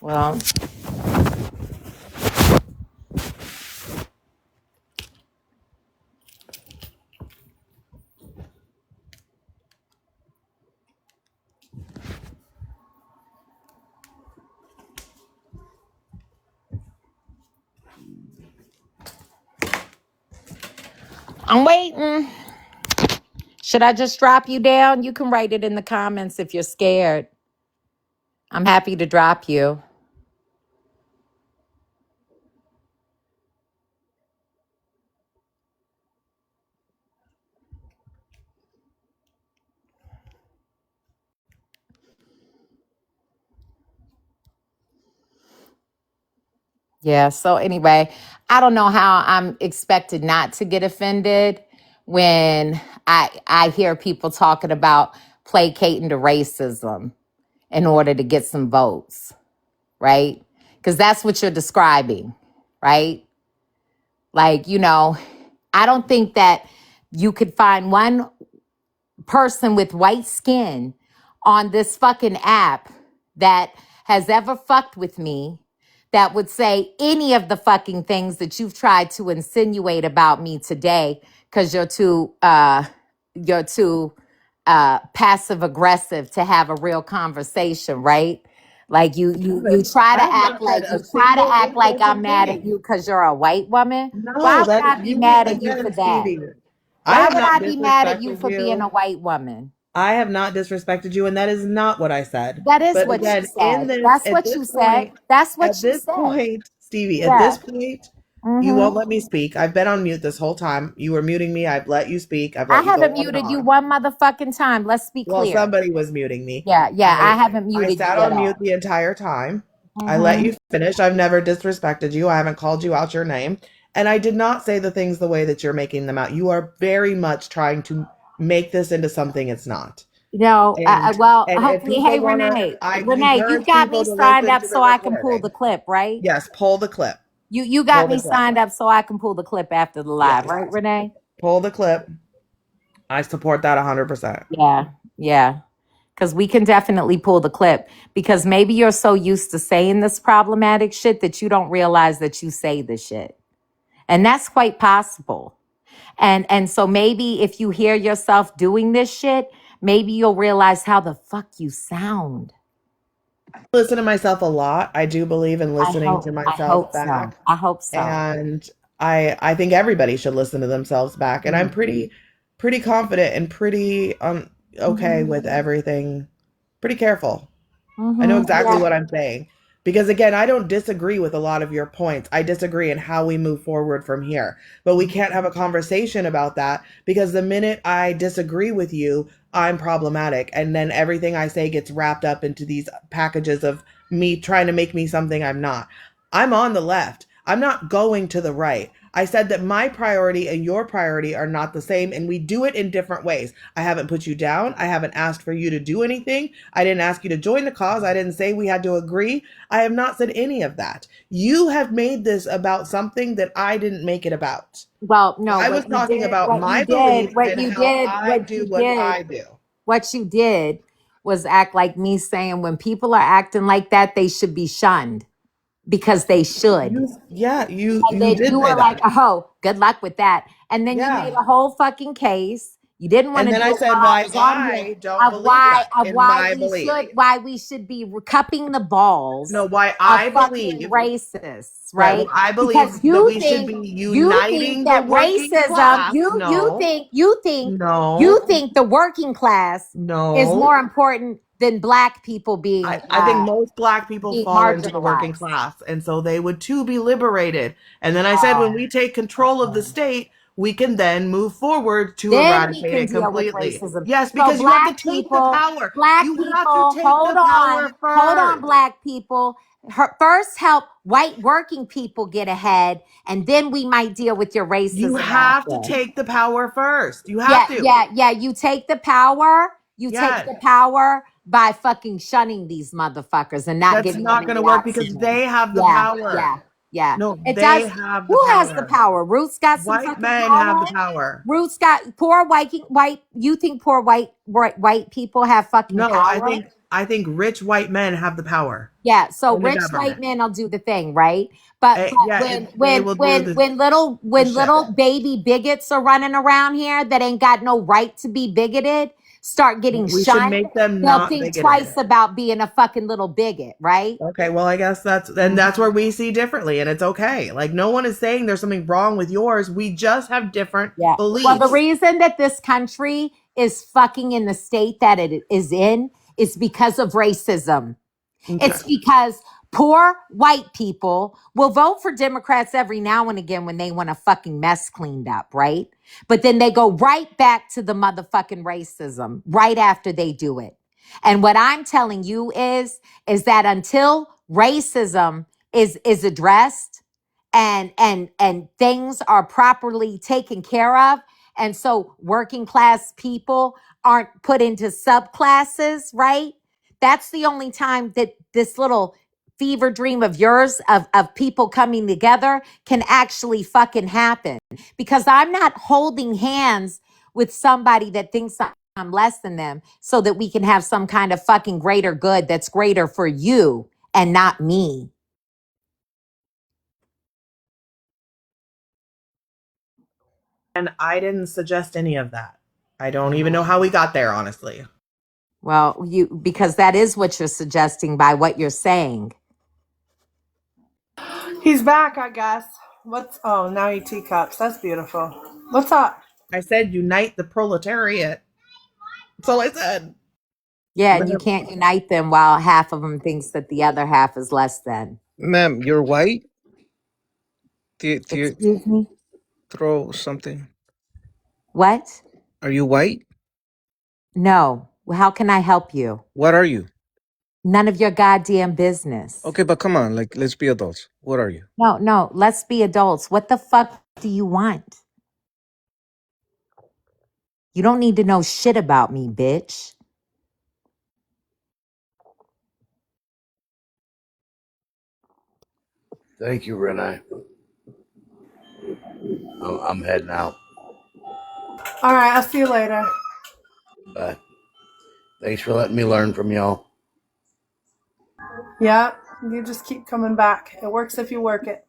Well, I'm waiting. Should I just drop you down? You can write it in the comments if you're scared. I'm happy to drop you. Yeah, so anyway, I don't know how I'm expected not to get offended when I hear people talking about placating to racism in order to get some votes, right? Because that's what you're describing, right? Like, I don't think that you could find one person with white skin on this fucking app that has ever fucked with me that would say any of the fucking things that you've tried to insinuate about me today because you're too passive aggressive to have a real conversation, right? Like you try I to have act not said like a single I'm offensive mad at thing. you because you're a white woman. Why No, would that I be you mad at you for again, that? Stevie. I Why have would not I be mad at you disrespected for being a you. white woman? I have not disrespected you, and that is not what I said. That is But what you again, in said. this, That's what you said. That's what you said. Stevie, at Yeah. this point, you hmm won't let me speak. I've been on mute this whole time. You were muting me. I've let you speak. I've I let you go haven't on and muted you on. one motherfucking time. Let's be Well, clear. somebody was muting me. Yeah, I haven't I muted sat you at on mute all. the entire time. I let hmm you finish. I've never disrespected you. I haven't called you out your name. And I did not say the things the way that you're making them out. You are very much trying to make this into something it's not. No, And well, and if hopefully, people hey, want to, Renee. I Renee, you encourage got me people to signed listen up to the so I can pull the recording. clip, right? Yes, pull the clip. You got Pull me the clip. signed up so I can pull the clip after the live, Yes, right, Renee? pull the clip. I support that 100%. Yeah, yeah. because we can definitely pull the clip, because maybe you're so used to saying this problematic shit that you don't realize that you say the shit. And that's quite possible. And so maybe if you hear yourself doing this shit, maybe you'll realize how the fuck you sound. Listen to myself a lot. I do believe in listening to I myself hope so. back. I hope so. And I think everybody should listen to themselves back. And I'm pretty confident and pretty okay with everything. Pretty careful. I know exactly what I'm saying. Because again, I don't disagree with a lot of your points. I disagree in how we move forward from here. But we can't have a conversation about that, because the minute I disagree with you, I'm problematic. And then everything I say gets wrapped up into these packages of me trying to make me something I'm not. I'm on the left. I'm not going to the right. I said that my priority and your priority are not the same, and we do it in different ways. I haven't put you down. I haven't asked for you to do anything. I didn't ask you to join the cause. I didn't say we had to agree. I have not said any of that. You have made this about something that I didn't make it about. Well, no, I was talking about my beliefs and how I do what I do. What you did was act like me saying when people are acting like that, they should be shunned, because they should. You And then did you say were like, that. oh, good luck with that. And then you made a whole fucking case. You didn't want And to then do I it said while I why was on here I don't believe that in my belief. why we should be cupping the balls No, why of I fucking believe. racists, Right. right? Well, I believe Because that we should be you think uniting the that working racism, class. you think the working class is No. more important than black people being I think most black people being fall into the working marginalized. class, and so they would too be liberated. And then I said, when we take control of the state, we can then move forward to Then we eradicate can it deal with completely. racism. Yes, So because you have to take the power. You have to take the power hold on, first. black people. First help white working people get ahead, and then we might deal with your You racism have to after. take the power first. You have to. Yeah. You take the power. You take Yes. the power by fucking shunning these motherfuckers and not That's giving them not going to any work because oxygen. they have the Yeah, power. yeah. No, It they does. have the Who has the power. power? Roots got some White fucking men have power. the power. Roots got poor white. You think poor white people have fucking No, power? I think rich white men have the power Yeah. So in the rich white government. men will do the thing, right? But They will do the shit. little baby bigots are running around here that ain't got no right to be bigoted, start getting We should shunned, make them they'll not think bigoted. twice about being a fucking little bigot, right? Okay, well, I guess that's where we see differently, and it's okay. Like, no one is saying there's something wrong with yours. We just have different Yeah. beliefs. Well, the reason that this country is fucking in the state that it is in is because of racism. Okay. It's because poor white people will vote for Democrats every now and again when they want a fucking mess cleaned up, right? But then they go right back to the motherfucking racism right after they do it. And what I'm telling you is that until racism is addressed and things are properly taken care of, and so working class people aren't put into subclasses, right? That's the only time that this little fever dream of yours of people coming together can actually fucking happen. Because I'm not holding hands with somebody that thinks I'm less than them so that we can have some kind of fucking greater good that's greater for you and not me. And I didn't suggest any of that. I don't even know how we got there, honestly. Well, because that is what you're suggesting by what you're saying. He's back, I guess. Now he teacups. That's beautiful. What's up? I said unite the proletariat. That's all I said. Yeah, and you can't unite them while half of them thinks that the other half is less than. Ma'am, you're white? Do you Excuse me? throw something? What? Are you white? No. How can I help you? What are you? None of your goddamn business. Okay, but come on, like, let's be adults. What are you? No, let's be adults. What the fuck do you want? You don't need to know shit about me, bitch. Thank you, Renee. I'm heading out. All right, I'll see you later. Bye. Thanks for letting me learn from y'all. Yeah, you just keep coming back. It works if you work it.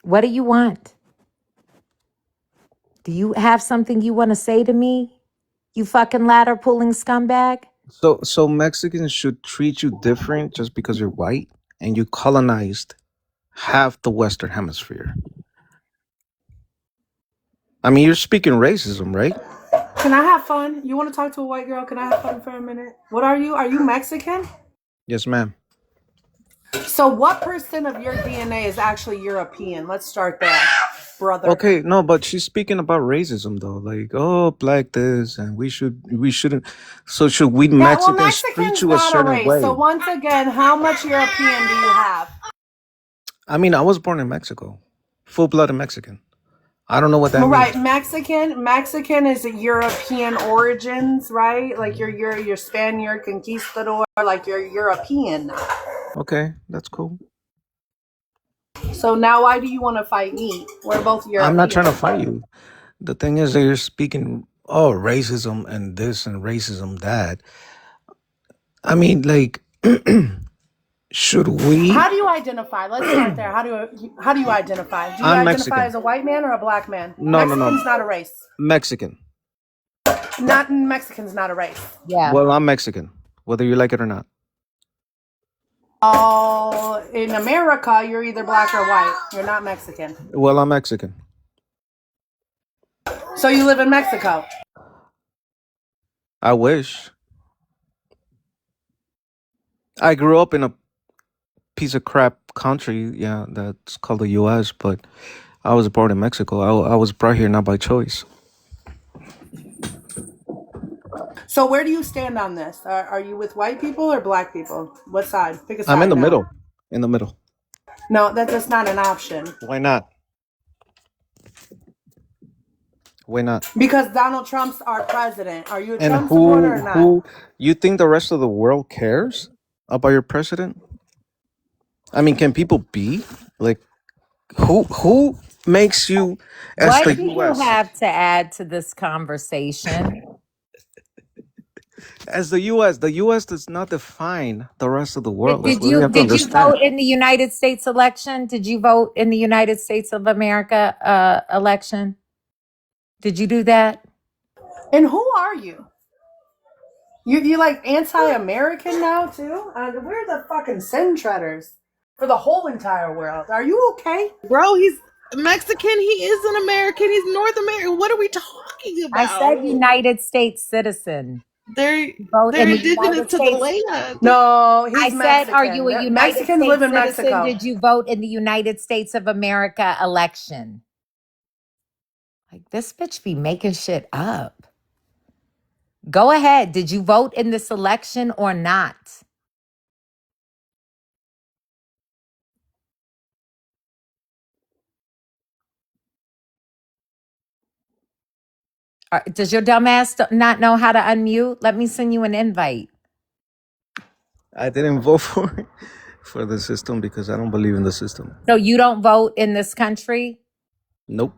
What do you want? Do you have something you want to say to me? You fucking ladder pulling scumbag? So Mexicans should treat you different just because you're white and you colonized half the Western Hemisphere. I mean, you're speaking racism, right? Can I have fun? You want to talk to a white girl? Can I have fun for a minute? What are you? Are you Mexican? Yes, ma'am. So what percent of your DNA is actually European? Let's start there, brother. Okay, no, but she's speaking about racism though. Like, oh, black this, and we shouldn't. So should we Yeah, well, Mexicans treat Mexican's you a not a certain race. So way? once again, how much European do you have? I mean, I was born in Mexico, full-blooded Mexican. I don't know what that Right, means. Mexican is a European origins, right? Like you're Spaniard conquistador, like you're European now. Okay, that's cool. So now why do you want to fight me? We're both European. I'm not trying to fight you. The thing is that you're speaking, oh, racism and this and racism that. I mean, like, should we? How do you identify? Let's start there. How do you identify? Do you I'm identify Mexican. as a white man or a black man? No. Mexican's not a race. Mexican. Mexican's not a race. Yeah. Well, I'm Mexican, whether you like it or not. Oh, in America, you're either black or white. You're not Mexican. Well, I'm Mexican. So you live in Mexico? I wish. I grew up in a piece of crap country, yeah, that's called the U.S., but I was born in Mexico. I was brought here not by choice. So where do you stand on this? Are you with white people or black people? What side? Pick a side. I'm in the now. middle. In the middle. No, that's just not an option. Why not? Why not? Because Donald Trump's our president. Are you a And Trump supporter or not? who you think the rest of the world cares about your president? I mean, can people be like who makes you as What the do you US? have to add to this conversation? As the US does not define the rest of the world. That's Did what we have to you understand. vote in the United States election? Did you vote in the United States of America election? Did you do that? And who are you? You like anti-American now too? We're the fucking sin treaders for the whole entire world. Are you okay? Bro, he's Mexican. He is an American. He's North American. What are we talking about? I said United States citizen. They're Vote in the indigenous United to the States. land. No, he's I said, Mexican. are you a United Mexicans States live in citizen? Mexico. Did you vote in the United States of America election? Like, this bitch be making shit up. Go ahead. Did you vote in this election or not? Does your dumb ass not know how to unmute? Let me send you an invite. I didn't vote for the system because I don't believe in the system. So you don't vote in this country? Nope.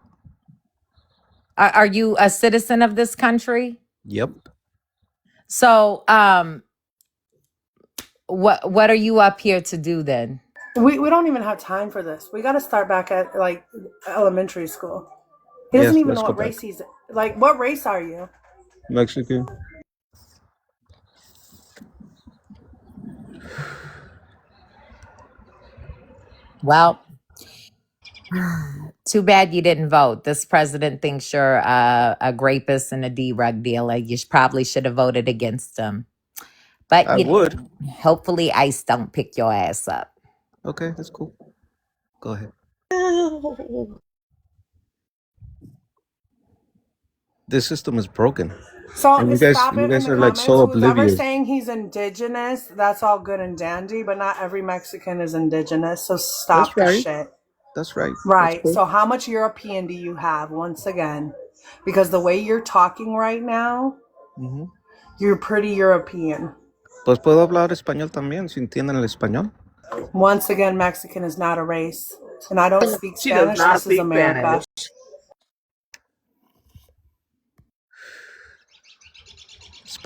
Are you a citizen of this country? Yep. So what are you up here to do then? We don't even have time for this. We got to start back at like elementary school. He doesn't Yes, even let's know go what back. race he's like. What race are you? Mexican. Well, too bad you didn't vote. This president thinks you're a rapist and a drug dealer. You probably should have voted against him. But I would. Hopefully ICE don't pick your ass up. Okay, that's cool. Go ahead. This system is broken. So And you stop guys it in are the like comments. so Who's ever oblivious. saying he's indigenous, that's all good and dandy, but not every Mexican is indigenous. So stop That's right. the shit. That's right. Right. That's cool. So how much European do you have once again? Because the way you're talking right now, Ujú. you're pretty European. Pues puedo hablar español también, si entienden el español. Once again, Mexican is not a race. And I don't speak She does Spanish. not This is speak America. Spanish.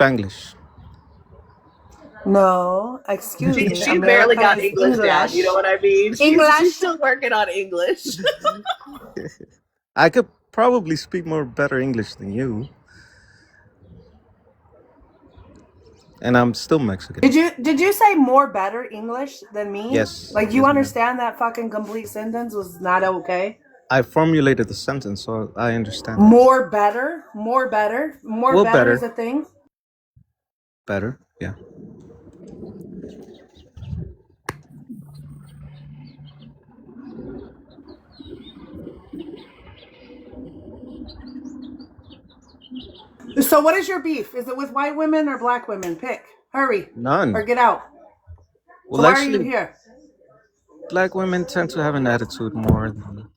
Spanglish. No, excuse me. She barely America got is English down. You know what I mean? She's English. still working on English. I could probably speak more better English than you, and I'm still Mexican. Did you say more better English than me? Yes. Like, you yes, ma'am. understand that fucking complete sentence was not okay? I formulated the sentence, so I understand. More better? More better? More Well, better better. is a thing? Better, yeah. So what is your beef? Is it with white women or black women? Pick. Hurry. None. Or get out. Well, So why actually, are you here? black women tend to have an attitude more than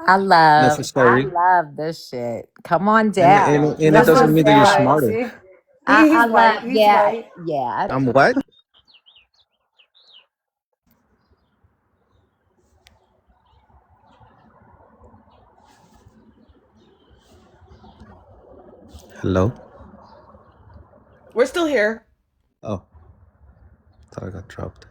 I necessary, love this shit. Come on and down. it This doesn't one's mean that you're white, smarter. see? I He's white. love, He's yeah, white. yeah. I'm what? Hello? We're still here. Oh, thought I got dropped.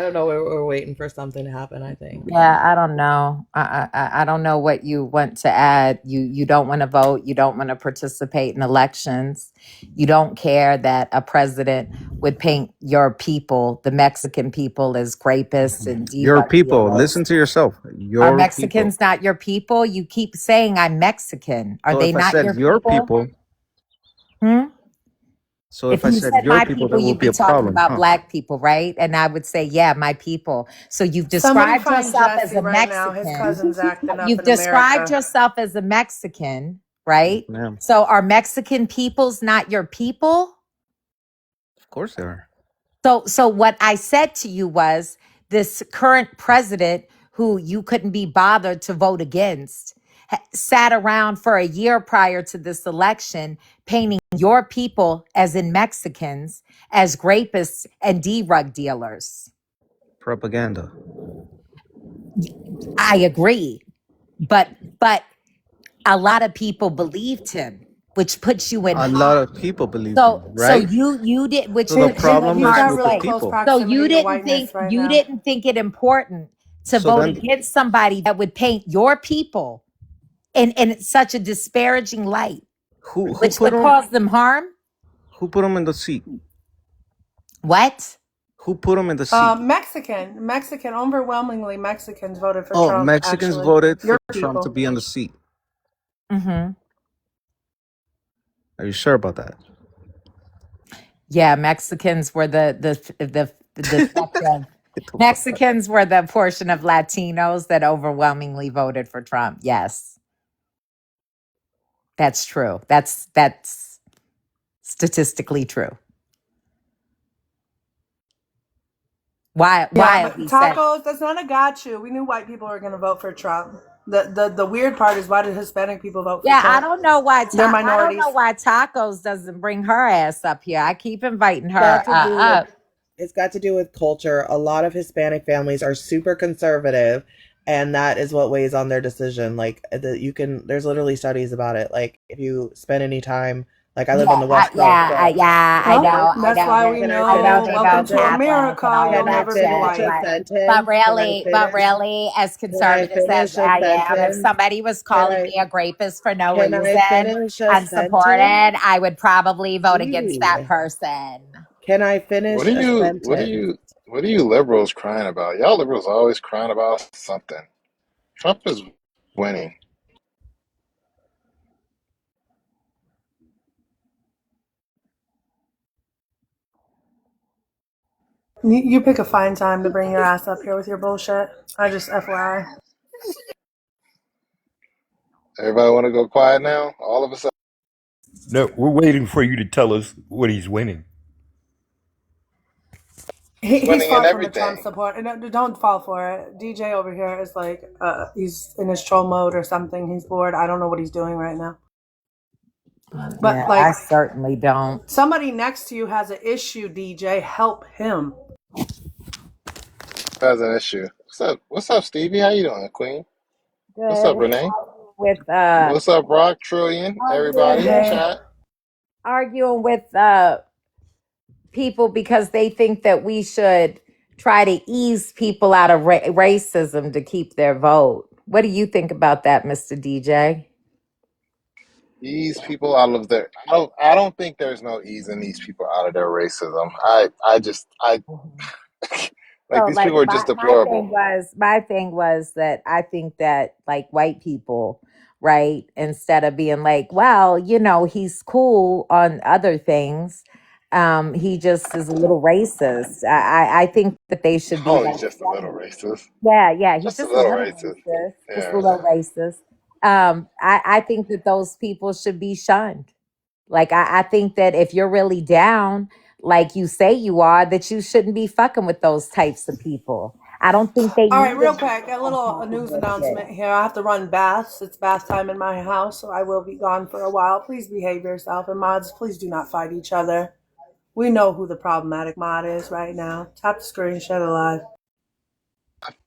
I don't know. We're waiting for something to happen, I think. Yeah, I don't know. I don't know what you want to add. You don't want to vote. You don't want to participate in elections. You don't care that a president would paint your people, the Mexican people, as rapists and Your drug people, dealers. listen to yourself. Are Your people. Mexicans not your people? You keep saying I'm Mexican. Are So they if I not said your your people? people, so If if I you said said your my people, people, there would you'd be be a talking problem, about huh? black people, right? And I would say, yeah, my people. So you've Somebody described find yourself as Jesse a right now. His Mexican. cousin's acting up You've in described America. yourself as a Mexican, right? Ma'am, So are Mexican peoples not your people? of course they are. So what I said to you was this current president who you couldn't be bothered to vote against sat around for a year prior to this election painting your people, as in Mexicans, as rapists and drug dealers. Propaganda. I agree. But a lot of people believed him, which puts you in A lot harm. of people believe So him, so right? you did, which So the puts you in problem He's is got harm's with the really way. close people. So proximity to whiteness right you now. didn't think it important to So vote then, against somebody that would paint your people in such a disparaging light, who which put would him? cause them harm. Who put him in the seat? What? Who put him in the seat? Mexican, overwhelmingly Mexicans voted for Oh, Trump, Mexicans actually. voted Your for Trump to people. be on the seat. Mm-hmm. Are you sure about that? Yeah, Mexicans were the section. Mexicans were the portion of Latinos that overwhelmingly voted for Trump. Yes, that's true. That's statistically true. Why? Yeah, Why? but Lisa? tacos, that's not a gotcha. We knew white people were going to vote for Trump. The weird part is, why did Hispanic people vote for Yeah, Trump? I don't know why. They're I don't minorities. know why Tacos doesn't bring her ass up here. I keep inviting her Got to do with up. It's got to do with culture. A lot of Hispanic families are super conservative, and that is what weighs on their decision. Like there's literally studies about it. Like if you spend any time, like I live on the West Coast. I Well, know. that's why we I know. know they Welcome vote to Catholic America. and all You'll of that never be shit. white. But really, as conservative as finish a I am, if sentence? somebody was calling me a rapist for no Can I reason, finish a unsupported, sentence? I would probably vote against that Gee. person. Can I finish What are a you? sentence? What are you liberals crying about? Y'all liberals always crying about something. Trump is winning. You pick a fine time to bring your ass up here with your bullshit. I just FYI. Everybody want to go quiet now? All of a sudden, No, we're waiting for you to tell us what he's winning. he's He's winning in far from a Trump everything. supporter. Don't fall for it. DJ over here is like, he's in his troll mode or something. He's bored. I don't know what he's doing right now. But Yeah, like, I certainly don't. somebody next to you has an issue, DJ. Help him. That's an issue. What's up, Stevie? How you doing, Queen? What's Good. up, Renee? With What's up, Rock, Trillion, everybody, Hey. chat? arguing with people because they think that we should try to ease people out of racism to keep their vote. What do you think about that, Mr. DJ? Ease people out of their. I don't think there's no easing these people out of their racism. I like So these like people are just my deplorable. thing was that I think that like white people, right, instead of being like, well, he's cool on other things, he just is a little racist. I think that they should be Oh, like, he's just a little racist. yeah, he's Just a just a little little racist. racist, just a Yeah. little racist. I think that those people should be shunned. Like I think that if you're really down, like you say you are, that you shouldn't be fucking with those types of people. I don't think they All right, need real to quick, a little talking news this shit. announcement here. I have to run baths. It's bath time in my house, so I will be gone for a while. Please behave yourself, and mods, please do not fight each other. We know who the problematic mod is right now. Tap the screen, share the live.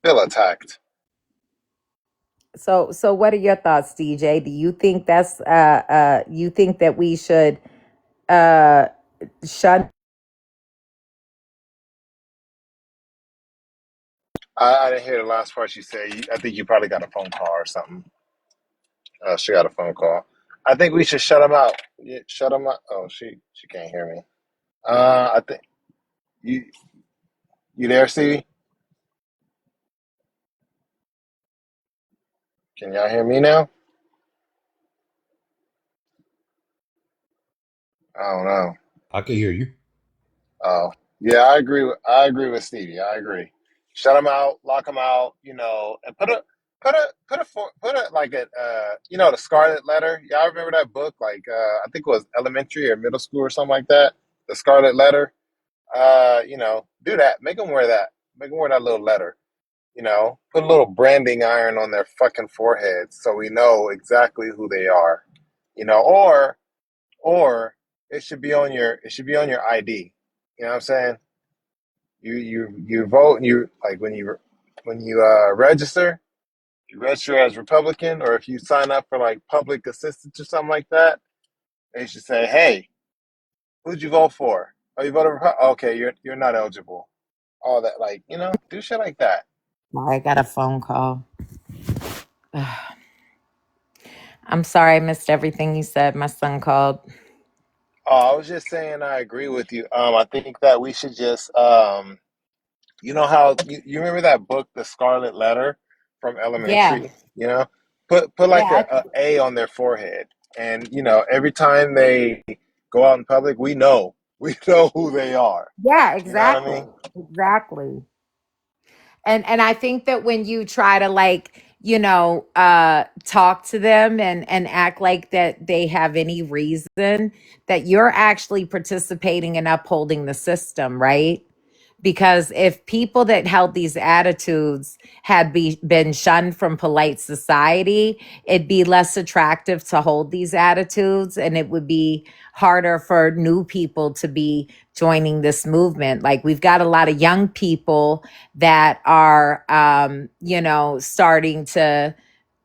Feel attacked. So what are your thoughts, DJ? Do you think that's you think that we should uh shun? I didn't hear the last part you said. I think you probably got a phone call or something. She got a phone call. I think we should shut him out. Yeah, shut him out. Oh, she can't hear me. I think you you there, Stevie? Can y'all hear me now? I don't know. I can hear you. Oh, yeah, I agree with Stevie. I agree. Shut him out, lock him out, and put a like the Scarlet Letter. Y'all remember that book? Like I think it was elementary or middle school or something like that. The Scarlet Letter. Do that. Make them wear that. Make them wear that little letter. Put a little branding iron on their fucking foreheads so we know exactly who they are. Or it should be on your ID. You know what I'm saying? You vote and you like when you register, you register as Republican, or if you sign up for like public assistance or something like that, they should say, "Hey, who'd you vote for? Oh, you voted for okay, you're not eligible." All that, like do shit like that. I got a phone call. I'm sorry I missed everything you said. My son called. Oh, I was just saying I agree with you. I think that we should just how you remember that book, The Scarlet Letter from Yeah. elementary? Put like Yeah. a A on their forehead, and every time they go out in public, we know who they are. Yeah, You know what I exactly. mean? Exactly. And I think that when you try to like, talk to them and act like that they have any reason, that you're actually participating in upholding the system, right? Because if people that held these attitudes had been shunned from polite society, it'd be less attractive to hold these attitudes, and it would be harder for new people to be joining this movement. Like we've got a lot of young people that are starting to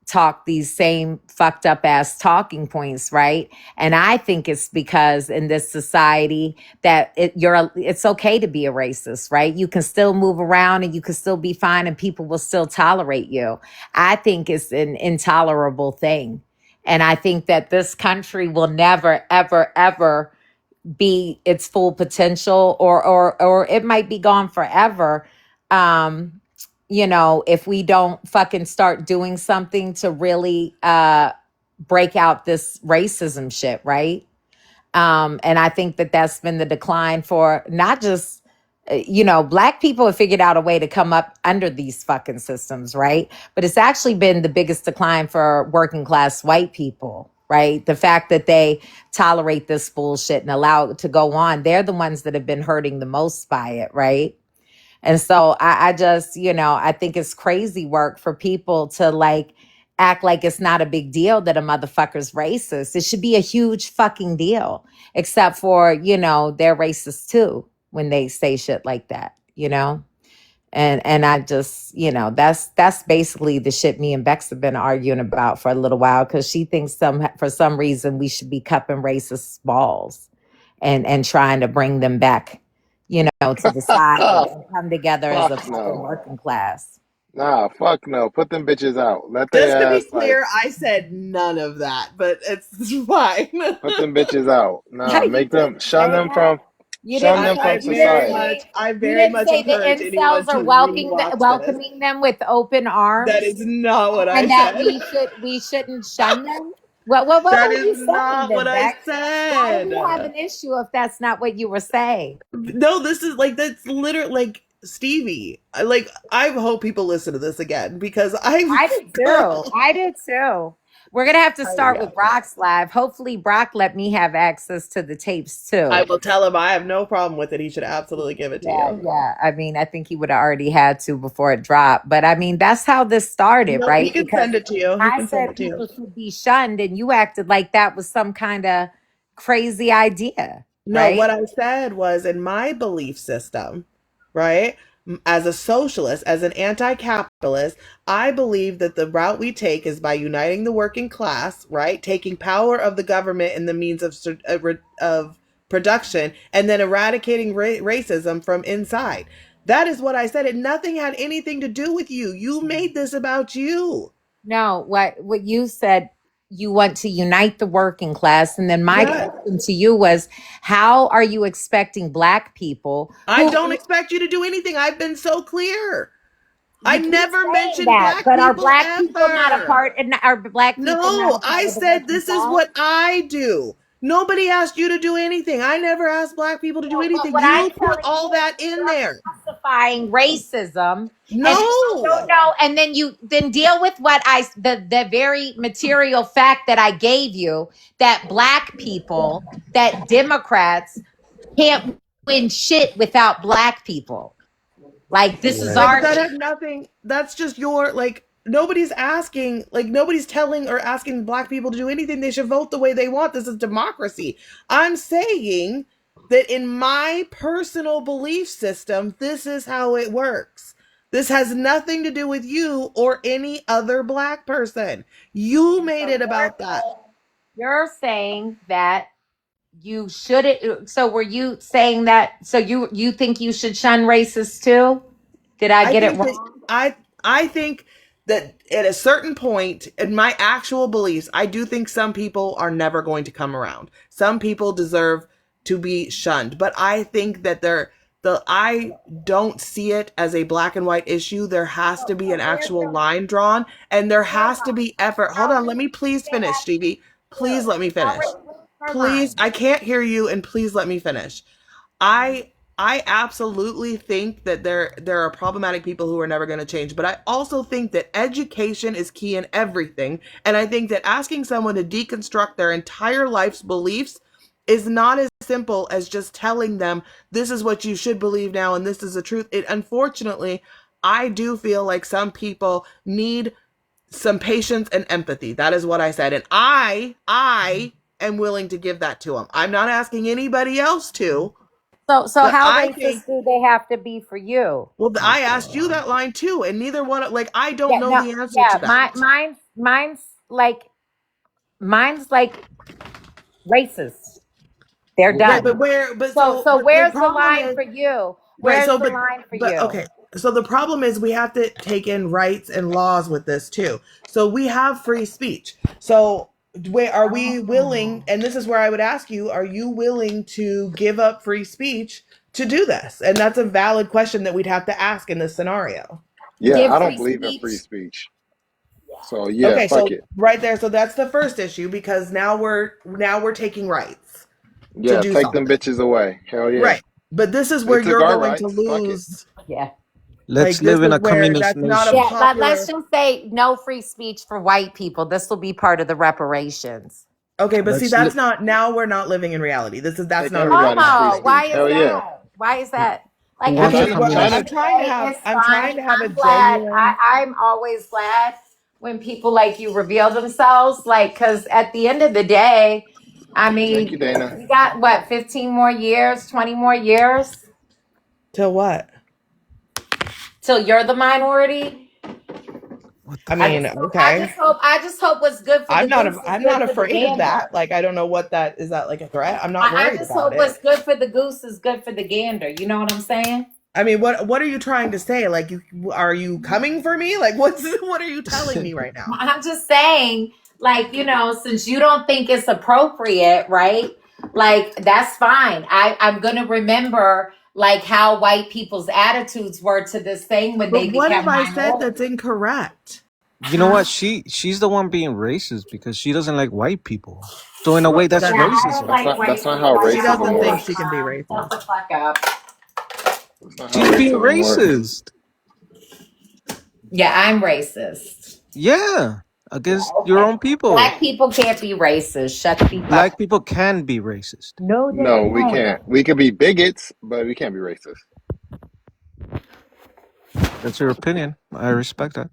talk these same fucked up ass talking points, right? And I think it's because in this society that it's okay to be a racist, right? You can still move around and you can still be fine and people will still tolerate you. I think it's an intolerable thing. And I think that this country will never, ever, ever be its full potential, or it might be gone forever. If we don't fucking start doing something to really break out this racism shit, right? And I think that that's been the decline for not just black people have figured out a way to come up under these fucking systems, right? But it's actually been the biggest decline for working class white people, right? The fact that they tolerate this bullshit and allow it to go on, they're the ones that have been hurting the most by it, right? And so I just, I think it's crazy work for people to like act like it's not a big deal that a motherfucker's racist. It should be a huge fucking deal, except for, they're racist too when they say shit like that, And I just, that's basically the shit me and Bex have been arguing about for a little while, because she thinks for some reason we should be cupping racist balls and trying to bring them back, to the side and come together as a Fuck fucking no. working class. Nah, fuck no. Put them bitches out. Let they Just to be ass like clear, I said none of that, but it's fine. put them bitches out. No, Nah, you make them didn't say that. You shun didn't them say from you didn't society. say I you very didn't much say the encourage anyone incels are to rewatch this. welcoming them with open That arms, is not what I and that said. we shouldn't shun them. What That were is you saying not what then, I Bex? Why do you have said. an issue if that's not what you were saying? No, this is like that's literally like Stevie. I hope people listen to this again because I I did too. girl. I did too. We're gonna have to start Yeah. with Brock's live. Hopefully, Brock let me have access to the tapes I too. will tell him I have no problem with it. He should absolutely give it to Yeah, you. yeah. I mean, I think he would have already had to before it dropped. But I mean, that's how this started, No, he right? can Because send it to you. He I can send said it to you. people should be shunned, and you acted like that was some kind of crazy idea, No, right? what I said was in my belief system, right? As a socialist, as an anti capitalist, I believe that the route we take is by uniting the working class, right? Taking power of the government in the means of production, and then eradicating racism from inside. That is what I said. And nothing had anything to do with you. You made this about you. No, what you said, you want to unite the working class, and then my Yes. question to you was, how are you expecting Black people I who don't expect you to do anything. I've been so clear. I you keep never saying mentioned that, black but are people Black people not a ever. part, and are Black people not No, a part I of the said working this is class? what I do. Nobody asked you to do anything. I never asked black people to do No, but anything. what I'm You put telling all you is that in you're there. justifying racism, and then you don't No. know, and then you then deal with the very material fact that I gave you, that Black people, that Democrats can't win shit without Black people. Like, this is Right, our but that shit. had nothing. That's just your nobody's asking, nobody's telling or asking black people to do anything. They should vote the way they want. This is democracy. I'm saying that in my personal belief system, this is how it works. This has nothing to do with you or any other black person. You made it about that. You're saying that you shouldn't. So were you saying that? So you think you should shun racists too? Did I I get it think that wrong? I think that at a certain point in my actual beliefs, I do think some people are never going to come around. Some people deserve to be shunned, but I think that I don't see it as a black and white issue. There has to be an So where's actual the line drawn, and there her has to line? be effort. Hold How on, do let me you please say finish, that Stevie. to Please let me How finish. where's her Please, line? I can't hear you, and please let me finish. I I absolutely think that there are problematic people who are never going to change, but I also think that education is key in everything, and I think that asking someone to deconstruct their entire life's beliefs is not as simple as just telling them this is what you should believe now and this is the truth. It unfortunately, I do feel like some people need some patience and empathy. That is what I said, and I am willing to give that to them. I'm not asking anybody else to, So but how I think, racist do they have to be for you? well, I asked you that line too, and neither one, I don't Yeah, know no, the answer yeah, to that. like mine's like racist. They're Right, but done. So but the where's the problem line is, for you? right, Where's the line for but you? okay. So the problem is we have to take in rights and laws with this too. So we have free speech. So are we willing, and this is where I would ask you, are you willing to give up free speech to do this? And that's a valid question that we'd have to ask in this scenario. Yeah, Give I don't free believe in speech. free speech. So yeah, Okay, fuck so it. right there, so that's the first issue because now we're taking rights to Yeah, do take them something. bitches away. Hell yeah. Right. But this is They where took you're our going to rights. Fuck it. lose. Yeah. Like Let's this live in is a where communist that's not a nation. Yeah, let's popular. just say no free speech for white people. This will be part of the reparations. Okay, but see Let's li- that's not, now we're not living in reality. That's Take not a real everybody's free Oh, reality. why speech. is Hell yeah. that? Why is who that? who Like, at wants the a end China, of the communist? I'm China. trying to day, have it's I'm trying fine. to have a I'm glad. genuine. I'm always glad when people like you reveal themselves. Like, because at the end of the day, I Thank you, mean, Dana. you got what, 15 more years, 20 more years To what? till you're the minority. I mean, okay. I just hope what's good for the goose is I'm good not for the afraid of gander. that. Like, I don't know what that is. That like a threat? I'm not I worried just about hope it. what's good for the goose is good for the gander. You know what I'm saying? I mean, what are you trying to say? Like, are you coming for me? Like, what are you telling me right now? I'm just saying, like, you know, since you don't think it's appropriate, right? Like, that's fine. I'm gonna remember like how white people's attitudes were to this thing when they But what became have I said minority. that's incorrect? You know what? She's the one being racist because she doesn't like white people. So in a way, that's Yeah, I don't racism. like that's not racist how white She racism doesn't people. think she works. can be Shut racist. the fuck up. That's not how She's being racism works. racist. Yeah, I'm racist. Yeah, against your Okay. own people. Black people can't be racist. Shut the fuck Black up. people can be racist. No, they No, we can't. can't. We could be bigots, but we can't be racist. That's your opinion. I respect that.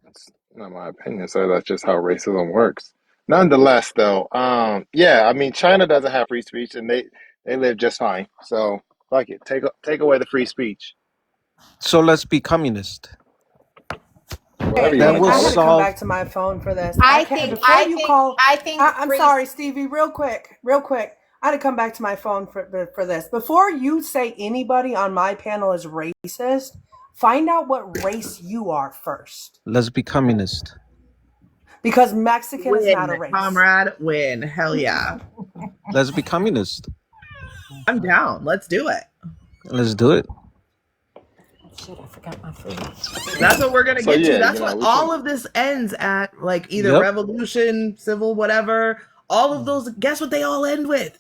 That's not my opinion, so that's just how racism works. Nonetheless, though, yeah, I mean, China doesn't have free speech, and they live just fine. So, fuck it, take away the free speech, So let's be communist. whatever Hey, you That want hey, to will I call had it. to come solve. back to my phone for this. I I can't, think before you call, I think I'm free sorry, Stevie, real quick. I had to come back to my phone for this. Before you say anybody on my panel is racist, find out what race you are first. Let's be communist. Because Mexican is not Win, a race. comrade, win. Hell yeah. Let's be communist. I'm down. Let's do it. Let's do it. Shit, I forgot my food. That's what we're gonna So get to. yeah, That's we what can. all of this ends at. Like either Yep. revolution, civil, whatever. All of those. Guess what they all end with?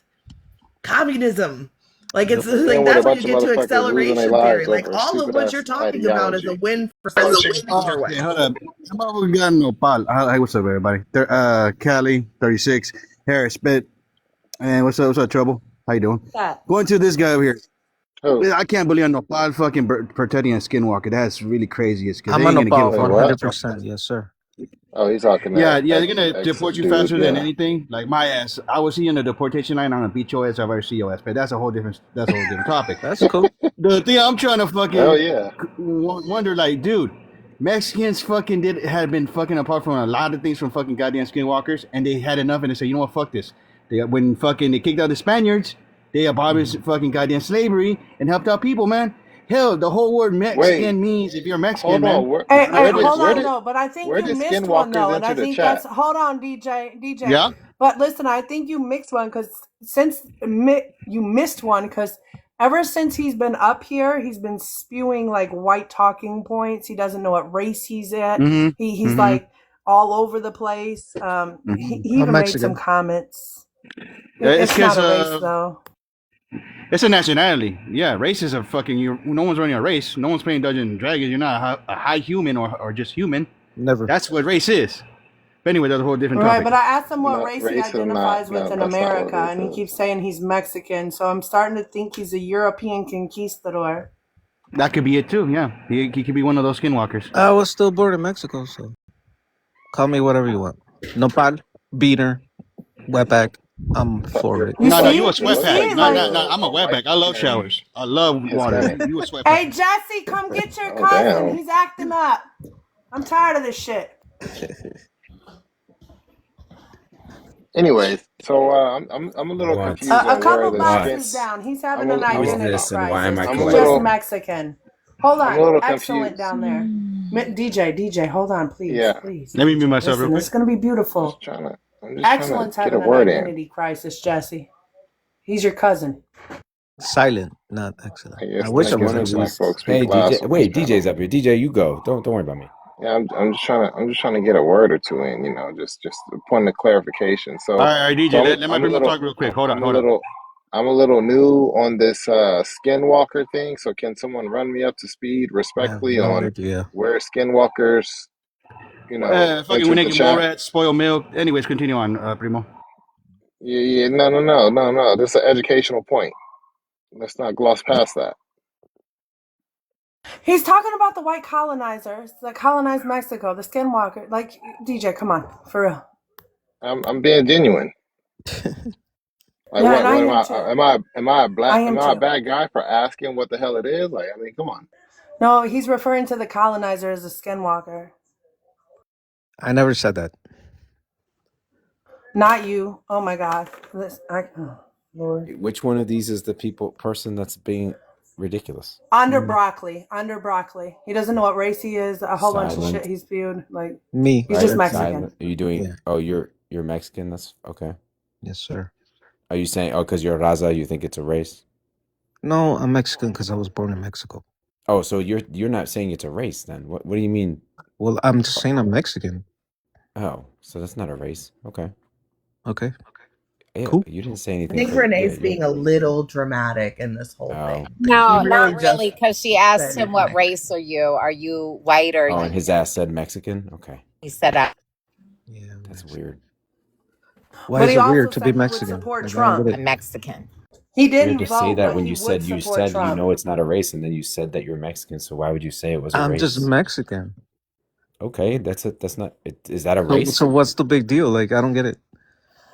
Communism. Like it's And like with a that's when bunch you of get to motherfuckers losing their acceleration theory. lives Like over all of stupid what ass you're talking about is a ideology. win for something either way. Okay, hold up. How about we got Nopal? Hi, what's up, everybody? Cali, 36, Harris, Spit, and what's up? What's up, Trouble? How you doing? Going to this guy over here. Who? I can't believe Nopal fucking protecting a skinwalker. That's really crazy. It's because I'm they on ain't a gonna give a ball, Wait, fuck. what? 100%. Yes, sir. Oh, he's talking Yeah, to yeah, they're gonna ex deport you dude. faster than Yeah. anything. Like my ass, I was seeing the deportation line on a beat your ass. I've ever seen your ass, but that's a whole different. That's a whole different topic. That's cool. The thing I'm trying to Hell fucking yeah. wonder, like, dude, Mexicans fucking had been fucking apart from a lot of things from fucking goddamn skinwalkers, and they had enough, and they said, you know what, fuck this. When fucking they kicked out the Spaniards, they abolished fucking goddamn slavery and helped out people, man. Hell, the whole word Mexican Wait, means if you're Mexican, hold man. on. Where Hey, where did hold where on did though, but I think where you did missed one skinwalkers though, and enter I the think chat? that's hold on, DJ. Yeah. But listen, I think you mixed one because you missed one because ever since he's been up here, he's been spewing like white talking points. He doesn't know what race he's at. Mm-hmm. He's like all over the place. He I'm even made some Mexican. comments. It's It's not because a race though. it's a nationality. Yeah, races are fucking. No one's running a race. No one's playing Dungeons and Dragons. You're not a high human or just human. Never. That's what race is. But anyway, that's a whole different Right, topic. but I asked him what No, race he race is not. identifies with No, in that's not what America, race and he is. keeps saying he's Mexican. So I'm starting to think he's a European conquistador. That could be it too. Yeah, he could be one of those skinwalkers. I was still born in Mexico, so call me whatever you want. Nopal, beater, wetback. I'm for it. You No, see? you a You sweatpack. see? No, Like, no, no. I'm a wetback. I love showers. I love water. Hispanic. You a sweatpack. hey, Jesse, come get your Oh cousin. damn. He's acting up. I'm tired of this shit. Anyways, so I'm a little What? confused A on where couple the What? skin. boxes down. He's I'm having a, an I'm Who's a, identity this and why am crisis. I I'm a He's just collecting? little Mexican. Hold I'm a on. little Excellent confused. down there. DJ, hold on, please. Yeah, Please. Let me mute myself Listen, real it's quick. going to be I'm beautiful. just trying to Excellent's get a having an word in. identity crisis, Jesse. He's your cousin. Silent, not excellent. I I wish I Which was one guess of black excellent. these? folks speak Hey, last DJ. on this Wait, panel. DJ's up here. DJ, you go. Don't worry about me. Yeah, I'm just trying to get a word or two in. You know, just a point of clarification. All right, DJ. Let my I'm a primo little talk real quick. Hold on, I'm a hold on. little I'm a little new on this skinwalker thing. So can someone run me up to speed I have respectfully no on idea. where skinwalkers, Fucking entered the naked chat? Morats, spoil milk. Anyways, continue on, primo. Yeah, no. This is an educational point. Let's not gloss past that. He's talking about the white colonizers that colonized Mexico, the skinwalker. Like, DJ, come on, for real. I'm being genuine. Like Yeah, and I what am too. am I a I am bad too. guy for asking what the hell it is? Like, I mean, come on. No, he's referring to the colonizer as a skinwalker. I never said that. Not you. Oh my God. Lord. Which one of these is the person that's being ridiculous? Under broccoli. He doesn't know what race he is. A whole bunch of shit Silent. he's spewed. Like Me. he's just Mexican. Silent. Are you doing? Yeah. Oh, you're Mexican. That's okay. Yes, sir. Are you saying? Oh, because you're Raza, you think it's a race? No, I'm Mexican because I was born in Mexico. Oh, so you're not saying it's a race then? What do you mean? Well, I'm just saying I'm Mexican. Oh, so that's not a race. Okay. Okay. Yeah, Cool. you didn't say I anything. think Renee's being a little dramatic in this whole thing. No, He not just really, because she asked said him, "What Mexican. race are you? Are you white or?" Oh, and his ass said Mexican. Okay, He said, Yeah. that's weird. Why But is he it also weird to said be he would Mexican? support Like, I don't Trump. get "I'm it. Mexican." He You had didn't to say vote, that but when he you would said you support said you Trump. know it's not a race, and then you said that you're Mexican. So why would you say it was a I'm race? just Mexican. Okay, that's it. That's not. Is that a So, race? so what's the big deal? Like, I don't get it.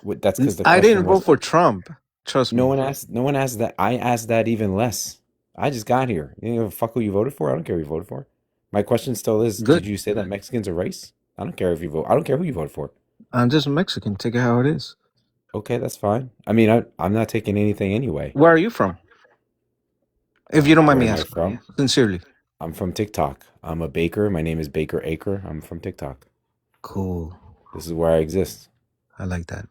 That's because the I question didn't was. vote for Trump. Trust No me. one asked. No one asked that. I asked that even less. I just got here. You know, fuck who you voted for. I don't care who you voted for. My question still is: Good. did you say that Mexicans are race? I don't care if you vote. I don't care who you voted for. I'm just Mexican. Take it how it is. Okay, that's fine. I mean, I'm not taking anything anyway. Where are you from? If you don't mind Where me am I asking. from? Sincerely. I'm from TikTok. I'm a baker. My name is Baker Acre. I'm from TikTok. Cool. This is where I exist. I like that.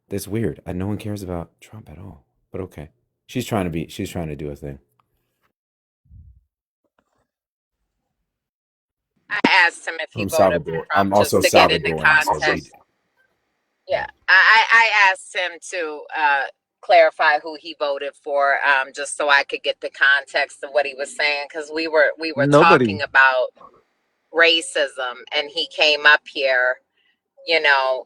That's weird. No one cares about Trump at all. But okay. She's trying to do a thing. I asked him if he From voted for Salvador. I'm Trump also just to get into Salvadoran, so context. Yeah, I asked him to clarify who he voted for, just so I could get the context of what he was saying, because we were Nobody. talking about racism, and he came up here,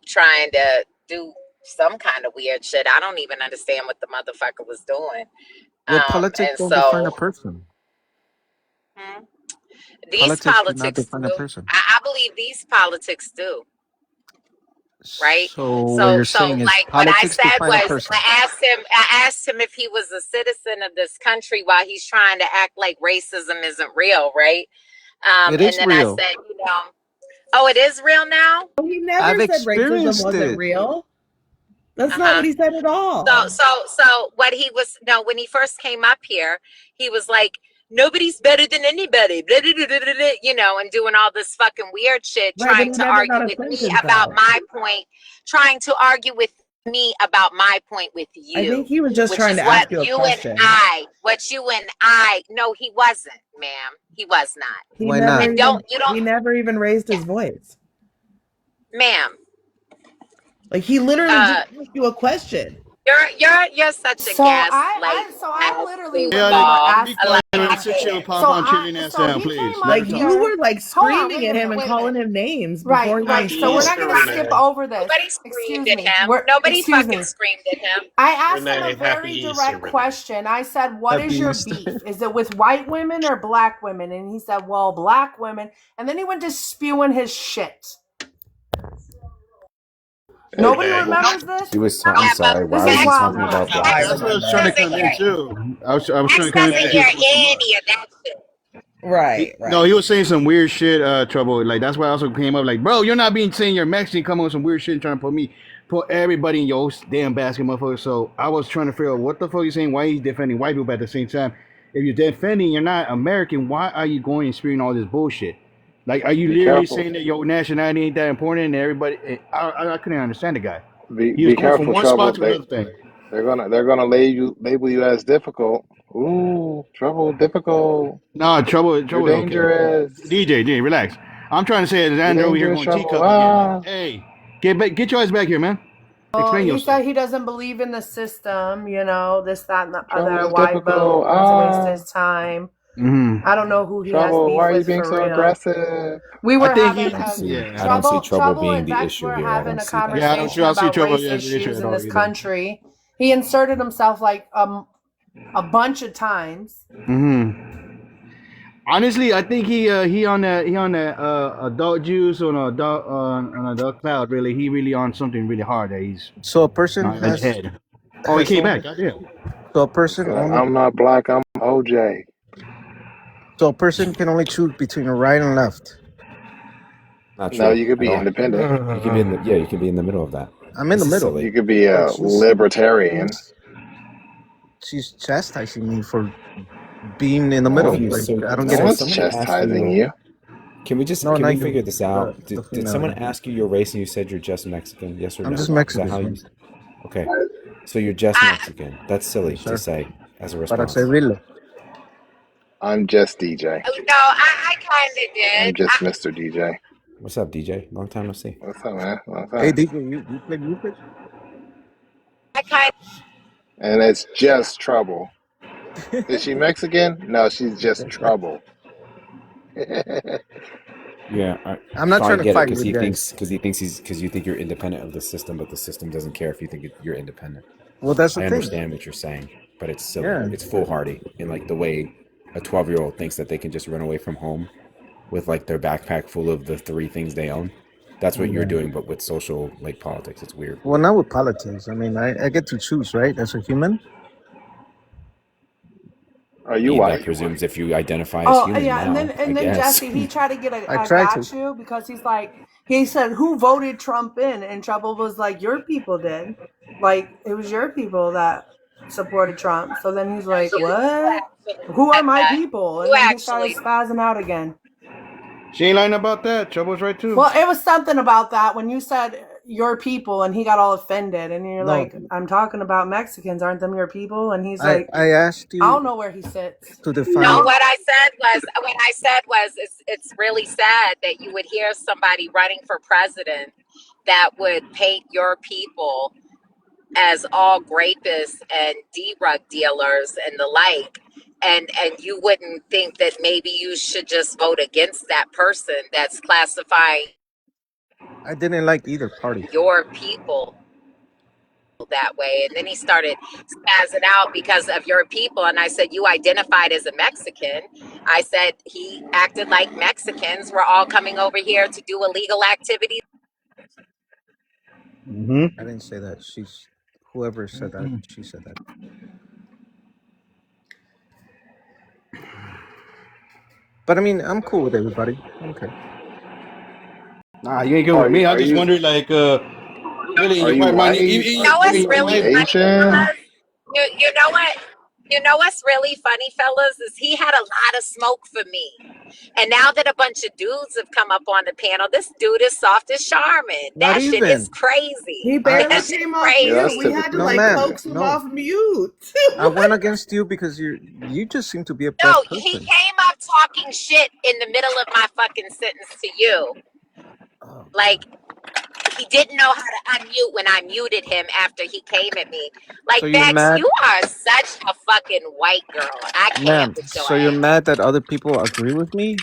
trying to do some kind of weird shit. I don't even understand what the motherfucker was doing. Well, politics And don't define a so person. these Politics do not politics define a do. person. I believe these politics do. Right. So what So you're saying is like what I politics said define a was person. I asked him if he was a citizen of this country while he's trying to act like racism isn't real, right? It And is then I real. said, oh, it is real now? He never I've said racism experienced wasn't it. real. That's not what he said at all. So what he was when he first came up here, he was like, nobody's better than anybody, blah, blah, blah, blah, blah, and doing all this fucking weird shit, Right, but trying he to never got argue a with me sentence about out. my point, trying to argue with me about my point with you. I think he was just which trying is to what ask you a you question. and I, no, he wasn't, ma'am. He was not. He Why never not? even, he never even raised his voice. Ma'am. Like he literally just asked you a question. You're such a So I literally would Yeah, never you ask be quiet and sit him. your pop on chilling ass down, He please. came Let up her Like talk. you here. were like Hold on, screaming at him and calling him names before Right. he So we're not Sister going to skip Renee. over this. Nobody screamed Excuse at me. him. Nobody Excuse fucking me. screamed at him. I asked him Renee, a very happy Easter, direct Renee. question. I said, "What is Happy your Easter. beef? Is it with white women or black women?" And he said, "Well, black women." And then he went to spewing his shit. Nobody Renee. remembers this? He was. I'm sorry. This Why is was he wild talking to me. about black I That's what I women? was trying to come in too. I was trying to come in back here. Any of that shit. Right. No, he was saying some weird shit, trouble. Like that's why I also came up. Like, bro, you're not being saying you're Mexican. Come on with some weird shit and trying to put everybody in your damn basket, motherfucker. So I was trying to figure out what the fuck you saying. Why he's defending white people but at the same time? If you're defending, you're not American. Why are you going and spewing all this bullshit? Like, are you Be literally careful. saying that your nationality ain't that important and everybody? I couldn't understand the guy. He was Be going from careful, one spot trouble. to another thing. They're gonna label you as difficult. Ooh, trouble, difficult. No, trouble, You're okay. dangerous. DJ, relax. I'm trying to say, You're Xander over here dangerous, going trouble. teacup again. Like, hey, get your ass back here, man. Explain He yourself. said he doesn't believe in the system, this, that, and the Trouble other. is Why difficult. vote? Doesn't waste his time. Mm-hmm. I don't know who he has Trouble. beef Why are you with being for so real. aggressive? We were I think having I don't see trouble being and the Vex issue were here. I having don't a see that. conversation I see about trouble. race Yeah, the issue issues at in all this either. country. He inserted himself like a bunch of times. Mm-hmm. Honestly, I think he on that adult juice on adult cloud. Really, he really on something really hard that he's So a person not his has head. Oh, he came only back. Goddamn. so a person only I'm not black. I'm OJ. So a person can only choose between a right and left. Not true. No, you could at be all. independent. You could be in the you could be in the middle of that. I'm in the This is middle. silly. You could be But a libertarian. she's chastising me for being in the No, middle. Okay, Like I don't no get it. one's somebody asked chastising you. you. Can we No, you. figure this out? The Did female. someone ask you your race and you said you're just Mexican? Yes or I'm no? just Is Mexican. that how you? Okay, so you're just Mexican. That's silly Yes, sir. to say as a Para response. servirle. I'm just DJ. Oh, no, I kind of I'm did. just Mr. DJ. What's up, DJ? Long time no see. What's up, man? What's Hey up? DJ, you play music? I kind And it's just trouble. Is she Mexican? No, she's just trouble. Yeah, I'm not so I trying to get it fight because with he you thinks guys. because you think you're independent of the system, but the system doesn't care if you think you're independent. Well, that's the I thing. understand what you're saying, but it's silly. Yeah. It's foolhardy in like the way a 12-year-old thinks that they can just run away from home with like their backpack full of the 3 things they own. That's what you're doing, but with social like politics. It's weird. Well, not with politics. I mean, I get to choose, right? As a human. Are you white? That presumes if you identify as human yeah, now, and then guess. Jesse, he tried to get a I I tried got to. you because he said who voted Trump in, and Trouble was like your people did, like it was your people that supported Trump. So then he's like, what? Who are my people? And then he started spazzing out again. She ain't lying about that. Trouble's right too. Well, it was something about that when you said your people, and he got all offended, and you're No. like, I'm talking about Mexicans, aren't them your people? And he's I like, asked you I don't know where he sits. to define. No, what I said was it's really sad that you would hear somebody running for president that would paint your people as all rapists and drug dealers and the like, and you wouldn't think that maybe you should just vote against that person that's classifying I didn't like either party. your people that way. And then he started spazzing out because of your people, and I said, you identified as a Mexican. I said he acted like Mexicans were all coming over here to do illegal activities. I didn't say that. Whoever said that, she said that. But I mean, I'm cool with everybody. Okay. Nah, you ain't good with me. I just wondered, like, really, Are you white? You know what's really funny, Asian? fellas? You know what? You know what's really funny, fellas, is he had a lot of smoke for me. And now that a bunch of dudes have come up on the panel, this dude is soft as Charmin. Not That shit even. is crazy. He barely That shit's came off crazy. Yeah, that's mute. We had to No, like ma'am. coax him No. off mute. I went against you because you just seem to be a bad No, person. he came up talking shit in the middle of my fucking sentence to you. Oh. Like, he didn't know how to unmute when I muted him after he came at me. Like, So you're Bex, mad? you are such a fucking white girl. I Ma'am, can't with your so you're ass. mad that other people agree with me?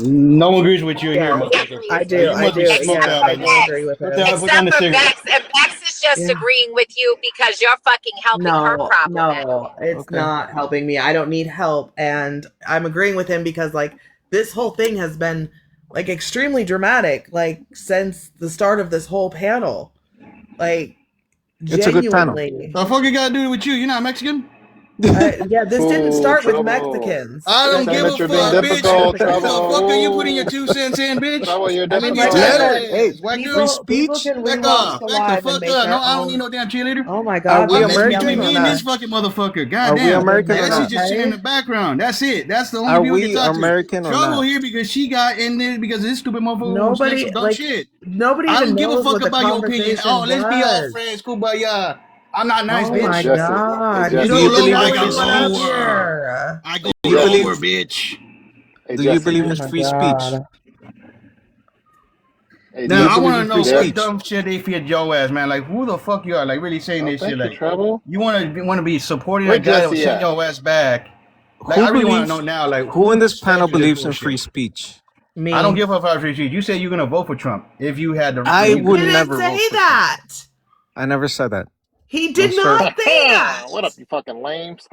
No one agrees with you here, Yeah, motherfucker. I Like, do. you must be Yeah, smoked out I right do now. agree with Put him. down Except the for cigarette. Bex, and Bex is just agreeing with you because you're fucking helping her problem out. No, it's Okay. not helping me. I don't need help, and I'm agreeing with him because like this whole thing has been like extremely dramatic, like since the start of this whole panel. Like It's a good panel. genuinely. The fuck you gotta do with you? You're not Mexican? Yeah, this didn't Ooh, start with trouble. Mexicans. I You're don't saying give a that you're being fuck, bitch. difficult, Who the trouble. fuck are you putting your 2 cents in, bitch? Trouble, you're I'm in Like your I difficult. channel said, Hey, ass, white free girl. people speech? can Back rewatch up. the Back the live and fuck make up. their No, I don't own. need no damn cheerleader. Oh my Are god, we I'm Mama's messing American between yelling me on and us. this fucking motherfucker. Are we Goddamn. American or Lexi's not? just sitting in the background. That's it. That's the only Are people we we can talk to. American or Trouble not? here because she got in there because of this stupid motherfucker who said Nobody some dumb like shit. nobody I even don't give a knows fuck what the about your opinion. conversation Oh, let's be all was. friends. Kumbaya. I'm not nice, Oh Hey, my bitch. Jesse. Hey, god. You You Do Jesse. you don't don't low believe know in like I'm free anyone up speech? lower. here. I go Do you lower, believe? bitch. Hey, Do you Jesse. believe Oh in my free speech? god. Hey, Do Now you I believe Jesse. want in to free know There. what speech? dumb shit they feed your ass, man. Like who the fuck you are? Like really saying Oh, this shit? thank you, Like trouble. you want to be supporting Where that guy that was Jesse sending at? your ass back. Like Who I really want to know believes? now. Like Who in who this panel stands for this believes in bullshit? free speech? I don't Me. give a fuck if you say you're gonna vote for Trump if you had the. I You would He didn't never vote say for Trump. that. I never said that. He No, did sir. not say that. What up, you fucking lames?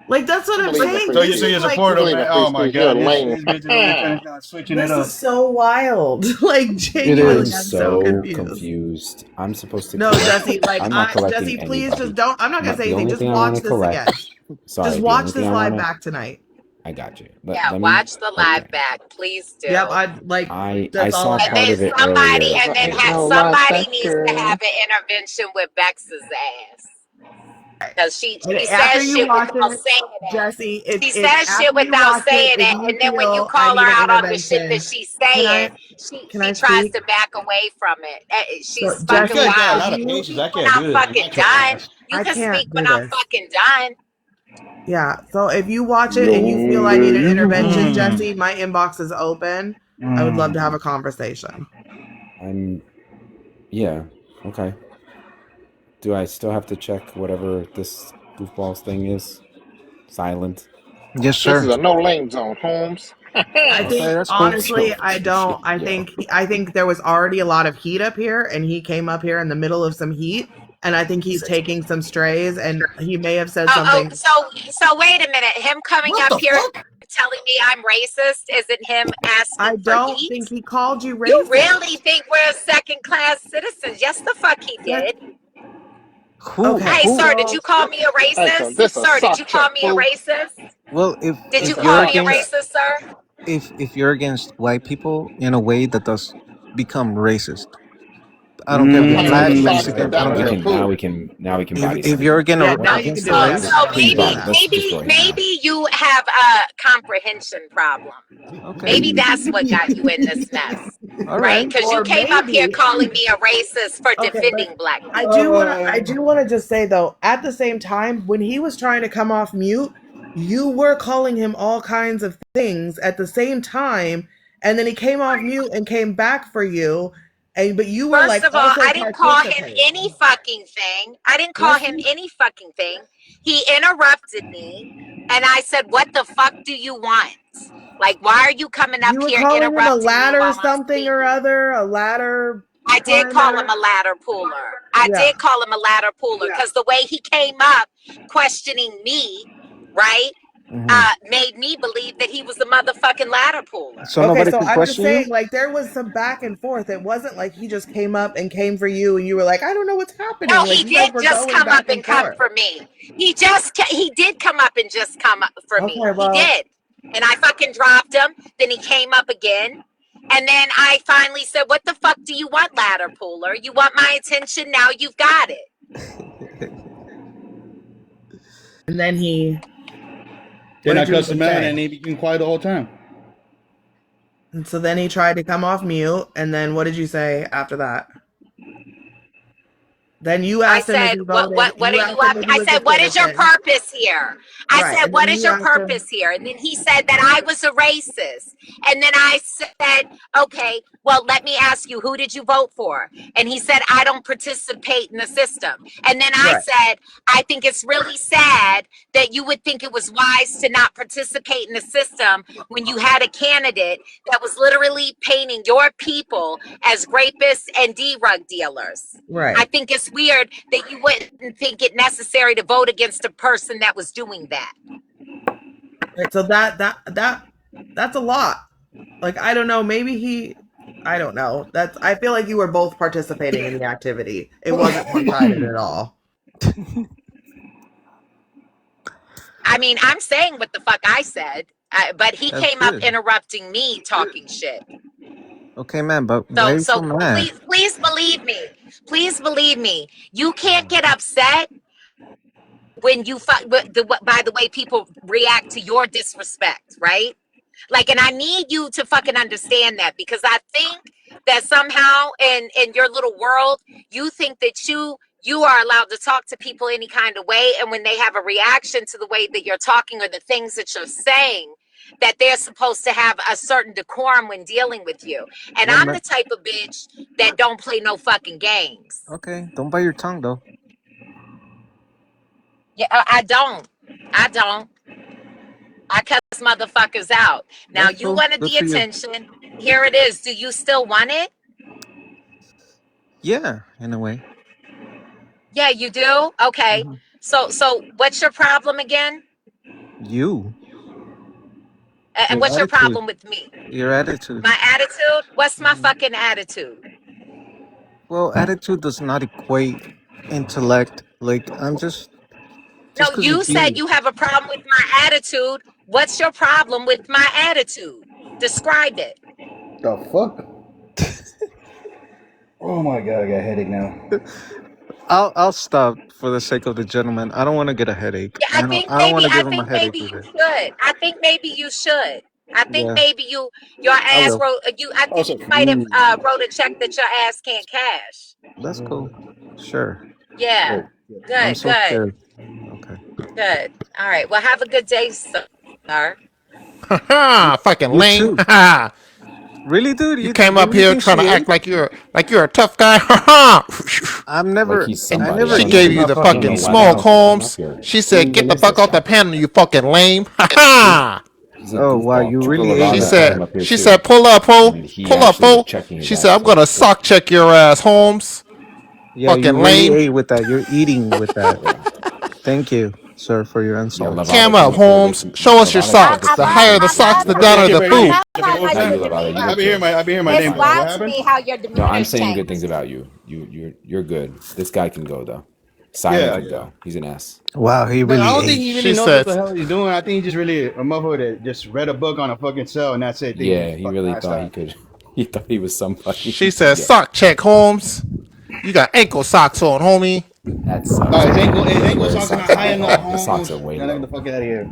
Like that's what You I'm believe in saying. free so This you're is speech. like support You of believe in man. free Oh my speech. You're a god, lame. these bitches over here trying to switching it this up. is so wild. Like I'm genuinely, I'm so so confused. confused. I'm supposed to No, collect. Jesse, like I'm not collecting Jesse, please anybody. just don't. I'm not gonna say The anything. only Just thing I want watch to this again. collect. Sorry, Just the only watch thing this I want live to. back tonight. I got you. Yeah, Let me. watch the live Okay. back, please Yep, do. I like I that's all saw I And part then of ask. it earlier. somebody needs to have an intervention with Bex's ass because And she after says you shit watch without it, saying it. Jesse, She if says shit after you without watch it, saying if it, you and then when you feel I call need her an out on the shit that intervention, she's can saying, I can she I tries speak? to back away from it. So She's You fucking guys Jesse, got a wild. if lot You of can you patience. speak I when can't I'm do this with my fucking troll done. ass. You I can speak can't when do I'm this. fucking done. Yeah. So if you watch it and you feel I need an intervention, Mm. Jesse, my inbox is open. I would love to have a conversation. I'm. Yeah. Okay. Do I still have to check whatever this goofballs thing is? Silent. Yes, This sir. is a no lane zone, Holmes. I Okay, think that's cool. honestly, Yo, I don't. yo. I think there was already a lot of heat up here, and he came up here in the middle of some heat, and I think he's taking some strays, and he may have said something. So wait a minute. Him coming What up the here fuck? telling me I'm racist isn't him I asking for don't heat? think he called you You racist. really think we're second class citizens? Yes, the fuck he That did. Who? okay? Hey, Who? sir, did So you call me a Hey, son, racist? this a Sir, did sock you call check, me a fool. racist? Well, Did This you if a you're call me sock a check. against racist, sir? if you're against white people in a way that does become racist, I don't care if you're Calling black, niggas All socks right. means Mexican. I that don't We nigga's a care. can fool. body If slam. you're yeah, now you can against do the whatever race, the fuck you please want do. to. Let's just go ahead now. Maybe you have a comprehension problem. Okay. Maybe that's what got you in this mess, All right? right. Because you Or came up here maybe calling me a racist for okay, but defending black people. I do want to just say though, at the same time, when he was trying to come off mute, you were calling him all kinds of things at the same time, and then he came off mute and came back for you, and but you were First like of all, also I didn't call him any participating. fucking thing. I didn't call Yes, him any fucking thing. He interrupted me, and I said, "What the fuck do you want? Like, why are you coming you up were here calling him a interrupting me ladder while I'm something or speaking?" other, a ladder I did call him climber. a ladder puller. I Yeah. did call him a ladder puller because the way he came up questioning me, right, Hmm. made me believe that he was a motherfucking ladder puller. So Okay, nobody so could I'm just question you. saying, like, there was some back and forth. It wasn't like he just came up and came for you, and you were like, I don't know what's No, happening. Like, he you guys did were just going come up back and and come forth. for me. He did come up and just come up for me. Okay, He well, did. And I fucking dropped him. Then he came up again. And then I finally said, "What the fuck do you want, ladder puller? You want my attention? Now you've got it." and then what Then I did you cussed even him out say? and he became quiet the whole time. And so then he tried to come off mute, and then what did you say after that? Then you I asked him if said, he "What voted. what You are you asked him up?" if he I was a said, "What is your citizen. purpose here?" I Right. said, And "What then is you your asked him, purpose here?" And then he said that I was a racist. And then I said, "Okay, well, let me ask you, who did you vote for?" And he said, "I don't participate in the system." And then I right. said, "I think it's really sad that you would think it was wise to not participate in the system when you had a candidate that was literally painting your people as rapists and drug dealers. I Right. think it's weird that you wouldn't think it necessary to vote against a person that was doing that." Right. So that's a lot. Like, I don't know, maybe I don't know. That's I feel like you were both participating in the activity. It wasn't one-sided at all. I mean, I'm saying what the fuck I said, but he That's came up good. interrupting me talking shit. Okay, man. But why are So, you so so mad? please believe me. Please believe me. You can't get upset when you by the way people react to your disrespect, right? Like, and I need you to fucking understand that, because I think that somehow in your little world, you think that you are allowed to talk to people any kind of way, and when they have a reaction to the way that you're talking or the things that you're saying, that they're supposed to have a certain decorum when dealing with you. And Well, I'm man. the type of bitch that don't play no fucking games. Okay, don't bite your tongue though. Yeah, I don't. I cuss motherfuckers out. Now, That's you cool. wanted Good the for you. attention. Here it is. Do you still want it? Yeah, in a way. Yeah, you do? Okay. Hmm. So what's your problem again? You, And your what's your attitude, problem with me? your attitude. My attitude? What's my Hmm. fucking attitude? Well, attitude does not equate intellect. Like I'm just No, because you you said feel. you have a problem with my attitude. What's your problem with my attitude? Describe it. The fuck? Oh my god, I got a headache now. I'll stop for the sake of the gentleman. I don't want to get a headache. Yeah, I don't want to give him a headache you either. should. I think maybe you should. I think Yeah, maybe your I ass will. wrote you. I think Also, you might have wrote a check that your ass can't cash. That's cool. Sure. Yeah. oh, yeah. I'm Good. so Good. scared. Okay. Good. All right. Well, have a good day, sir. Ha fucking You lame. too. Ha Really, dude? you came You up really here think trying she to act ate? like you're a tough guy. Ha ha. I'm Like never. he's I somebody. never She I don't gave know. you eaten. the I don't know fucking why the smoke, hell he came up Holmes. here. She Who said, "Get even the is fuck this off the guy? panel, you fucking lame." Ha He, ha. he's a Oh wow, goofball. you Triple really ate She it. Logano came said, up here she too, said, pull up, ho, and he pull up, actually was ho. checking his She said, ass I'm gonna though. sock check your ass, Holmes. Yeah, you Fucking really lame. ate with that. You're eating with that. Yeah, Thank you, sir, for your yeah. insults. Cam Lavado up, came up here Holmes. with Show us your Lavado tried to socks. I The sneak love, higher in. the I socks, love the the Okay, downer okay, the I poo. baby. love Okay, how one your Hi, second. Lavado. demeanor You're I'll be here. good. I'll be here. My Just name, bro. What watch happened? me how your No, I'm demeanor saying good things changes. about you. You're good. This guy can go though. Silent Yeah, can yeah. go. He's an S. Wow, he But I really don't think ate. he really She knows what said, the hell he's doing. I think he's just really a motherfucker that just read a book on a fucking cell and that's it. Think he's Yeah, just he fucking really thought he Einstein. could. He thought he was she somebody. said, Yeah, sock check, Holmes. You got ankle socks on, homie. that No, sucks, man. his He was ankle wearing socks are not socks high too enough, high. His socks Holmes. are way Now get the low. fuck out of here.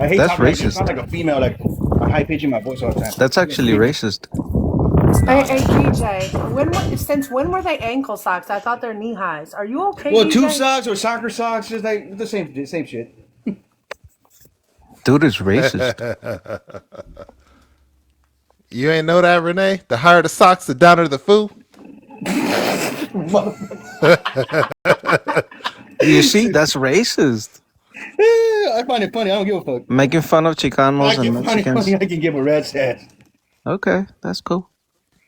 I hate That's talking like this. Sound racist. like a female, like high pitching my voice all the time. That's actually racist. It's Hey, not hey, actually. DJ. Since when were they ankle socks? I thought they're knee highs. Are you okay, Well, tube DJ? socks or soccer socks, just like the same shit. Dude is racist. You ain't know that, Renee? The higher the socks, the downer the foo. You see, that's racist. I find it funny. I don't give a fuck. Making fun of I Chicanos and can find it funny. Mexicans. I can give a rat's ass. Okay, that's cool.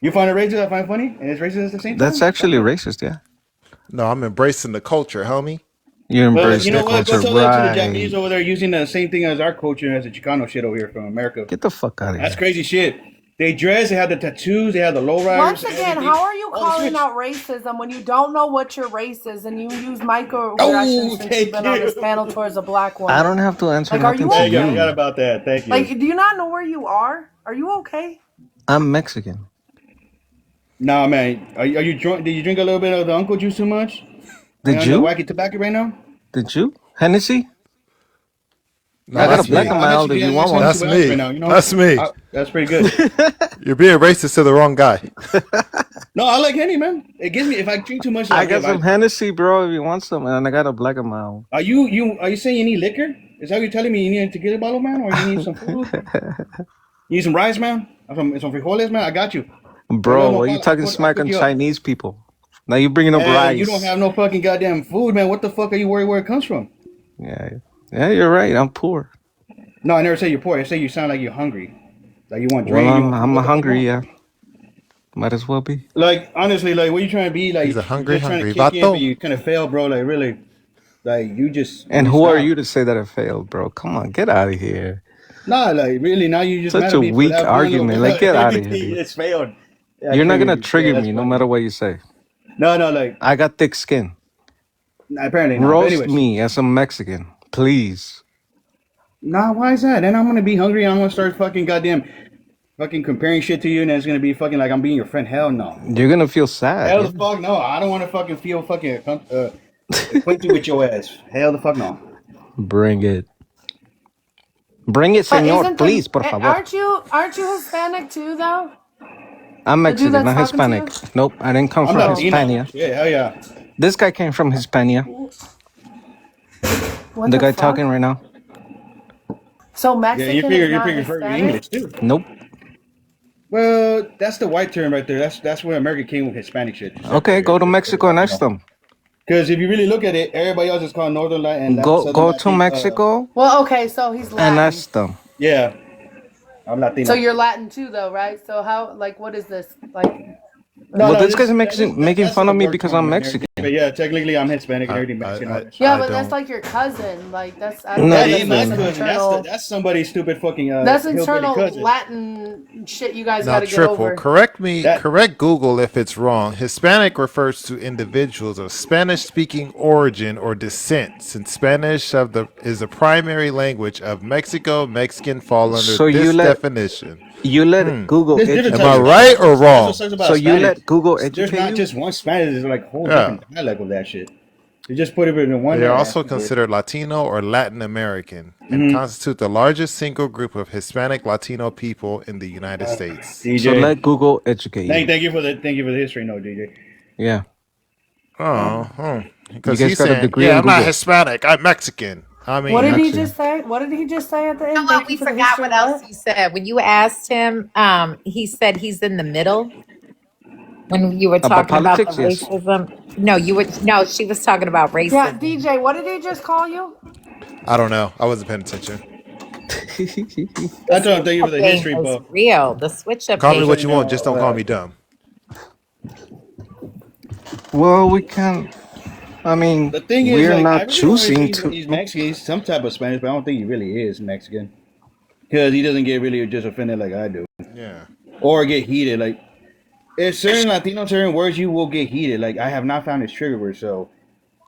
You find it racist? I find it funny, and it's racist at the same That's time. actually racist, yeah. No, I'm embracing the culture, homie. You Well, embrace you the know what? Go culture, tell that to the Japanese right? over there using the same thing as our culture as the Chicano shit over here from America. Get the fuck out of That's here. crazy shit. They dress, they have the tattoos, they have the lowriders. Once again, everything. how are you All the calling switch. out racism when you don't know what your race is and you use microaggressions Oh, since thank you've been on this you. panel towards a black woman? I don't have to answer Like, are nothing you to There you go. I okay? forgot you. about that. Thank you. Like, do you not know where you are? Are you okay? I'm Mexican. Nah, man. Are you drunk? Did you drink a little bit of the Uncle Juice too much? Are you Did on the you? wacky tobacco right now? Did you? Hennessy? No, I got a that's black me. and I'm mild actually if you getting want nice one. Hennessy That's with ice me. right now. You know, That's me. that's pretty good. You're being racist to the wrong guy. No, I like Henny, man. It gives me if I drink too much. I Like, got some Hennessy, bro, if you want some. And I got a black and mild. are you saying you need liquor? Is that what you're telling me? You need to get a bottle, man, or you need some food? You need some rice, man? Some frijoles, man? I got you. Bro, why you talking I'll smack cook on you up. Chinese people? Now you bringing up And you don't rice. have no fucking goddamn food, man. What the fuck are you worried where it comes from? Yeah, yeah, you're right. I'm poor. No, I never say you're poor. I say you sound like you're hungry. Like you want Well, drink, you want food. I'm What the fuck you hungry. want? Yeah, might as well be. Like honestly, like what you trying to be? He's Like a you're hungry, just trying to hungry kick in, but vato. you kind of fail, bro. Like really, like you And you who are stop. you to say that I failed, bro? Come on, get out of here. Nah, like really, now you just mad Such at a me for weak that one little argument. Like, get out of here, everything dude. that's failed. Yeah, You're not gonna you. Yeah, trigger that's me no funny. matter what you say. No, like I got thick skin. apparently not. But Roast anyways, me as a Mexican, please. nah, why is that? Then I'm gonna be hungry. I'm gonna start fucking goddamn fucking comparing shit to you, and it's gonna be fucking like I'm being your friend. Hell no. You're gonna feel sad. Hell Yeah. the fuck no. I don't want to fucking feel fucking acquainted with your ass. Hell the fuck no. Bring it. Bring it, But senor, please, por favor. aren't you Hispanic too though? I'm The dude Mexican, that's not talking to Hispanic. you? Nope, I didn't come I'm from Oh. Latino. Hispania. Yeah, hell yeah. This guy came from Hispania. What The the guy fuck? talking right now. So Yeah, Mexican you is not figure Hispanic? English too. Nope. Well, that's the white term right there. That's where America came with Hispanic shit. Okay, go to Mexico and ask them. Because if you really look at it, everybody else is called Northern Latin and Southern Go to Latin. Mexico Well, okay, so he's and Latin. ask them. Yeah, I'm Latino. So you're Latin too, though, right? So how, like, what is this? Like, No, Well, no, this guy's that's making fun the of me work because term I'm right there. Mexican. But yeah, technically I'm Hispanic and I, everything I, Mexican. I, All that shit. Yeah, I but that's don't. like your cousin. Like that's I don't know. That Not That's ain't my like some even. cousin. internal. That's somebody's stupid fucking That's hillbilly internal cousin. Latin shit you guys got Now, to get triple, over. correct me, That correct Google if it's wrong. Hispanic refers to individuals of Spanish-speaking origin or descent, since Spanish is the primary language of Mexico. Mexican fall under So this definition. you let Google there's different Am types I educate of you. right or Spanish. That's what wrong? sucks So about you Spanish. let Google There's educate not you. just one Spanish. There's like a whole Yeah. different dialect of that shit. They just put it in one They are there. also considered Latino or Latin American and Mm-hmm. constitute the largest single group of Hispanic Latino people in the United States. So DJ, let Google educate you. thank you for the history note, DJ. Yeah, you Because guys he's got a saying, degree yeah, in I'm not Google. Hispanic, I'm Mexican. I What did mean, he Mexican. just say? What did he just say at the You know end? what? Thank you We for the forgot history what of else what? he said. When you asked him, he said he's in the middle. When you were About talking about the politics, yes. racism, no, you were no. She was talking about Yeah, racism. DJ. What did he just call you? I don't know. I wasn't paying attention. The I told him switch thank you for up the game history, is buff. real. The switch up Call me Just game. so what you you want, just know, don't call me dumb. Well, we can. I mean, the thing is, we're like, I not really don't really choosing think to. he's Mexican. He's some type of Spanish, but I don't think he really is Mexican because he doesn't get really just offended like I do, Yeah. or get heated. Like, if certain Latino certain words, you will get heated. Like, I have not found his trigger word, so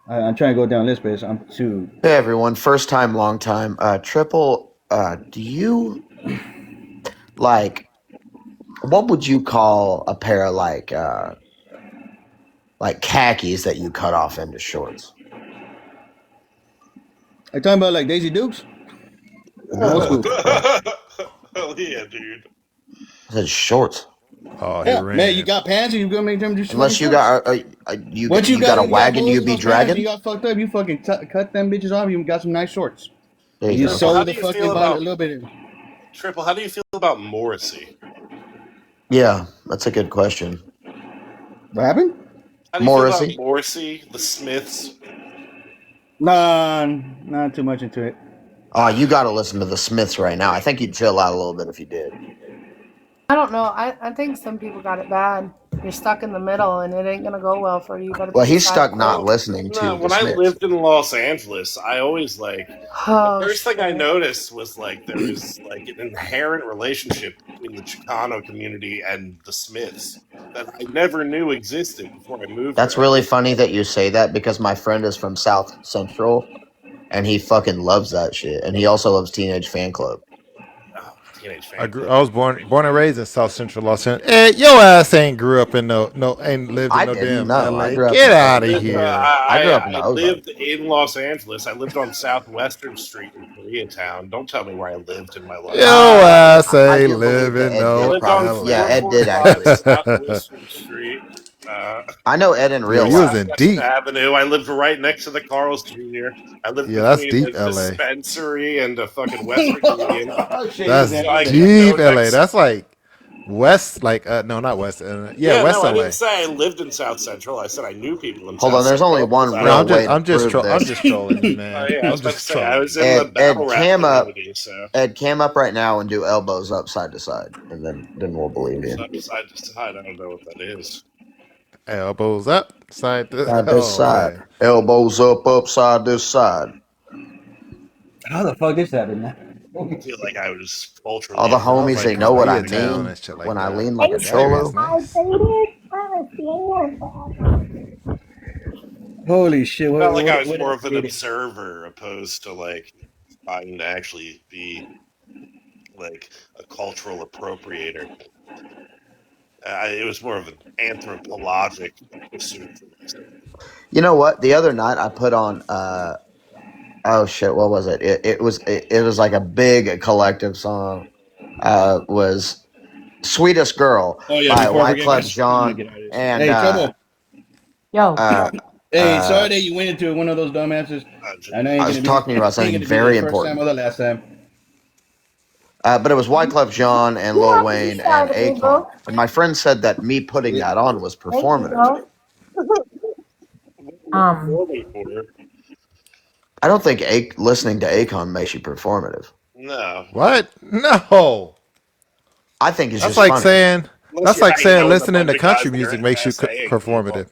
I'm trying to go down this, but I'm too. Hey everyone, first time, long time. Triple, do you like what would you call a pair of like khakis that you cut off into shorts? I talking about like Daisy Dukes, old No, school. Hell yeah, dude. I said shorts. Oh, he Yeah, man, you ran. got pants and you gonna make them just fucking Unless you shorts. got Once you got a you got wagon holes you in be those pants and you dragging. got fucked up, you fucking cut them bitches off. You got some nice shorts. There you You go. Triple, how sew do the you feel fucking bottom a about little bit. Triple? How do you feel about Morrissey? Yeah, that's a good question. What happened? How do you feel about Morrissey. Morrissey, the Smiths? Nah, not too much into it. Oh, you got to listen to the Smiths right now. I think you'd chill out a little bit if you did. I don't know. I think some people got it bad. You're stuck in the middle, and it ain't gonna go well for you. You got to Well, pick a he's side stuck not quick. Well, listening no. to the When I Smiths. lived in Los Angeles, I always the Oh first thing I shit. noticed was there was an inherent relationship between the Chicano community and the Smiths that I never knew existed before I moved That's there. I really lived funny that you say that because my friend is from South Central and he fucking loves that shit. And he also loves Teenage Fan Club. Teenage Fan I Club. was born and raised in South Central Los Angeles. Hey, your ass ain't grew up in ain't lived in I no didn't damn know. I L.A. grew up Get in out fucking of Ozark. here. I grew up in the I Ozark. lived in Los Angeles. I lived on Southwestern Street in Koreatown. Don't tell me where I lived in my life. Your ass I ain't do believe that living Ed I did no lived on probably. Yeah, L.A. Ed did 445 actually. Southwestern Street, I know Ed in Yo, real you was life. in Southwestern deep. Avenue. I lived right next to the Carl's Jr. I lived Yeah, that's between deep the L.A. dispensary and a fucking Western Union, Oh shit, he was That's there. so He was I there. could go deep L.A. next. That's like West, no, not West. Yeah, Yeah, no, West I didn't L.A. say I lived in South Central. I said I knew people in Hold South on, there's only Central because one I No, real I'm just, way to I'm just, prove I'm this. just trolling you, Oh man. yeah, I I'm was about to just say I trolling was you. in the battle Ed, rap cam up. community, so Ed, cam up right now and do elbows up side to side, and then we'll believe you. side to side. I don't know what that is. Elbows up, side to. Side to Oh side, man. elbows up side to side. How the fuck this happened, man? I feel like I was All culturally the Sounds homies, they like appropriating know what I Koreatown mean and shit when like I that. lean like a That area is cholo. nice. Holy shit! felt like I was What more did of an I say? observer opposed to trying to actually be a cultural appropriator. It was more of an anthropologic pursuit for myself. You know what? The other night I put on oh shit, what was it? It was like a big collective song. Was Sweetest Girl Oh yeah, by before I forget, Wyclef guys, I'm gonna Jean get out of this. and Hey, Trouble. Yo, uh Hey, uh sorry that you went into one of those dumbasses. Just, I know I was talking to you about ain't something gonna be the very first time important. or the last time. But it was Wyclef Jean and Lil Wayne and Akon. And my friend said that me putting that on was performative. what were you um, performing for? I don't think listening to Akon makes you performative. No, What? No. I think it's That's just like funny. saying unless you're hanging listening out with a to bunch of guys country that music are makes you saying people. performative.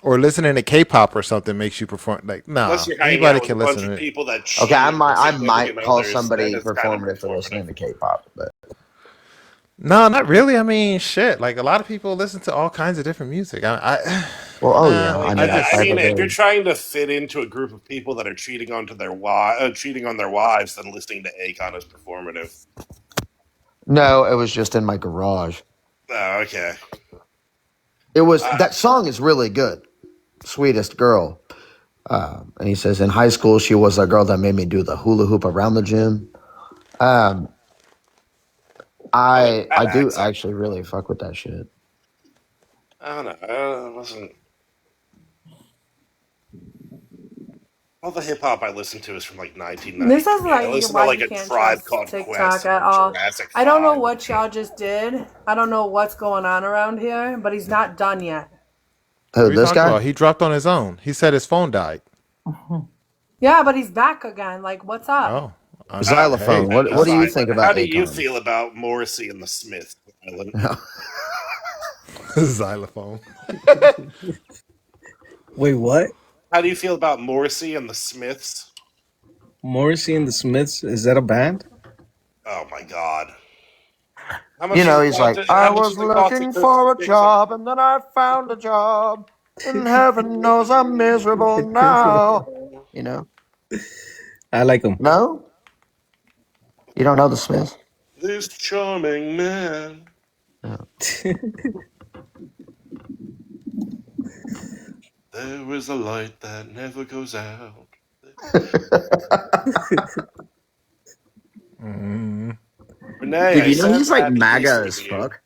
Or listening to K-pop or something makes you perform. Like, nah, Unless you're hanging anybody out with a can bunch listen of to it. people that Okay, cheat on I significant might call others, then somebody it's kind of performative for performative. listening to K-pop, but No, not really. I mean, shit. Like a lot of people listen to all kinds of different music. well, oh yeah, Nah. I Like, mean, I I I just have a mean, if you're very trying to fit into a group of people that are cheating cheating on their wives, then listening to Akon is performative. no. It was just in my garage. Oh, okay. It was that song is really good. Sweetest girl. And he says, in high school, she was a girl that made me do the hula hoop around the gym. Um, Oh, I that do accent. actually really fuck with that shit. I don't know. It wasn't. All the hip hop I listen to is from like This is 1993. I like listen to why like you a can't Tribe trust Called TikTok Quest at or all. Jurassic I don't know 5. what y'all just did. I don't know what's going on around here, but he's not done yet. Who, What are you this talking guy? about? He dropped on his own. He said his phone died. Yeah, but he's back again. Like, what's up? Oh, I mean, Xylophone. hey, What do you think about How do you Akon? feel about Morrissey and the Smiths? Island? xylophone. Wait, what? How do you feel about Morrissey and the Smiths? Morrissey and the Smiths, is that a band? Oh my God! How You much does know, it he's cost? like, I How much was does it cost to looking cook for a steaks on? job and then I found a job. And heaven knows I'm miserable now. You know? I like them. No? You don't know the Smiths? This charming man. No. There is a light that never goes out. Renee, Dude, I you know sent he's like that MAGA piece as to you. fuck.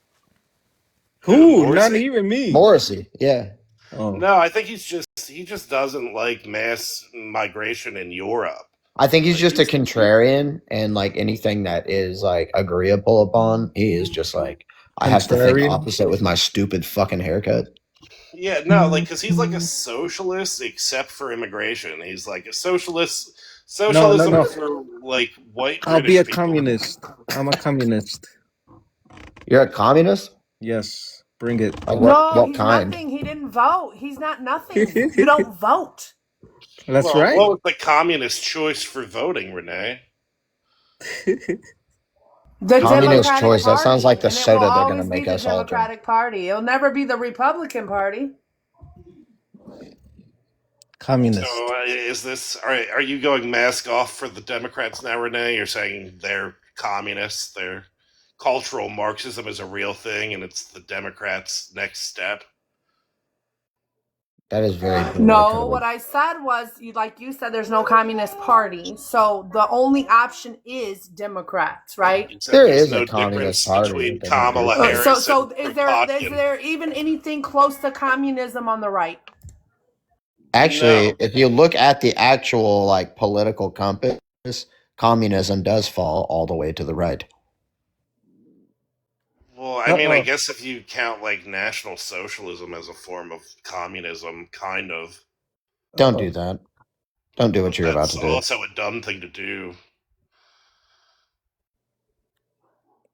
Who, Who? Not Morrissey? even me. Morrissey, yeah. Oh, No, I think he just doesn't like mass migration in Europe. I think he's Like just a contrarian, and like anything that is like agreeable upon, he is just like, I have to think contrarian. opposite with my stupid fucking haircut. Yeah, no, like because he's like a socialist except for immigration. He's like a socialist, No, no, socialism no. for like white I'll be a British people. communist. I'm a communist. You're a communist? Yes, bring it. Like No, what he's kind? nothing. He didn't vote. He's not nothing. You don't vote. That's Well, right. what was the communist choice for voting, Renee? The Communist Democratic choice. That sounds Party. like the And it will soda they're gonna always be make the us all drink. Democratic Party. It'll never be the Republican Party. So Communist. is this are you going mask off for the Democrats now, Renee? You're saying they're communists, their cultural Marxism is a real thing, and it's the Democrats' next step. That is very poorly No, coded. what I said was, like you said, there's no Communist Party. So the only option is Democrats, right? You said There there's is a no communist difference party, between but they don't do Kamala shit. Harris So and is Kropotkin. there even anything close to communism on the right? Actually, No. if you look at the actual like political compass, communism does fall all the way to the right. Well, I mean, I guess if you count like National Socialism as a form of communism, kind of. Don't do that. Don't do what you're about That's to do. also a dumb thing to do.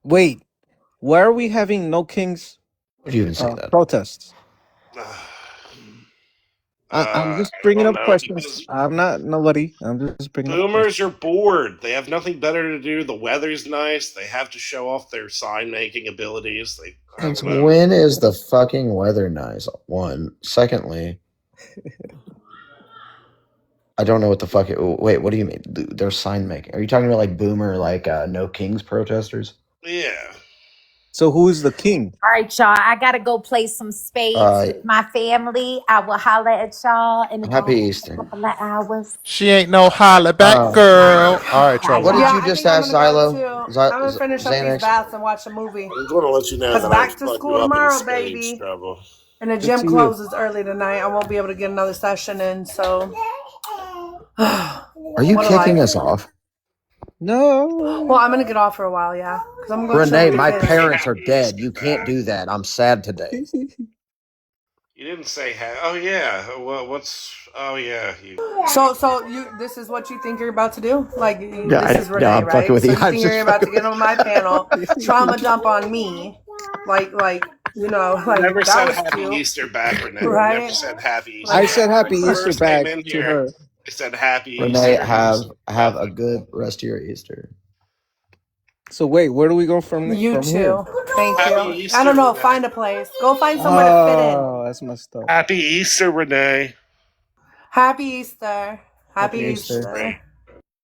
Wait, why are we having no kings Would you even say that? protests? I'm just I bringing don't up know, questions. because I'm not nobody. I'm just bringing up questions. boomers are bored. They have nothing better to do. The weather's nice. They have to show off their sign making abilities. I Since don't know. when is the fucking weather nice? One. Secondly, I don't know what the fuck. Wait, what do you mean? They're sign making. Are you talking about like boomer, like no kings protesters? Yeah. So who is the king? All right, y'all. I gotta go play some spades with my family. I will holler at y'all in Happy a Easter. couple of hours. She ain't no holla back girl. All right, Trouble. What did Yeah, you I just think I'm ask, gonna go Xylo? too. I'm gonna finish up these Xanax? baths and watch a movie. I'm going to let you know Cause that back I've to fucked you school up in tomorrow, spades, baby. Trouble. And the Good gym to you. closes early tonight. I won't be able to get another session in. So, Are you kicking us off? No. Well, I'm gonna get off for a while, yeah. Cause I'm going Renee, to my chill with the parents kids. are dead. You can't do that. I'm sad today. You didn't say oh yeah. What's oh yeah. So you this is what you think you're about to do? Like Yeah, this is Renee, I'm fucking right? with So you. you I'm think just you're about to fucking get on my panel, trauma dump on me, like You know, like Never that said was Happy cute, Easter back, Renee. Never right? said Happy Like, Easter I back. said When Happy you Easter first came back in to here, her. I said Happy Renee, Easter. And have a good rest of your Easter. So wait, where do we go you from here? too. Thank Happy you. I Easter, don't know. Renee. Find a place. Go find somewhere to fit in. Oh, that's messed up. Happy Easter, Renee. Happy Easter. Happy Happy Easter. Easter.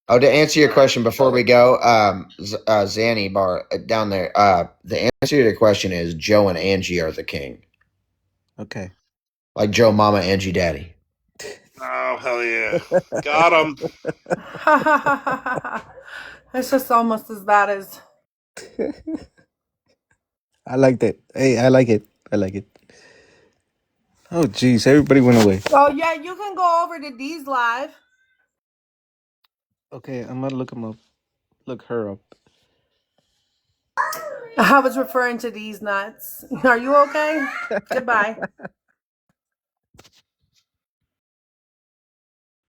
Oh, to answer your question before we go, Zanny Bar down there. The answer to your question is Joe and Angie are the king, Okay. like Joe, Mama, Angie, Daddy. Oh, hell yeah. Got him. It's just almost as bad as. I like that. Hey, I like it. I like it. Oh, jeez, everybody went away. Oh yeah, you can go over to D's live. Okay, I'm gonna look him up. Look her up. I was referring to these nuts. Are you okay? Goodbye.